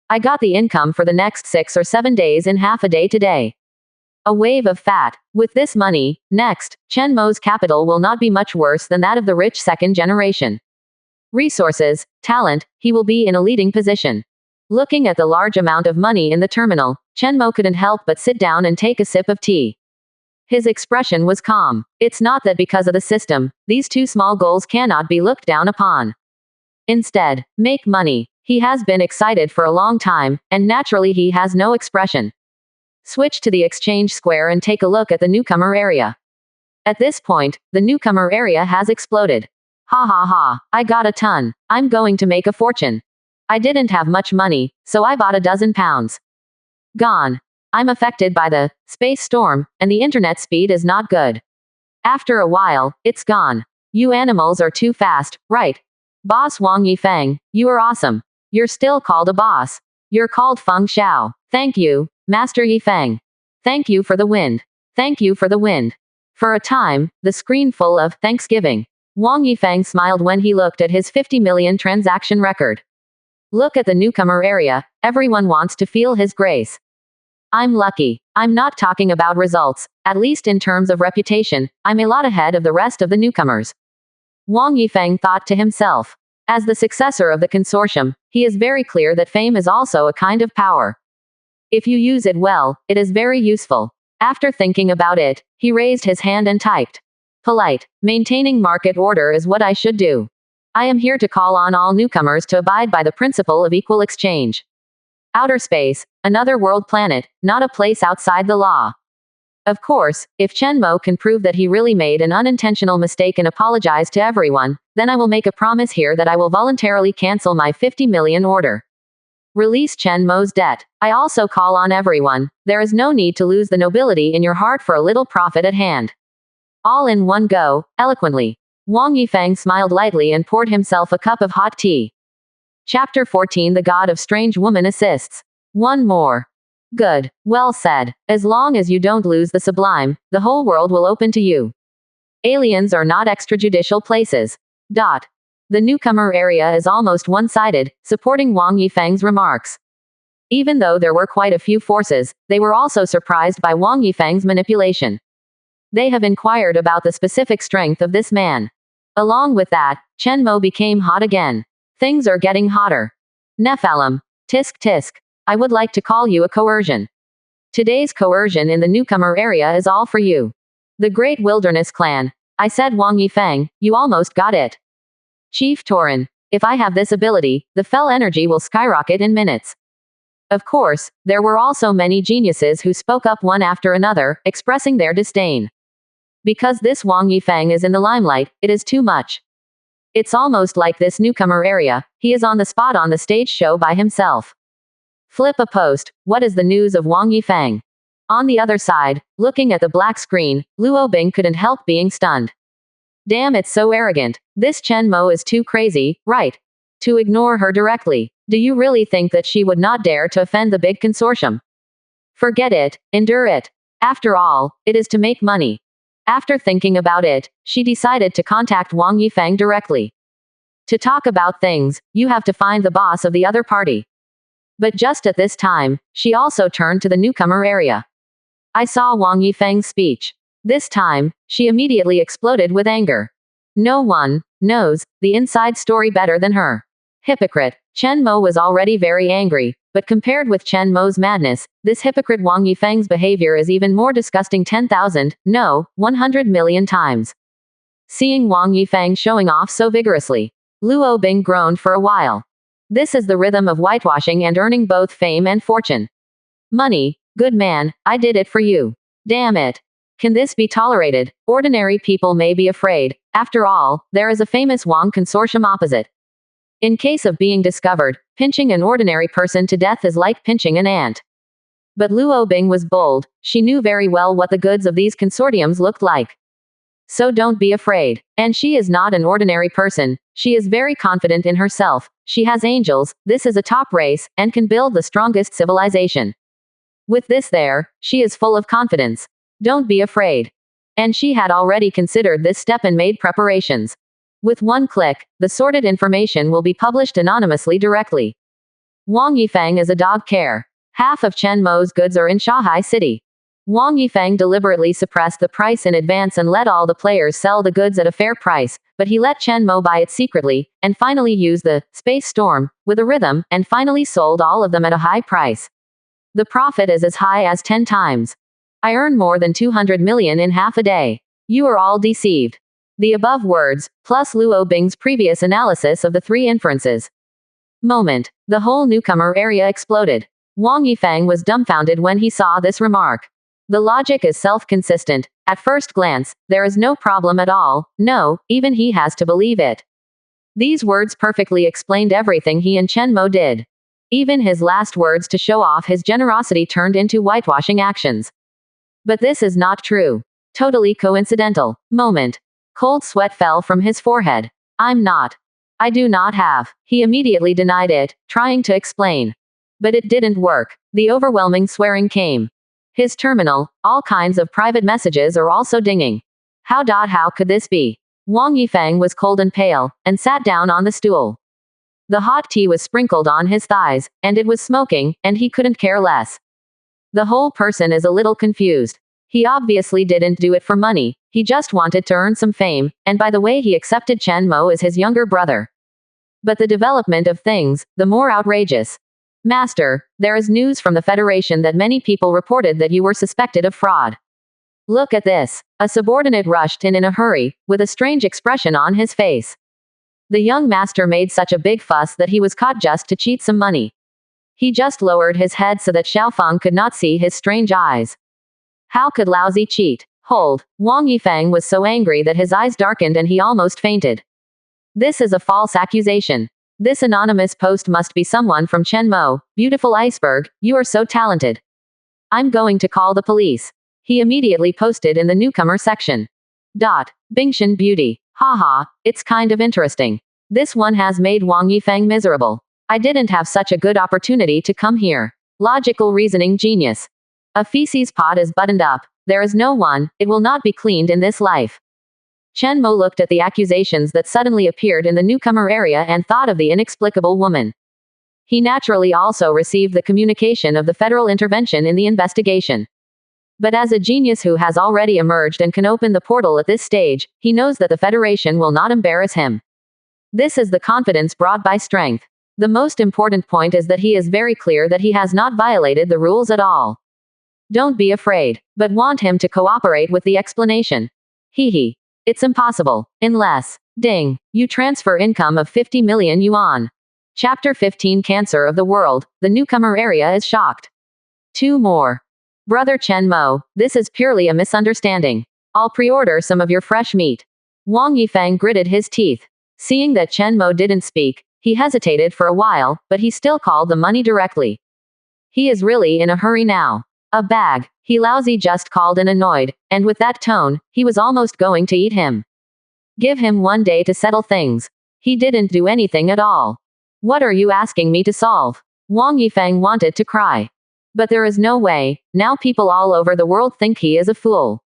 A: I got the income for the next 6 or 7 days in half a day today. A wave of fat. With this money, next, Chen Mo's capital will not be much worse than that of the rich second generation. Resources, talent, he will be in a leading position. Looking at the large amount of money in the terminal, Chen Mo couldn't help but sit down and take a sip of tea. His expression was calm. It's not that because of the system, these two small goals cannot be looked down upon. Instead, make money. He has been excited for a long time, and naturally he has no expression. Switch to the exchange square and take a look at the newcomer area. At this point, the newcomer area has exploded. Ha ha ha, I got a ton. I'm going to make a fortune. I didn't have much money, so I bought a dozen pounds. Gone. I'm affected by the space storm, and the internet speed is not good. After a while, it's gone. You animals are too fast, right? Boss Wang Yifeng, you are awesome. You're still called a boss. You're called Feng Xiao. Thank you, Master Yifeng. Thank you for the wind. Thank you for the wind. For a time, the screen full of Thanksgiving. Wang Yifeng smiled when he looked at his 50 million transaction record. Look at the newcomer area, everyone wants to feel his grace. I'm lucky. I'm not talking about results, at least in terms of reputation, I'm a lot ahead of the rest of the newcomers. Wang Yifeng thought to himself. As the successor of the consortium, he is very clear that fame is also a kind of power. If you use it well, it is very useful. After thinking about it, he raised his hand and typed. Polite. Maintaining market order is what I should do. I am here to call on all newcomers to abide by the principle of equal exchange. Outer space, another world planet, not a place outside the law. Of course, if Chen Mo can prove that he really made an unintentional mistake and apologize to everyone, then I will make a promise here that I will voluntarily cancel my 50 million order. Release Chen Mo's debt. I also call on everyone, there is no need to lose the nobility in your heart for a little profit at hand. All in one go, eloquently. Wang Yifeng smiled lightly and poured himself a cup of hot tea. Chapter 14 The God of Strange Woman assists. One more. Good. Well said. As long as you don't lose the sublime, the whole world will open to you. Aliens are not extrajudicial places. The newcomer area is almost one-sided, supporting Wang Yifeng's remarks. Even though there were quite a few forces, they were also surprised by Wang Yifeng's manipulation. They have inquired about the specific strength of this man. Along with that, Chen Mo became hot again. Things are getting hotter. Nephilim. Tisk tisk. I would like to call you a coercion. Today's coercion in the newcomer area is all for you. The Great Wilderness Clan. I said Wang Yifeng, you almost got it. Chief Tauren. If I have this ability, the fell energy will skyrocket in minutes. Of course, there were also many geniuses who spoke up one after another, expressing their disdain. Because this Wang Yifeng is in the limelight, it is too much. It's almost like this newcomer area, he is on the spot on the stage show by himself. Flip a post, what is the news of Wang Yifeng? On the other side, looking at the black screen, Luo Bing couldn't help being stunned. Damn, it's so arrogant. This Chen Mo is too crazy, right? To ignore her directly. Do you really think that she would not dare to offend the big consortium? Forget it, endure it. After all, it is to make money. After thinking about it, she decided to contact Wang Yifeng directly. To talk about things, you have to find the boss of the other party. But just at this time, she also turned to the newcomer area. I saw Wang Yifeng's speech. This time, she immediately exploded with anger. No one knows the inside story better than her. Hypocrite. Chen Mo was already very angry, but compared with Chen Mo's madness, this hypocrite Wang Yifeng's behavior is even more disgusting 10,000, no, 100 million times. Seeing Wang Yifeng showing off so vigorously, Luo Bing groaned for a while. This is the rhythm of whitewashing and earning both fame and fortune. Money, good man, I did it for you. Damn it. Can this be tolerated? Ordinary people may be afraid. After all, there is a famous Wang consortium opposite. In case of being discovered, pinching an ordinary person to death is like pinching an ant. But Luo Bing was bold, she knew very well what the goods of these consortiums looked like. So don't be afraid. And she is not an ordinary person, she is very confident in herself, she has angels, this is a top race, and can build the strongest civilization. With this there, she is full of confidence. Don't be afraid. And she had already considered this step and made preparations. With one click, the sorted information will be published anonymously directly. Wang Yifeng is a dog care. Half of Chen Mo's goods are in Shanghai City. Wang Yifeng deliberately suppressed the price in advance and let all the players sell the goods at a fair price, but he let Chen Mo buy it secretly, and finally used the space storm with a rhythm, and finally sold all of them at a high price. The profit is as high as 10 times. I earn more than 200 million in half a day. You are all deceived. The above words, plus Luo Bing's previous analysis of the three inferences. Moment. The whole newcomer area exploded. Wang Yifeng was dumbfounded when he saw this remark. The logic is self-consistent. At first glance, there is no problem at all. No, even he has to believe it. These words perfectly explained everything he and Chen Mo did. Even his last words to show off his generosity turned into whitewashing actions. But this is not true. Totally coincidental. Moment. Cold sweat fell from his forehead. I'm not. I do not have. He immediately denied it, trying to explain. But it didn't work. The overwhelming swearing came. His terminal, all kinds of private messages are also dinging. How could this be? Wang Yifeng was cold and pale, and sat down on the stool. The hot tea was sprinkled on his thighs, and it was smoking, and he couldn't care less. The whole person is a little confused. He obviously didn't do it for money, he just wanted to earn some fame, and by the way he accepted Chen Mo as his younger brother. But the development of things, the more outrageous. Master, there is news from the Federation that many people reported that you were suspected of fraud. Look at this. A subordinate rushed in a hurry, with a strange expression on his face. The young master made such a big fuss that he was caught just to cheat some money. He just lowered his head so that Xiaofeng could not see his strange eyes. How could Laozi cheat? Hold. Wang Yifeng was so angry that his eyes darkened and he almost fainted. This is a false accusation. This anonymous post must be someone from Chen Mo. Beautiful iceberg, you are so talented. I'm going to call the police. He immediately posted in the newcomer section. Bingshan beauty. Haha, it's kind of interesting. This one has made Wang Yifeng miserable. I didn't have such a good opportunity to come here. Logical reasoning genius. A feces pot is buttoned up. There is no one, it will not be cleaned in this life. Chen Mo looked at the accusations that suddenly appeared in the newcomer area and thought of the inexplicable woman. He naturally also received the communication of the federal intervention in the investigation. But as a genius who has already emerged and can open the portal at this stage, he knows that the Federation will not embarrass him. This is the confidence brought by strength. The most important point is that he is very clear that he has not violated the rules at all. Don't be afraid, but want him to cooperate with the explanation. Hee. It's impossible, unless, ding, you transfer income of 50 million yuan. Chapter 15 Cancer of the World, the newcomer area is shocked. 2 more. Brother Chen Mo, this is purely a misunderstanding. I'll pre-order some of your fresh meat. Wang Yifeng gritted his teeth. Seeing that Chen Mo didn't speak, he hesitated for a while, but he still called the money directly. He is really in a hurry now. A bag, he lousy just called in annoyed, and with that tone, he was almost going to eat him. Give him 1 day to settle things. He didn't do anything at all. What are you asking me to solve? Wang Yifeng wanted to cry. But there is no way, now people all over the world think he is a fool.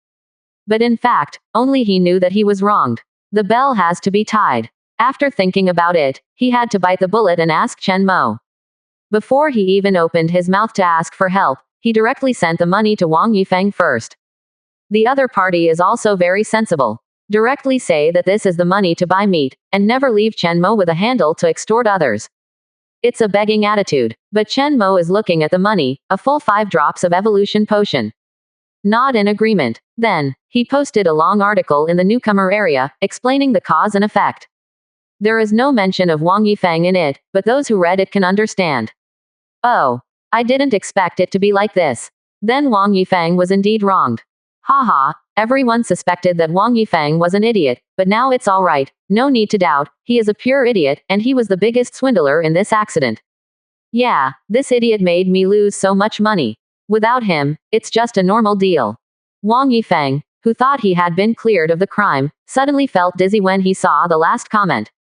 A: But in fact, only he knew that he was wronged. The bell has to be tied. After thinking about it, he had to bite the bullet and ask Chen Mo. Before he even opened his mouth to ask for help, he directly sent the money to Wang Yifeng first. The other party is also very sensible. Directly say that this is the money to buy meat, and never leave Chen Mo with a handle to extort others. It's a begging attitude, but Chen Mo is looking at the money, a full 5 drops of evolution potion. Nod in agreement. Then, he posted a long article in the newcomer area, explaining the cause and effect. There is no mention of Wang Yifeng in it, but those who read it can understand. Oh. I didn't expect it to be like this. Then Wang Yifeng was indeed wronged. Haha, everyone suspected that Wang Yifeng was an idiot, but now it's alright, no need to doubt, he is a pure idiot, and he was the biggest swindler in this accident. Yeah, this idiot made me lose so much money. Without him, it's just a normal deal. Wang Yifeng, who thought he had been cleared of the crime, suddenly felt dizzy when he saw the last comment.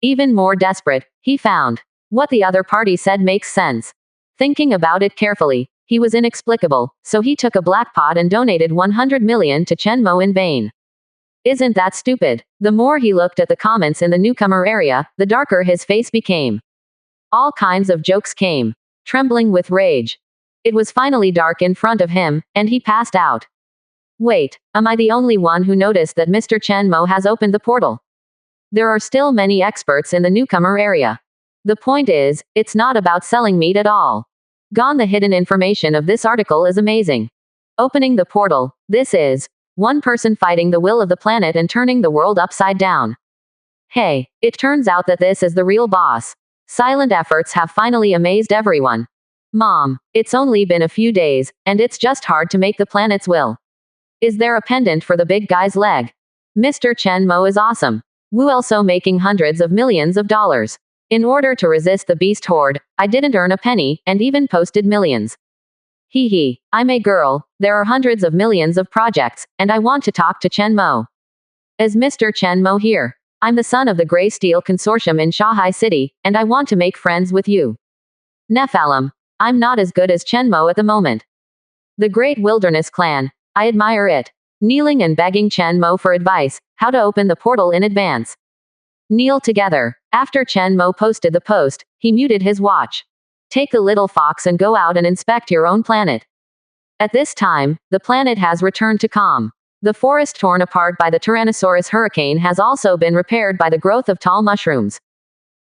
A: Even more desperate, he found. What the other party said makes sense. Thinking about it carefully, He was inexplicable, so he took a black pot and donated 100 million to Chen Mo in vain. Isn't that stupid? The more he looked at the comments in the newcomer area, the darker his face became. All kinds of jokes came. Trembling with rage. It was finally dark in front of him, and he passed out. Wait, am I the only one who noticed that Mr. Chen Mo has opened the portal? There are still many experts in the newcomer area. The point is, it's not about selling meat at all. Gone, the hidden information of this article is amazing. Opening the portal, this is one person fighting the will of the planet and turning the world upside down. Hey, it turns out that this is the real boss. Silent efforts have finally amazed everyone. Mom, it's only been a few days, and it's just hard to make the planet's will. Is there a pendant for the big guy's leg? Mr. Chen Mo is awesome. Wu also making hundreds of millions of dollars. In order to resist the beast horde, I didn't earn a penny, and even posted millions. Hee hee, I'm a girl, there are hundreds of millions of projects, and I want to talk to Chen Mo. Is Mr. Chen Mo here? I'm the son of the Grey Steel Consortium in Shanghai City, and I want to make friends with you. Nephilim, I'm not as good as Chen Mo at the moment. The Great Wilderness Clan, I admire it. Kneeling and begging Chen Mo for advice, how to open the portal in advance. Kneel together. After Chen Mo posted the post, he muted his watch. Take the little fox and go out and inspect your own planet. At this time, the planet has returned to calm. The forest torn apart by the Tyrannosaurus hurricane has also been repaired by the growth of tall mushrooms.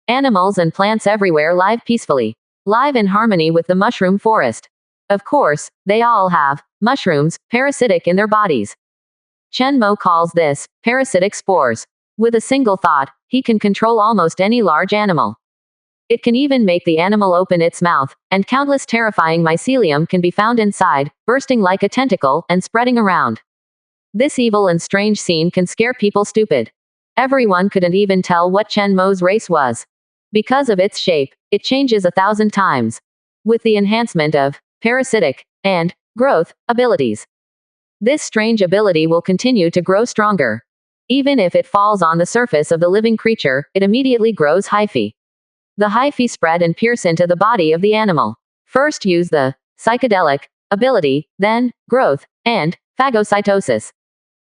A: Animals and plants everywhere live peacefully. Live in harmony with the mushroom forest. Of course, they all have mushrooms, parasitic in their bodies. Chen Mo calls this parasitic spores. With a single thought, he can control almost any large animal. It can even make the animal open its mouth, and countless terrifying mycelium can be found inside, bursting like a tentacle and spreading around. This evil and strange scene can scare people stupid. Everyone couldn't even tell what Chen Mo's race was. Because of its shape, it changes 1,000 times. With the enhancement of parasitic and growth abilities. This strange ability will continue to grow stronger. Even if it falls on the surface of the living creature, it immediately grows hyphae. The hyphae spread and pierce into the body of the animal. First use the psychedelic ability, then growth and phagocytosis.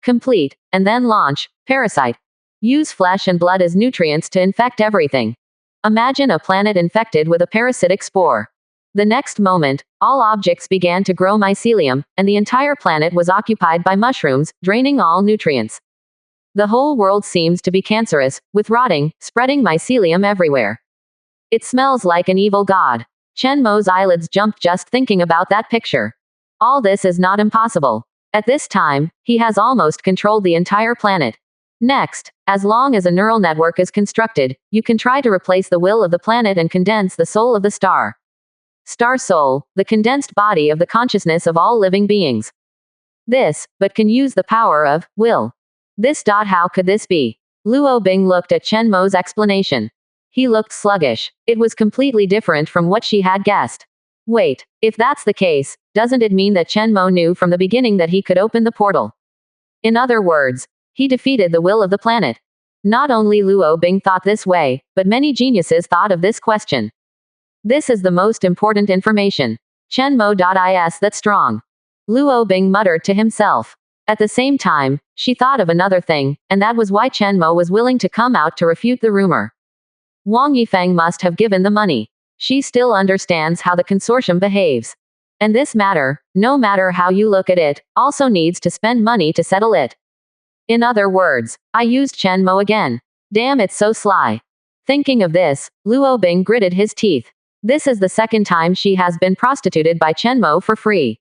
A: Complete, and then launch parasite. Use flesh and blood as nutrients to infect everything. Imagine a planet infected with a parasitic spore. The next moment, all objects began to grow mycelium, and the entire planet was occupied by mushrooms, draining all nutrients. The whole world seems to be cancerous, with rotting, spreading mycelium everywhere. It smells like an evil god. Chen Mo's eyelids jumped just thinking about that picture. All this is not impossible. At this time, he has almost controlled the entire planet. Next, as long as a neural network is constructed, you can try to replace the will of the planet and condense the soul of the star. Star soul, the condensed body of the consciousness of all living beings. This, but can use the power of will. How could this be? Luo Bing looked at Chen Mo's explanation. He looked sluggish. It was completely different from what she had guessed. Wait, if that's the case, doesn't it mean that Chen Mo knew from the beginning that he could open the portal? In other words, he defeated the will of the planet. Not only Luo Bing thought this way, but many geniuses thought of this question. This is the most important information. Chen Mo.is that strong. Luo Bing muttered to himself. At the same time, she thought of another thing, and that was why Chen Mo was willing to come out to refute the rumor. Wang Yifeng must have given the money. She still understands how the consortium behaves. And this matter, no matter how you look at it, also needs to spend money to settle it. In other words, I used Chen Mo again. Damn, it's so sly. Thinking of this, Luo Bing gritted his teeth. This is the second time she has been prostituted by Chen Mo for free.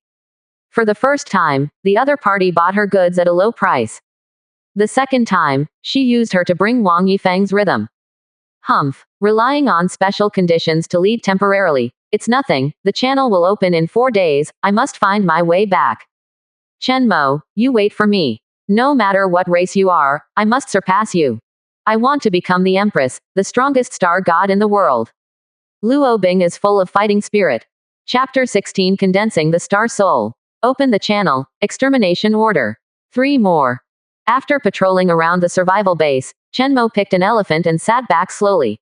A: For the first time, the other party bought her goods at a low price. The second time, she used her to bring Wang Yifeng's rhythm. Humph. Relying on special conditions to lead temporarily. It's nothing, the channel will open in 4 days, I must find my way back. Chen Mo, you wait for me. No matter what race you are, I must surpass you. I want to become the Empress, the strongest star god in the world. Luo Bing is full of fighting spirit. Chapter 16 Condensing the Star Soul. Open the channel, Extermination Order. 3 more. After patrolling around the survival base, Chen Mo picked an elephant and sat back slowly.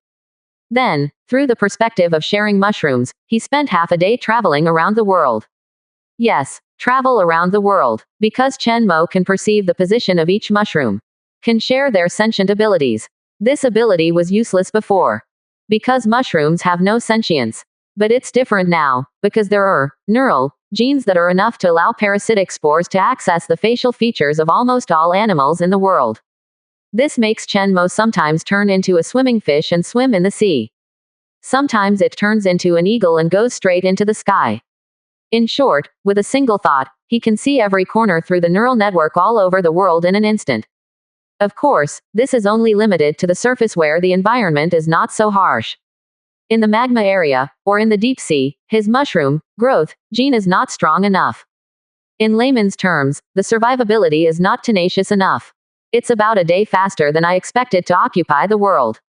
A: Then, through the perspective of sharing mushrooms, he spent half a day traveling around the world. Yes, travel around the world, because Chen Mo can perceive the position of each mushroom, can share their sentient abilities. This ability was useless before, because mushrooms have no sentience. But it's different now, because there are neural genes that are enough to allow parasitic spores to access the facial features of almost all animals in the world. This makes Chen Mo sometimes turn into a swimming fish and swim in the sea. Sometimes it turns into an eagle and goes straight into the sky. In short, with a single thought, he can see every corner through the neural network all over the world in an instant. Of course, this is only limited to the surface where the environment is not so harsh. In the magma area, or in the deep sea, his mushroom growth gene is not strong enough. In layman's terms, the survivability is not tenacious enough. It's about a day faster than I expected to occupy the world.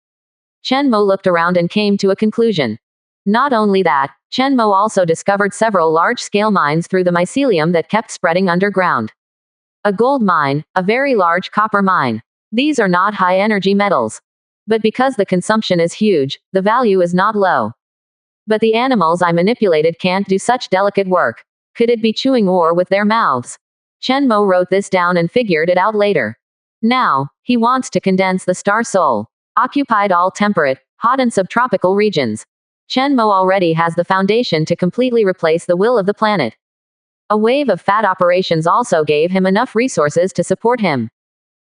A: Chen Mo looked around and came to a conclusion. Not only that, Chen Mo also discovered several large-scale mines through the mycelium that kept spreading underground. A gold mine, a very large copper mine. These are not high-energy metals. But because the consumption is huge, the value is not low. But the animals I manipulated can't do such delicate work. Could it be chewing ore with their mouths? Chen Mo wrote this down and figured it out later. Now, he wants to condense the star soul. Occupied all temperate, hot and subtropical regions. Chen Mo already has the foundation to completely replace the will of the planet. A wave of fat operations also gave him enough resources to support him.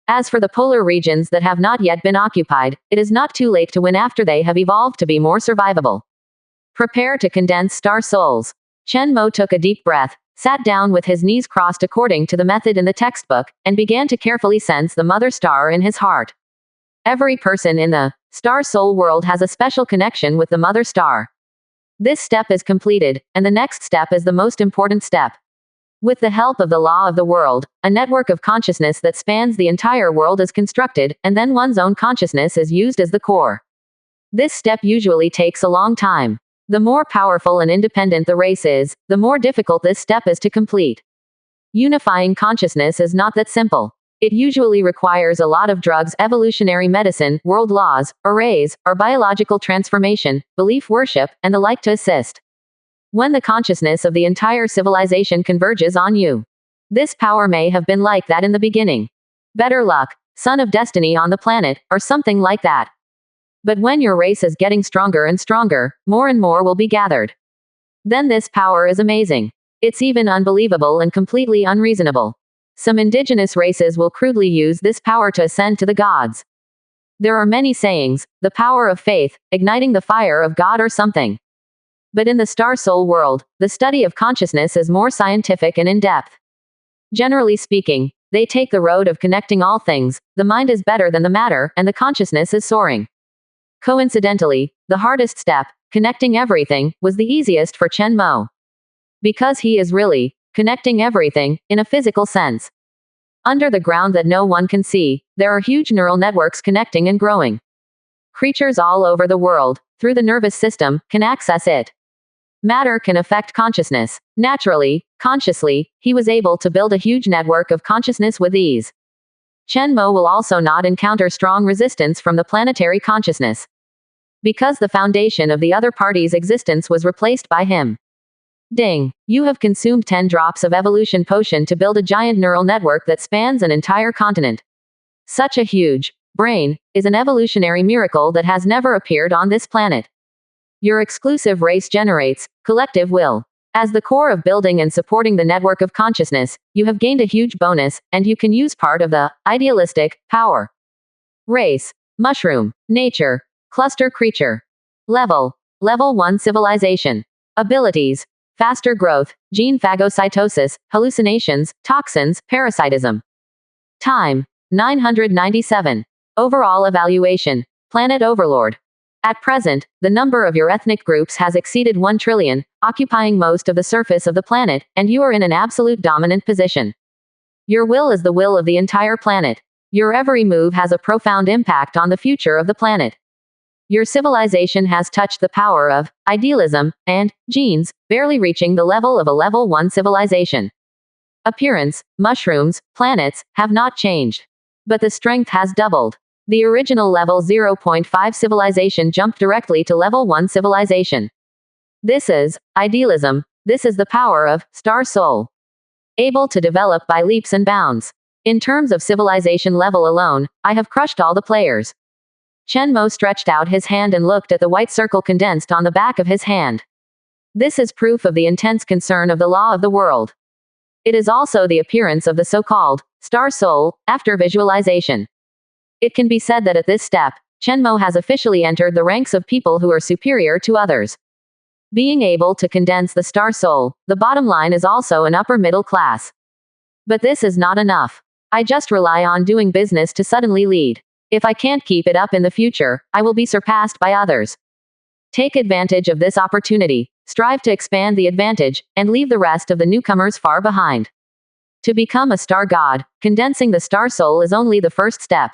A: As for the polar regions that have not yet been occupied, it is not too late to win after they have evolved to be more survivable. Prepare to condense star souls. Chen Mo took a deep breath, sat down with his knees crossed according to the method in the textbook, and began to carefully sense the mother star in his heart. Every person in the star soul world has a special connection with the mother star. This step is completed, and the next step is the most important step. With the help of the law of the world, a network of consciousness that spans the entire world is constructed, and then one's own consciousness is used as the core. This step usually takes a long time. The more powerful and independent the race is, the more difficult this step is to complete. Unifying consciousness is not that simple. It usually requires a lot of drugs, evolutionary medicine, world laws, arrays, or biological transformation, belief worship, and the like to assist. When the consciousness of the entire civilization converges on you. This power may have been like that in the beginning. Better luck, son of destiny on the planet, or something like that. But when your race is getting stronger and stronger, more and more will be gathered. Then this power is amazing. It's even unbelievable and completely unreasonable. Some indigenous races will crudely use this power to ascend to the gods. There are many sayings, the power of faith, igniting the fire of God or something. But in the star soul world, the study of consciousness is more scientific and in-depth. Generally speaking, they take the road of connecting all things, the mind is better than the matter, and the consciousness is soaring. Coincidentally, the hardest step, connecting everything, was the easiest for Chen Mo. Because he is really connecting everything, in a physical sense. Under the ground that no one can see, there are huge neural networks connecting and growing. Creatures all over the world, through the nervous system, can access it. Matter can affect consciousness. Naturally, consciously, he was able to build a huge network of consciousness with ease. Chen Mo will also not encounter strong resistance from the planetary consciousness. Because the foundation of the other party's existence was replaced by him. Ding! You have consumed 10 drops of evolution potion to build a giant neural network that spans an entire continent. Such a huge brain is an evolutionary miracle that has never appeared on this planet. Your exclusive race generates collective will. As the core of building and supporting the network of consciousness, you have gained a huge bonus, and you can use part of the idealistic power. Race, mushroom, nature, cluster creature. Level 1 civilization. Abilities, faster growth, gene phagocytosis, hallucinations, toxins, parasitism. Time, 997. Overall evaluation, planet overlord. At present, the number of your ethnic groups has exceeded 1 trillion, occupying most of the surface of the planet, and you are in an absolute dominant position. Your will is the will of the entire planet. Your every move has a profound impact on the future of the planet. Your civilization has touched the power of idealism and genes, barely reaching the level of a level 1 civilization. Appearance, mushrooms, planets, have not changed. But the strength has doubled. The original level 0.5 civilization jumped directly to level 1 civilization. This is idealism. This is the power of Star Soul. Able to develop by leaps and bounds. In terms of civilization level alone, I have crushed all the players. Chen Mo stretched out his hand and looked at the white circle condensed on the back of his hand. This is proof of the intense concern of the law of the world. It is also the appearance of the so-called Star Soul after visualization. It can be said that at this step, Chen Mo has officially entered the ranks of people who are superior to others. Being able to condense the Star Soul, the bottom line is also an upper middle class. But this is not enough. I just rely on doing business to suddenly lead. If I can't keep it up in the future, I will be surpassed by others. Take advantage of this opportunity, strive to expand the advantage, and leave the rest of the newcomers far behind. To become a star god, condensing the Star Soul is only the first step.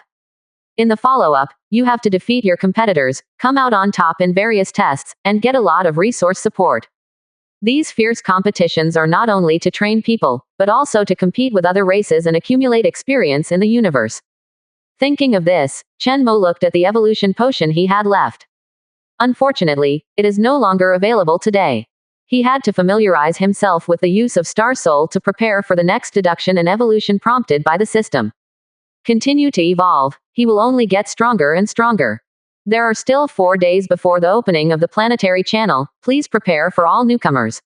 A: In the follow-up, you have to defeat your competitors, come out on top in various tests, and get a lot of resource support. These fierce competitions are not only to train people, but also to compete with other races and accumulate experience in the universe. Thinking of this, Chen Mo looked at the evolution potion he had left. Unfortunately, it is no longer available today. He had to familiarize himself with the use of Star Soul to prepare for the next deduction and evolution prompted by the system. Continue to evolve, he will only get stronger and stronger. There are still 4 days before the opening of the Planetary channel, please prepare for all newcomers.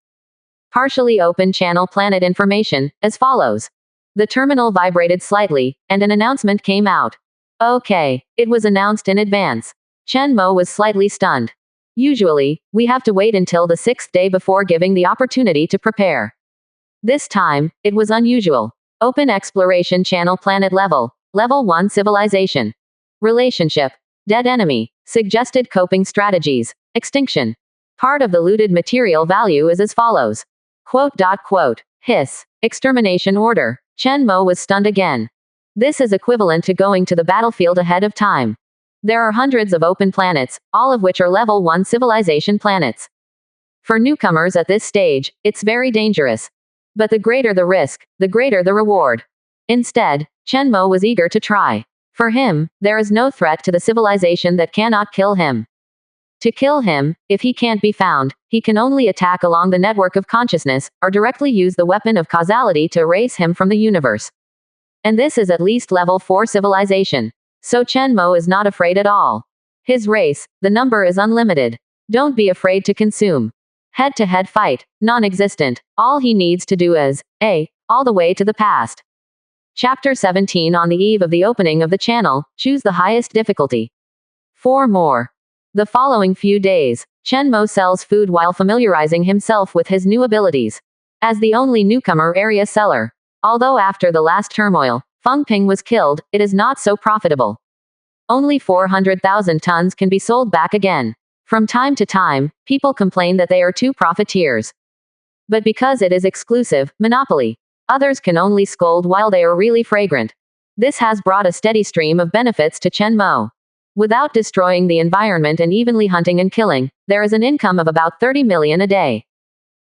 A: Partially open channel planet information, as follows. The terminal vibrated slightly, and an announcement came out. Okay, it was announced in advance. Chen Mo was slightly stunned. Usually, we have to wait until the 6th day before giving the opportunity to prepare. This time, it was unusual. Open exploration channel planet level. Level 1 civilization. Relationship. Dead enemy. Suggested coping strategies. Extinction. Part of the looted material value is as follows. Quote. Hiss. Extermination order. Chen Mo was stunned again. This is equivalent to going to the battlefield ahead of time. There are hundreds of open planets, all of which are level 1 civilization planets. For newcomers at this stage, it's very dangerous. But the greater the risk, the greater the reward. Instead, Chen Mo was eager to try. For him, there is no threat to the civilization that cannot kill him. To kill him, if he can't be found, he can only attack along the network of consciousness, or directly use the weapon of causality to erase him from the universe. And this is at least level 4 civilization. So Chen Mo is not afraid at all. His race, the number is unlimited. Don't be afraid to consume. Head-to-head fight, non-existent. All he needs to do is, all the way to the past. Chapter 17. On the eve of the opening of the channel, choose the highest difficulty. 4 more. The following few days, Chen Mo sells food while familiarizing himself with his new abilities. As the only newcomer area seller. Although after the last turmoil, Feng Ping was killed, it is not so profitable. Only 400,000 tons can be sold back again. From time to time, people complain that they are too profiteers. But because it is exclusive, monopoly, others can only scold while they are really fragrant. This has brought a steady stream of benefits to Chen Mo. Without destroying the environment and evenly hunting and killing, there is an income of about 30 million a day.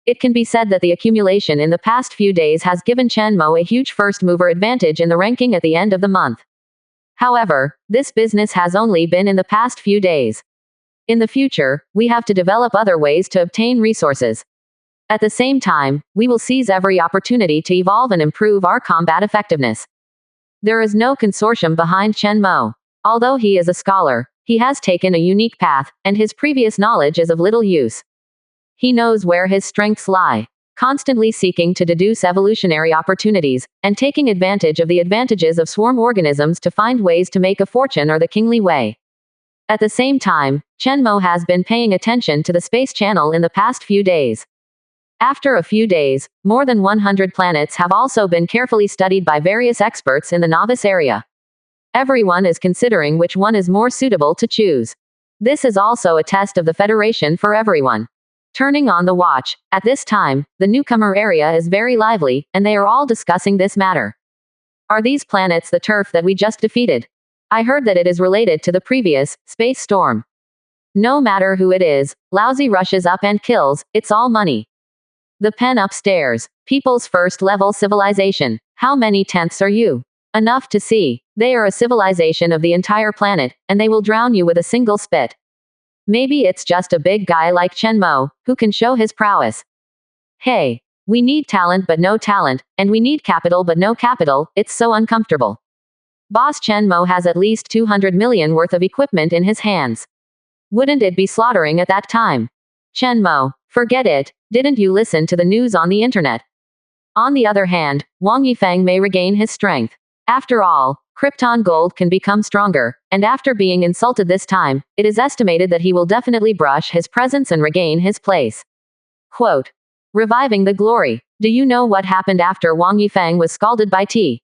A: It can be said that the accumulation in the past few days has given Chen Mo a huge first-mover advantage in the ranking at the end of the month. However, this business has only been in the past few days. In the future, we have to develop other ways to obtain resources. At the same time, we will seize every opportunity to evolve and improve our combat effectiveness. There is no consortium behind Chen Mo. Although he is a scholar, he has taken a unique path, and his previous knowledge is of little use. He knows where his strengths lie, constantly seeking to deduce evolutionary opportunities, and taking advantage of the advantages of swarm organisms to find ways to make a fortune or the kingly way. At the same time, Chen Mo has been paying attention to the space channel in the past few days. After a few days, more than 100 planets have also been carefully studied by various experts in the novice area. Everyone is considering which one is more suitable to choose. This is also a test of the Federation for everyone. Turning on the watch, at this time, the newcomer area is very lively, and they are all discussing this matter. Are these planets the turf that we just defeated? I heard that it is related to the previous space storm. No matter who it is, Lousy rushes up and kills, it's all money. The pen upstairs, people's first level civilization. How many tenths are you? Enough to see. They are a civilization of the entire planet, and they will drown you with a single spit. Maybe it's just a big guy like Chen Mo, who can show his prowess. Hey, we need talent but no talent, and we need capital but no capital, it's so uncomfortable. Boss Chen Mo has at least 200 million worth of equipment in his hands. Wouldn't it be slaughtering at that time? Chen Mo, forget it, didn't you listen to the news on the internet? On the other hand, Wang Yifeng may regain his strength. After all, Krypton gold can become stronger, and after being insulted this time, it is estimated that he will definitely brush his presence and regain his place. Quote. Reviving the glory. Do you know what happened after Wang Yifeng was scalded by T?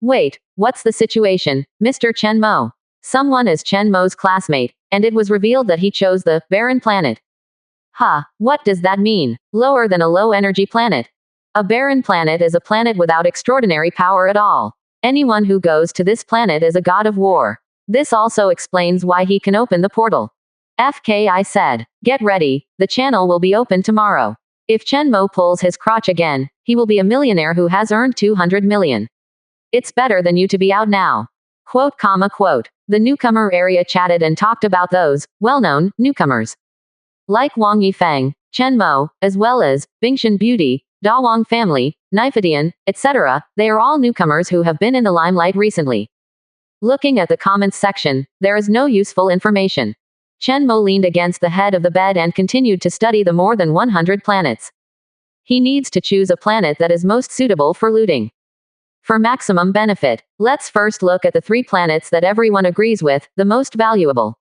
A: Wait, what's the situation, Mr. Chen Mo? Someone is Chen Mo's classmate, and it was revealed that he chose the barren planet. Huh, what does that mean? Lower than a low-energy planet. A barren planet is a planet without extraordinary power at all. Anyone who goes to this planet is a god of war. This also explains why he can open the portal. I said, get ready, the channel will be open tomorrow. If Chen Mo pulls his crotch again, he will be a millionaire who has earned 200 million. It's better than you to be out now. Quote. The newcomer area chatted and talked about those well-known newcomers. Like Wang Yifeng, Chen Mo, as well as Bingshan Beauty, Da Wang family, Nifadian, etc., they are all newcomers who have been in the limelight recently. Looking at the comments section, there is no useful information. Chen Mo leaned against the head of the bed and continued to study the more than 100 planets. He needs to choose a planet that is most suitable for looting. For maximum benefit, let's first look at the 3 planets that everyone agrees with, the most valuable.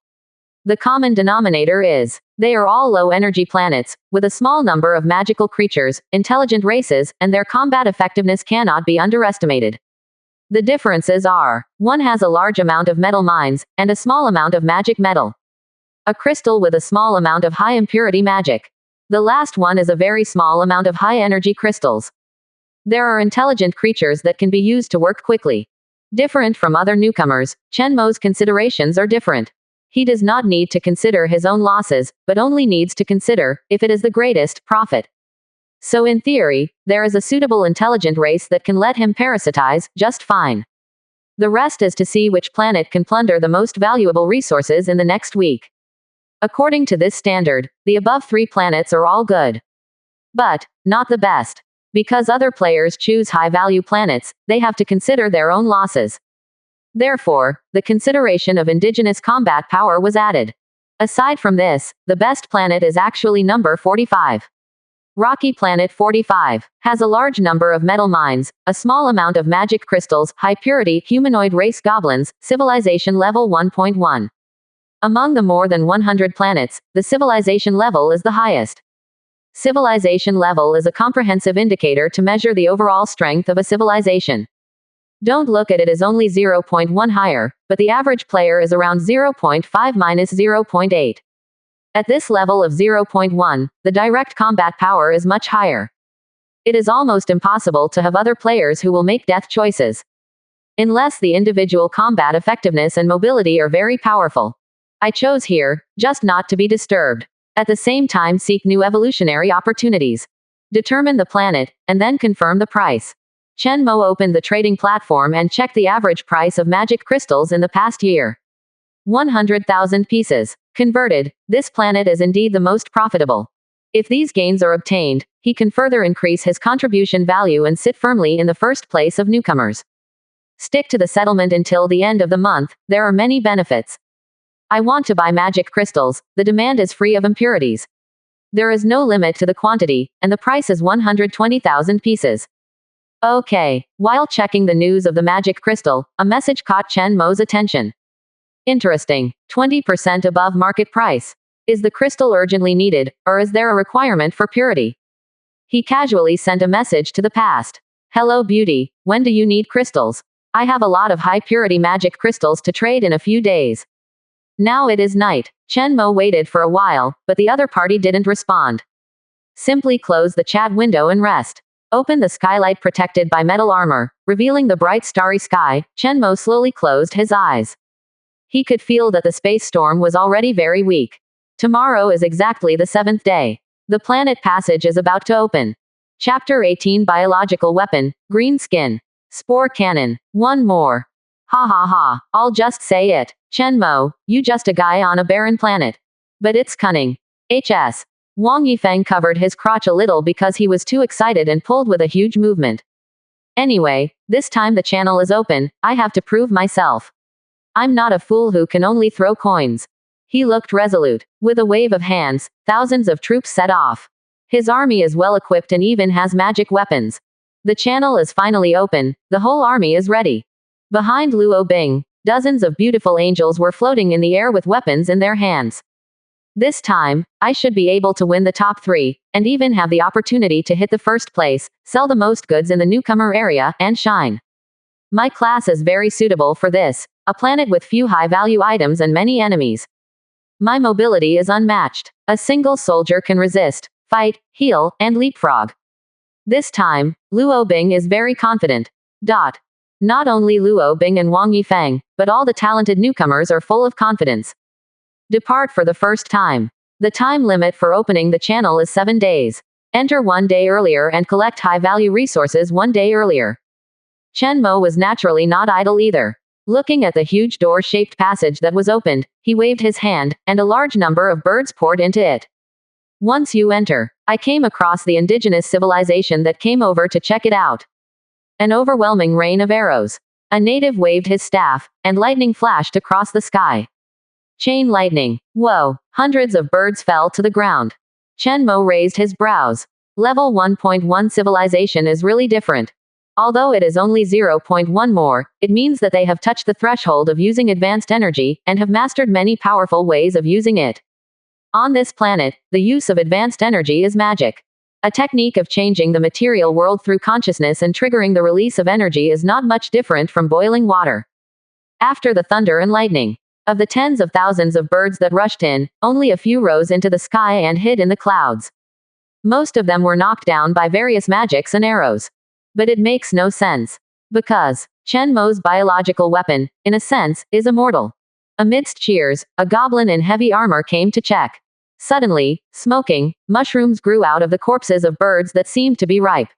A: The common denominator is, they are all low-energy planets, with a small number of magical creatures, intelligent races, and their combat effectiveness cannot be underestimated. The differences are, one has a large amount of metal mines, and a small amount of magic metal. A crystal with a small amount of high-impurity magic. The last one is a very small amount of high-energy crystals. There are intelligent creatures that can be used to work quickly. Different from other newcomers, Chen Mo's considerations are different. He does not need to consider his own losses, but only needs to consider, if it is the greatest, profit. So in theory, there is a suitable intelligent race that can let him parasitize, just fine. The rest is to see which planet can plunder the most valuable resources in the next week. According to this standard, the above 3 planets are all good. But, not the best. Because other players choose high-value planets, they have to consider their own losses. Therefore, the consideration of indigenous combat power was added. Aside from this, the best planet is actually number 45. Rocky Planet 45 has a large number of metal mines, a small amount of magic crystals, high-purity humanoid race goblins, civilization level 1.1. Among the more than 100 planets, the civilization level is the highest. Civilization level is a comprehensive indicator to measure the overall strength of a civilization. Don't look at it as only 0.1 higher, but the average player is around 0.5 minus 0.8. At this level of 0.1, the direct combat power is much higher. It is almost impossible to have other players who will make death choices. Unless the individual combat effectiveness and mobility are very powerful. I chose here, just not to be disturbed. At the same time seek new evolutionary opportunities. Determine the planet, and then confirm the price. Chen Mo opened the trading platform and checked the average price of magic crystals in the past year. 100,000 pieces. Converted, this planet is indeed the most profitable. If these gains are obtained, he can further increase his contribution value and sit firmly in the first place of newcomers. Stick to the settlement until the end of the month, there are many benefits. I want to buy magic crystals, the demand is free of impurities. There is no limit to the quantity, and the price is 120,000 pieces. Okay, while checking the news of the magic crystal, a message caught Chen Mo's attention. Interesting, 20% above market price. Is the crystal urgently needed, or is there a requirement for purity? He casually sent a message to the past. Hello beauty, when do you need crystals? I have a lot of high purity magic crystals to trade in a few days. Now it is night. Chen Mo waited for a while, but the other party didn't respond. Simply close the chat window and rest. Open the skylight protected by metal armor, revealing the bright starry sky. Chen Mo slowly closed his eyes. He could feel that the space storm was already very weak. Tomorrow is exactly the 7th day. The planet passage is about to open. Chapter 18 Biological Weapon, Green Skin. Spore cannon. One more. Ha ha ha. I'll just say it. Chen Mo, you just a guy on a barren planet. But it's cunning. HS. Wang Yifeng covered his crotch a little because he was too excited and pulled with a huge movement. Anyway, this time the channel is open, I have to prove myself. I'm not a fool who can only throw coins. He looked resolute. With a wave of hands, thousands of troops set off. His army is well equipped and even has magic weapons. The channel is finally open, the whole army is ready. Behind Luo Bing, dozens of beautiful angels were floating in the air with weapons in their hands. This time, I should be able to win the top 3, and even have the opportunity to hit the first place, sell the most goods in the newcomer area, and shine. My class is very suitable for this, a planet with few high-value items and many enemies. My mobility is unmatched. A single soldier can resist, fight, heal, and leapfrog. This time, Luo Bing is very confident. Not only Luo Bing and Wang Yifeng, but all the talented newcomers are full of confidence. Depart for the first time. The time limit for opening the channel is 7 days. Enter 1 day earlier and collect high-value resources 1 day earlier. Chen Mo was naturally not idle either. Looking at the huge door-shaped passage that was opened, he waved his hand, and a large number of birds poured into it. Once you enter, I came across the indigenous civilization that came over to check it out. An overwhelming rain of arrows. A native waved his staff, and lightning flashed across the sky. Chain lightning. Whoa, hundreds of birds fell to the ground. Chen Mo raised his brows. Level 1.1 civilization is really different. Although it is only 0.1 more, it means that they have touched the threshold of using advanced energy, and have mastered many powerful ways of using it. On this planet, the use of advanced energy is magic. A technique of changing the material world through consciousness and triggering the release of energy is not much different from boiling water. After the thunder and lightning, of the tens of thousands of birds that rushed in, only a few rose into the sky and hid in the clouds. Most of them were knocked down by various magics and arrows. But it makes no sense. Because Chen Mo's biological weapon, in a sense, is immortal. Amidst cheers, a goblin in heavy armor came to check. Suddenly, smoking, mushrooms grew out of the corpses of birds that seemed to be ripe.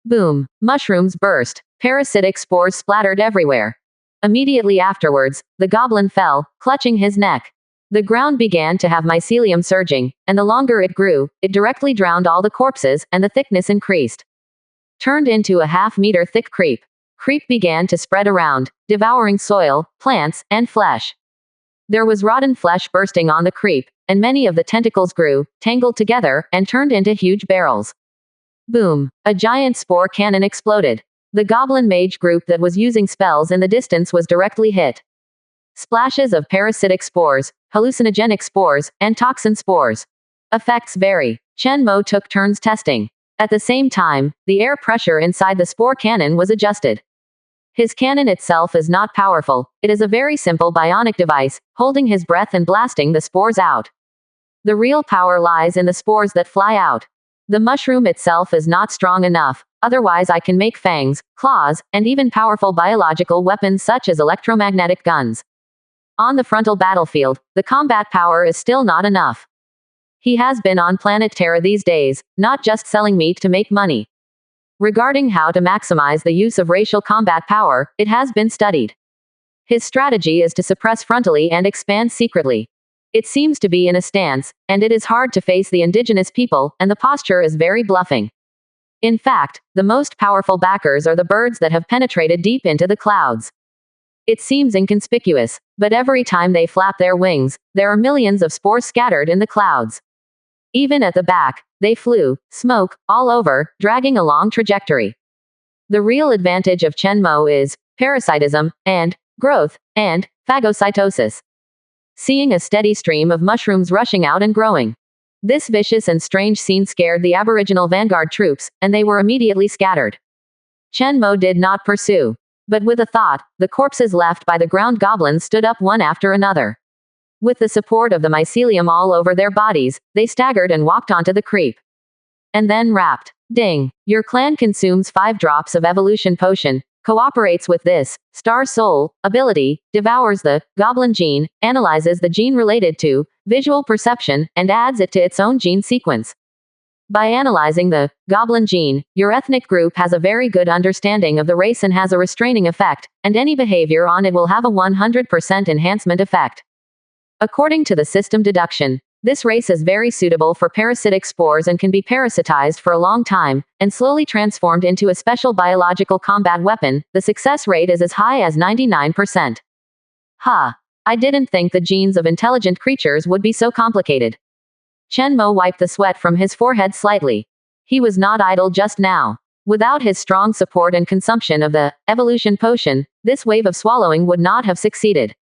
A: Boom! Mushrooms burst. Parasitic spores splattered everywhere. Immediately afterwards, the goblin fell, clutching his neck. The ground began to have mycelium surging, and the longer it grew, it directly drowned all the corpses, and the thickness increased. Turned into a half-meter thick creep. Creep began to spread around, devouring soil, plants, and flesh. There was rotten flesh bursting on the creep, and many of the tentacles grew, tangled together, and turned into huge barrels. Boom! A giant spore cannon exploded. The goblin mage group that was using spells in the distance was directly hit. Splashes of parasitic spores, hallucinogenic spores, and toxin spores. Effects vary. Chen Mo took turns testing. At the same time, the air pressure inside the spore cannon was adjusted. His cannon itself is not powerful, it is a very simple bionic device, holding his breath and blasting the spores out. The real power lies in the spores that fly out. The mushroom itself is not strong enough, otherwise I can make fangs, claws, and even powerful biological weapons such as electromagnetic guns. On the frontal battlefield, the combat power is still not enough. He has been on Planetary these days, not just selling meat to make money. Regarding how to maximize the use of racial combat power, it has been studied. His strategy is to suppress frontally and expand secretly. It seems to be in a stance, and it is hard to face the indigenous people, and the posture is very bluffing. In fact, the most powerful backers are the birds that have penetrated deep into the clouds. It seems inconspicuous, but every time they flap their wings, there are millions of spores scattered in the clouds. Even at the back, they flew, smoke, all over, dragging a long trajectory. The real advantage of Chen Mo is parasitism, and growth, and phagocytosis. Seeing a steady stream of mushrooms rushing out and growing. This vicious and strange scene scared the aboriginal vanguard troops, and they were immediately scattered. Chen Mo did not pursue. But with a thought, the corpses left by the ground goblins stood up one after another. With the support of the mycelium all over their bodies, they staggered and walked onto the creep. And then rapped. Ding! Your clan consumes 5 drops of evolution potion, cooperates with this star soul ability, devours the goblin gene, analyzes the gene related to visual perception, and adds it to its own gene sequence. By analyzing the goblin gene, your ethnic group has a very good understanding of the race and has a restraining effect, and any behavior on it will have a 100% enhancement effect. According to the system deduction, this race is very suitable for parasitic spores and can be parasitized for a long time, and slowly transformed into a special biological combat weapon. The success rate is as high as 99%. I didn't think the genes of intelligent creatures would be so complicated. Chen Mo wiped the sweat from his forehead slightly. He was not idle just now. Without his strong support and consumption of the evolution potion, this wave of swallowing would not have succeeded.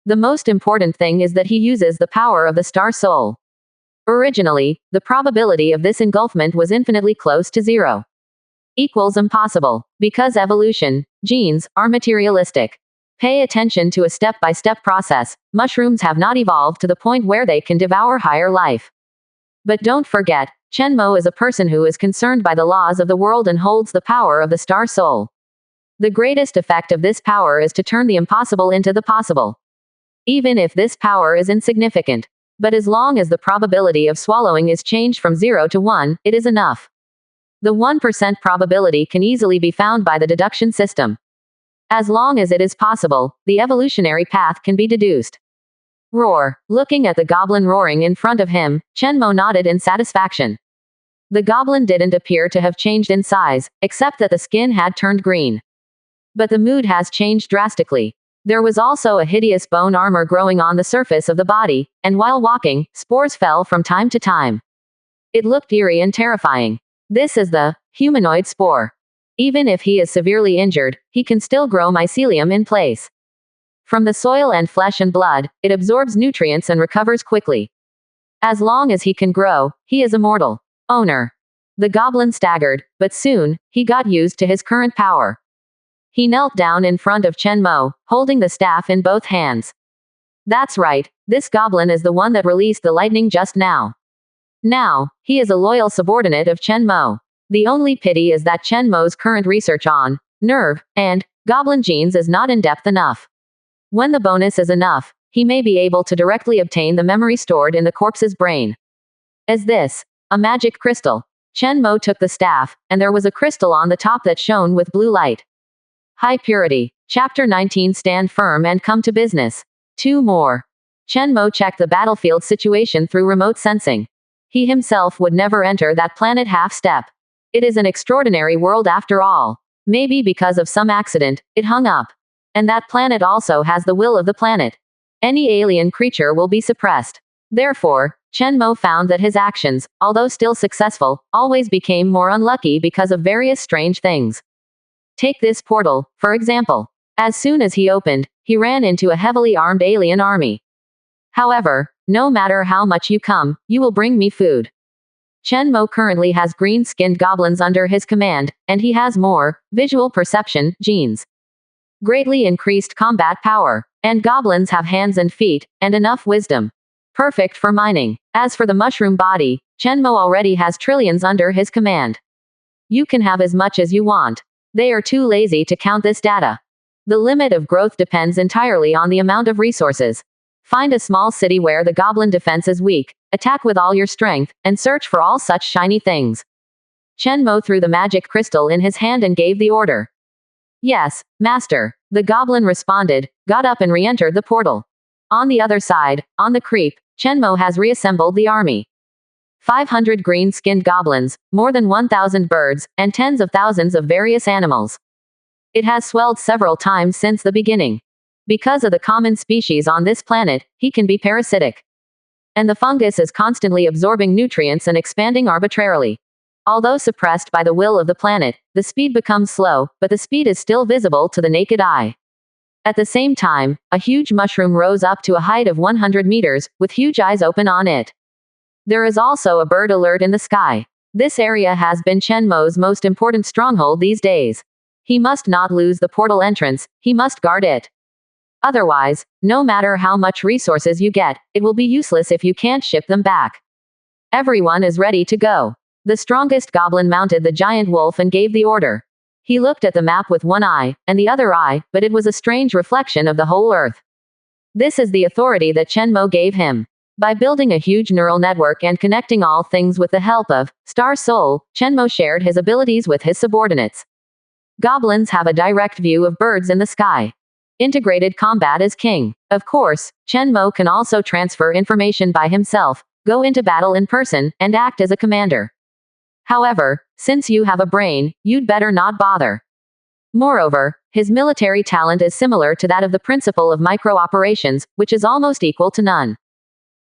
A: The most important thing is that he uses the power of the star soul. Originally, the probability of this engulfment was infinitely close to 0. Equals impossible, because evolution, genes, are materialistic. Pay attention to a step-by-step process. Mushrooms have not evolved to the point where they can devour higher life. But don't forget, Chen Mo is a person who is concerned by the laws of the world and holds the power of the star soul. The greatest effect of this power is to turn the impossible into the possible. Even if this power is insignificant. But as long as the probability of swallowing is changed from 0 to 1, it is enough. The 1% probability can easily be found by the deduction system. As long as it is possible, the evolutionary path can be deduced. Roar. Looking at the goblin roaring in front of him, Chen Mo nodded in satisfaction. The goblin didn't appear to have changed in size, except that the skin had turned green. But the mood has changed drastically. There was also a hideous bone armor growing on the surface of the body, and while walking, spores fell from time to time. It looked eerie and terrifying. This is the humanoid spore. Even if he is severely injured, he can still grow mycelium in place. From the soil and flesh and blood, it absorbs nutrients and recovers quickly. As long as he can grow, he is immortal. Owner. The goblin staggered, but soon, he got used to his current power. He knelt down in front of Chen Mo, holding the staff in both hands. That's right, this goblin is the one that released the lightning just now. Now, he is a loyal subordinate of Chen Mo. The only pity is that Chen Mo's current research on nerve and goblin genes is not in-depth enough. When the bonus is enough, he may be able to directly obtain the memory stored in the corpse's brain. Is this a magic crystal? Chen Mo took the staff, and there was a crystal on the top that shone with blue light. High purity. Chapter 19. Stand firm and come to business. 2 more. Chen Mo checked the battlefield situation through remote sensing. He himself would never enter that planet half-step. It is an extraordinary world after all. Maybe because of some accident, it hung up. And that planet also has the will of the planet. Any alien creature will be suppressed. Therefore, Chen Mo found that his actions, although still successful, always became more unlucky because of various strange things. Take this portal, for example. As soon as he opened, he ran into a heavily armed alien army. However, no matter how much you come, you will bring me food. Chen Mo currently has green-skinned goblins under his command, and he has more visual perception genes. Greatly increased combat power. And goblins have hands and feet, and enough wisdom. Perfect for mining. As for the mushroom body, Chen Mo already has trillions under his command. You can have as much as you want. They are too lazy to count this data. The limit of growth depends entirely on the amount of resources. Find a small city where the goblin defense is weak, attack with all your strength, and search for all such shiny things. Chen Mo threw the magic crystal in his hand and gave the order. Yes, master. The goblin responded, got up and re-entered the portal. On the other side, on the creep, Chen Mo has reassembled the army. 500 green-skinned goblins, more than 1,000 birds, and tens of thousands of various animals. It has swelled several times since the beginning. Because of the common species on this planet, he can be parasitic. And the fungus is constantly absorbing nutrients and expanding arbitrarily. Although suppressed by the will of the planet, the speed becomes slow, but the speed is still visible to the naked eye. At the same time, a huge mushroom rose up to a height of 100 meters, with huge eyes open on it. There is also a bird alert in the sky. This area has been Chen Mo's most important stronghold these days. He must not lose the portal entrance, he must guard it. Otherwise, no matter how much resources you get, it will be useless if you can't ship them back. Everyone is ready to go. The strongest goblin mounted the giant wolf and gave the order. He looked at the map with one eye, and the other eye, but it was a strange reflection of the whole earth. This is the authority that Chen Mo gave him. By building a huge neural network and connecting all things with the help of Star Soul, Chenmo shared his abilities with his subordinates. Goblins have a direct view of birds in the sky. Integrated combat is king. Of course, Chenmo can also transfer information by himself, go into battle in person, and act as a commander. However, since you have a brain, you'd better not bother. Moreover, his military talent is similar to that of the principle of micro-operations, which is almost equal to none.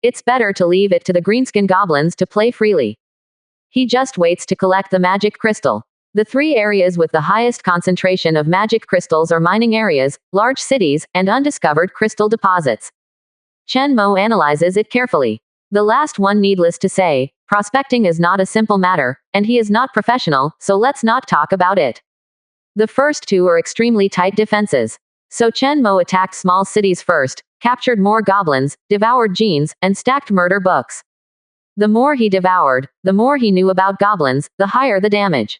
A: It's better to leave it to the greenskin goblins to play freely. He just waits to collect the magic crystal. The 3 areas with the highest concentration of magic crystals are mining areas, large cities, and undiscovered crystal deposits. Chenmo analyzes it carefully. The last one, needless to say, prospecting is not a simple matter, and he is not professional, so let's not talk about it. The first 2 are extremely tight defenses. So Chenmo attacked small cities first, captured more goblins, devoured genes, and stacked murder books. The more he devoured, the more he knew about goblins, the higher the damage.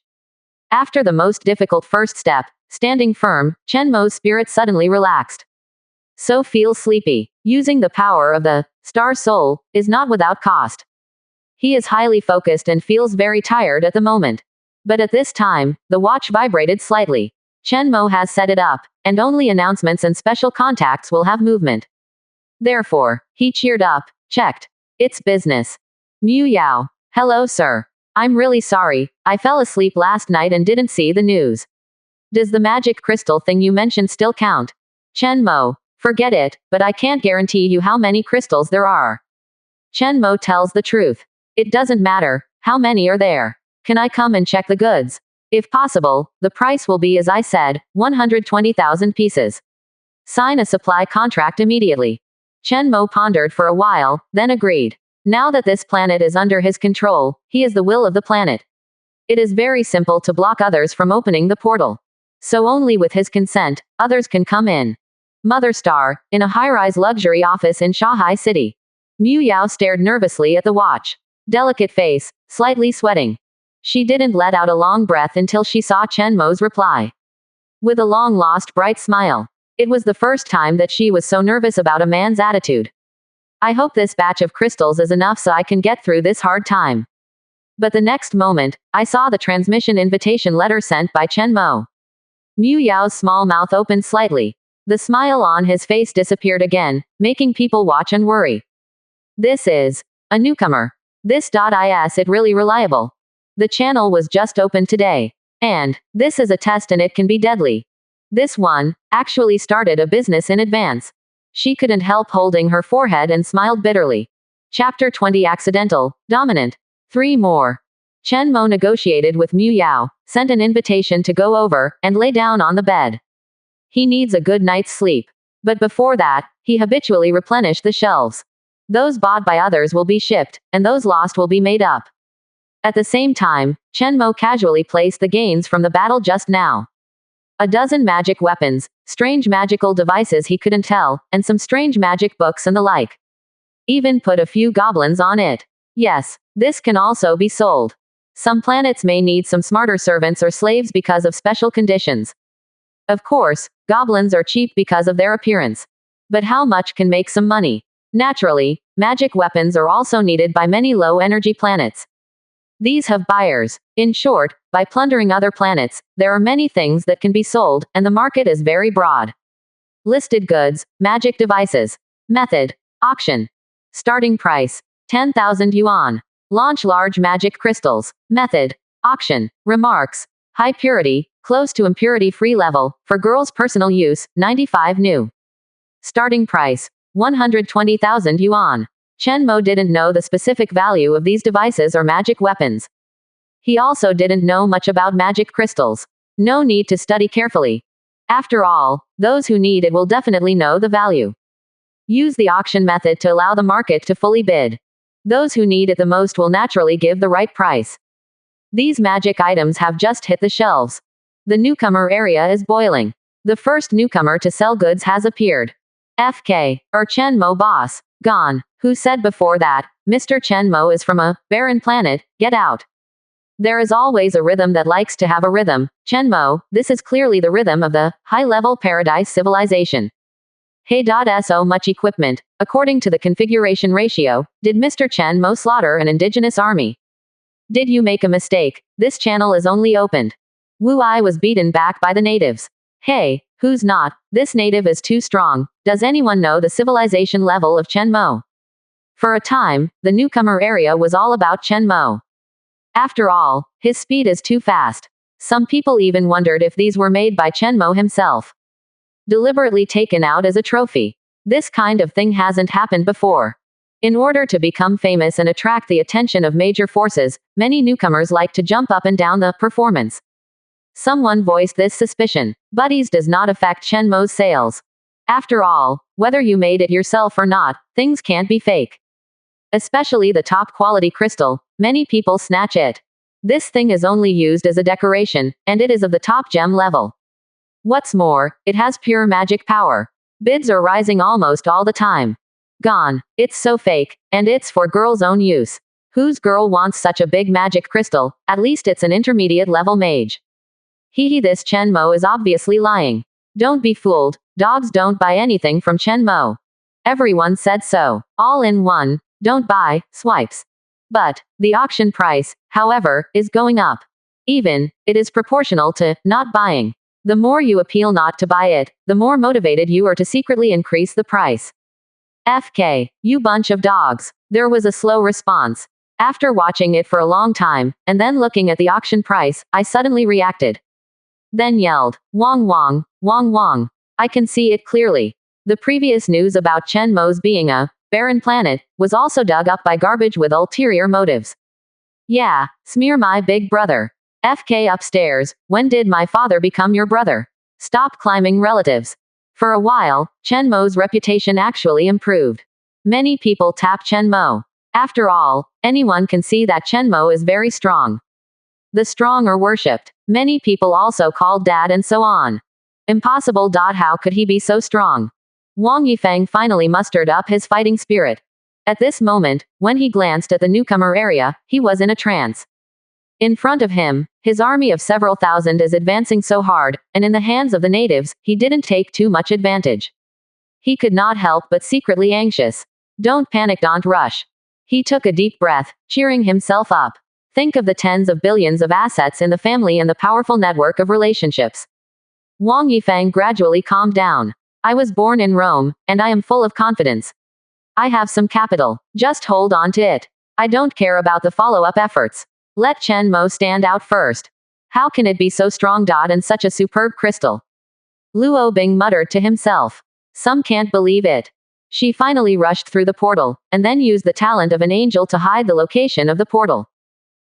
A: After the most difficult first step, standing firm, Chenmo's spirit suddenly relaxed. So feels sleepy. Using the power of the Star Soul is not without cost. He is highly focused and feels very tired at the moment. But at this time, the watch vibrated slightly. Chenmo has set it up, and only announcements and special contacts will have movement. Therefore, he cheered up, checked. It's business. Mu Yao. Hello, sir. I'm really sorry, I fell asleep last night and didn't see the news. Does the magic crystal thing you mentioned still count? Chenmo. Forget it, but I can't guarantee you how many crystals there are. Chenmo tells the truth. It doesn't matter, how many are there? Can I come and check the goods? If possible, the price will be as I said, 120,000 pieces. Sign a supply contract immediately. Chenmo pondered for a while, then agreed. Now that this planet is under his control, he is the will of the planet. It is very simple to block others from opening the portal. So only with his consent, others can come in. Mother Star, in a high-rise luxury office in Shanghai City. Mu Yao stared nervously at the watch. Delicate face, slightly sweating. She didn't let out a long breath until she saw Chenmo's reply. With a long-lost bright smile. It was the first time that she was so nervous about a man's attitude. I hope this batch of crystals is enough so I can get through this hard time. But the next moment, I saw the transmission invitation letter sent by Chenmo. Mu Yao's small mouth opened slightly. The smile on his face disappeared again, making people watch and worry. This is a newcomer. This.is it really reliable. The channel was just opened today. And this is a test and it can be deadly. This one actually started a business in advance. She couldn't help holding her forehead and smiled bitterly. Chapter 20 Accidental, Dominant. 3 more. Chenmo negotiated with Mu Yao, sent an invitation to go over, and lay down on the bed. He needs a good night's sleep. But before that, he habitually replenished the shelves. Those bought by others will be shipped, and those lost will be made up. At the same time, Chenmo casually placed the gains from the battle just now. A dozen magic weapons, strange magical devices he couldn't tell, and some strange magic books and the like. Even put a few goblins on it. Yes, this can also be sold. Some planets may need some smarter servants or slaves because of special conditions. Of course, goblins are cheap because of their appearance. But how much can make some money? Naturally, magic weapons are also needed by many low-energy planets. These have buyers. In short, by plundering other planets, there are many things that can be sold, and the market is very broad. Listed goods, magic devices. Method, auction. Starting price, 10,000 yuan. Launch large magic crystals. Method, auction. Remarks, high purity, close to impurity-free level, for girls' personal use, 95 new. Starting price, 120,000 yuan. Chenmo didn't know the specific value of these devices or magic weapons. He also didn't know much about magic crystals. No need to study carefully. After all, those who need it will definitely know the value. Use the auction method to allow the market to fully bid. Those who need it the most will naturally give the right price. These magic items have just hit the shelves. The newcomer area is boiling. The first newcomer to sell goods has appeared. FK, or Chenmo boss, gone. Who said before that, Mr. Chenmo is from a barren planet, get out. There is always a rhythm that likes to have a rhythm. Chenmo, this is clearly the rhythm of the high-level paradise civilization. Hey.so much equipment, according to the configuration ratio, did Mr. Chen Mo slaughter an indigenous army? Did you make a mistake? This channel is only opened. Wu Ai was beaten back by the natives. Hey, who's not? This native is too strong. Does anyone know the civilization level of Chen Mo? For a time, the newcomer area was all about Chen Mo. After all, his speed is too fast. Some people even wondered if these were made by Chen Mo himself. Deliberately taken out as a trophy. This kind of thing hasn't happened before. In order to become famous and attract the attention of major forces, many newcomers like to jump up and down the performance. Someone voiced this suspicion. Buddies does not affect Chen Mo's sales. After all, whether you made it yourself or not, things can't be fake. Especially the top quality crystal, many people snatch it. This thing is only used as a decoration, and it is of the top gem level. What's more, it has pure magic power. Bids are rising almost all the time. Gone. It's so fake, and it's for girls' own use. Whose girl wants such a big magic crystal? At least it's an intermediate level mage. Hehe, this Chen Mo is obviously lying. Don't be fooled, dogs don't buy anything from Chen Mo. Everyone said so. All in one, don't buy, swipes. But, the auction price, however, is going up. Even, it is proportional to, not buying. The more you appeal not to buy it, the more motivated you are to secretly increase the price. FK, you bunch of dogs. There was a slow response. After watching it for a long time, and then looking at the auction price, I suddenly reacted. Then yelled, Wong Wong, Wong Wong. I can see it clearly. The previous news about Chen Mo's being a barren planet was also dug up by garbage with ulterior motives. Yeah, smear my big brother. FK upstairs, when did my father become your brother? Stop climbing relatives. For a while, Chen Mo's reputation actually improved. Many people tap Chen Mo. After all, anyone can see that Chen Mo is very strong. The strong are worshipped. Many people also called dad and so on. Impossible. How could he be so strong? Wang Yifeng finally mustered up his fighting spirit. At this moment, when he glanced at the newcomer area, he was in a trance. In front of him, his army of several thousand is advancing so hard, and in the hands of the natives, he didn't take too much advantage. He could not help but secretly anxious. Don't panic, don't rush. He took a deep breath, cheering himself up. Think of the tens of billions of assets in the family and the powerful network of relationships. Wang Yifeng gradually calmed down. I was born in Rome, and I am full of confidence. I have some capital. Just hold on to it. I don't care about the follow-up efforts. Let Chen Mo stand out first. How can it be so strong? And such a superb crystal. Luo Bing muttered to himself. Some can't believe it. She finally rushed through the portal, and then used the talent of an angel to hide the location of the portal.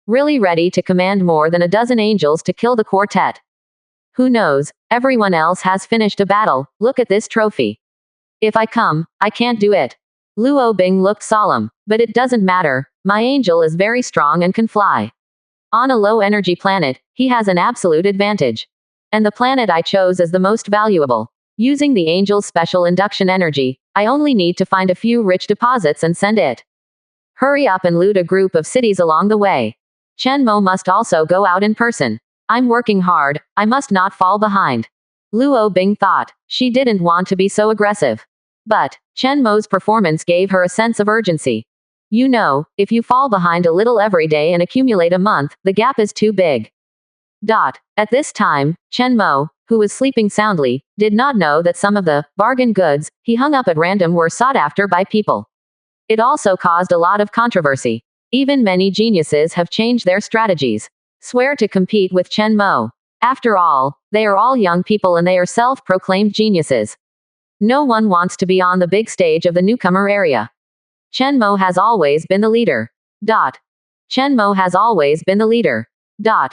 A: Really ready to command more than a dozen angels to kill the quartet. Who knows, everyone else has finished a battle. Look at this trophy. If I come, I can't do it. Luo Bing looked solemn. But it doesn't matter, my angel is very strong and can fly. On a low-energy planet, he has an absolute advantage. And the planet I chose is the most valuable. Using the angel's special induction energy, I only need to find a few rich deposits and send it. Hurry up and loot a group of cities along the way. Chen Mo must also go out in person. I'm working hard, I must not fall behind. Luo Bing thought. She didn't want to be so aggressive. But, Chen Mo's performance gave her a sense of urgency. You know, if you fall behind a little every day and accumulate a month, the gap is too big. At this time, Chen Mo, who was sleeping soundly, did not know that some of the bargain goods he hung up at random were sought after by people. It also caused a lot of controversy. Even many geniuses have changed their strategies. Swear to compete with Chen Mo. After all, they are all young people and they are self-proclaimed geniuses. No one wants to be on the big stage of the newcomer area. Chen Mo has always been the leader. Chen Mo has always been the leader. Chen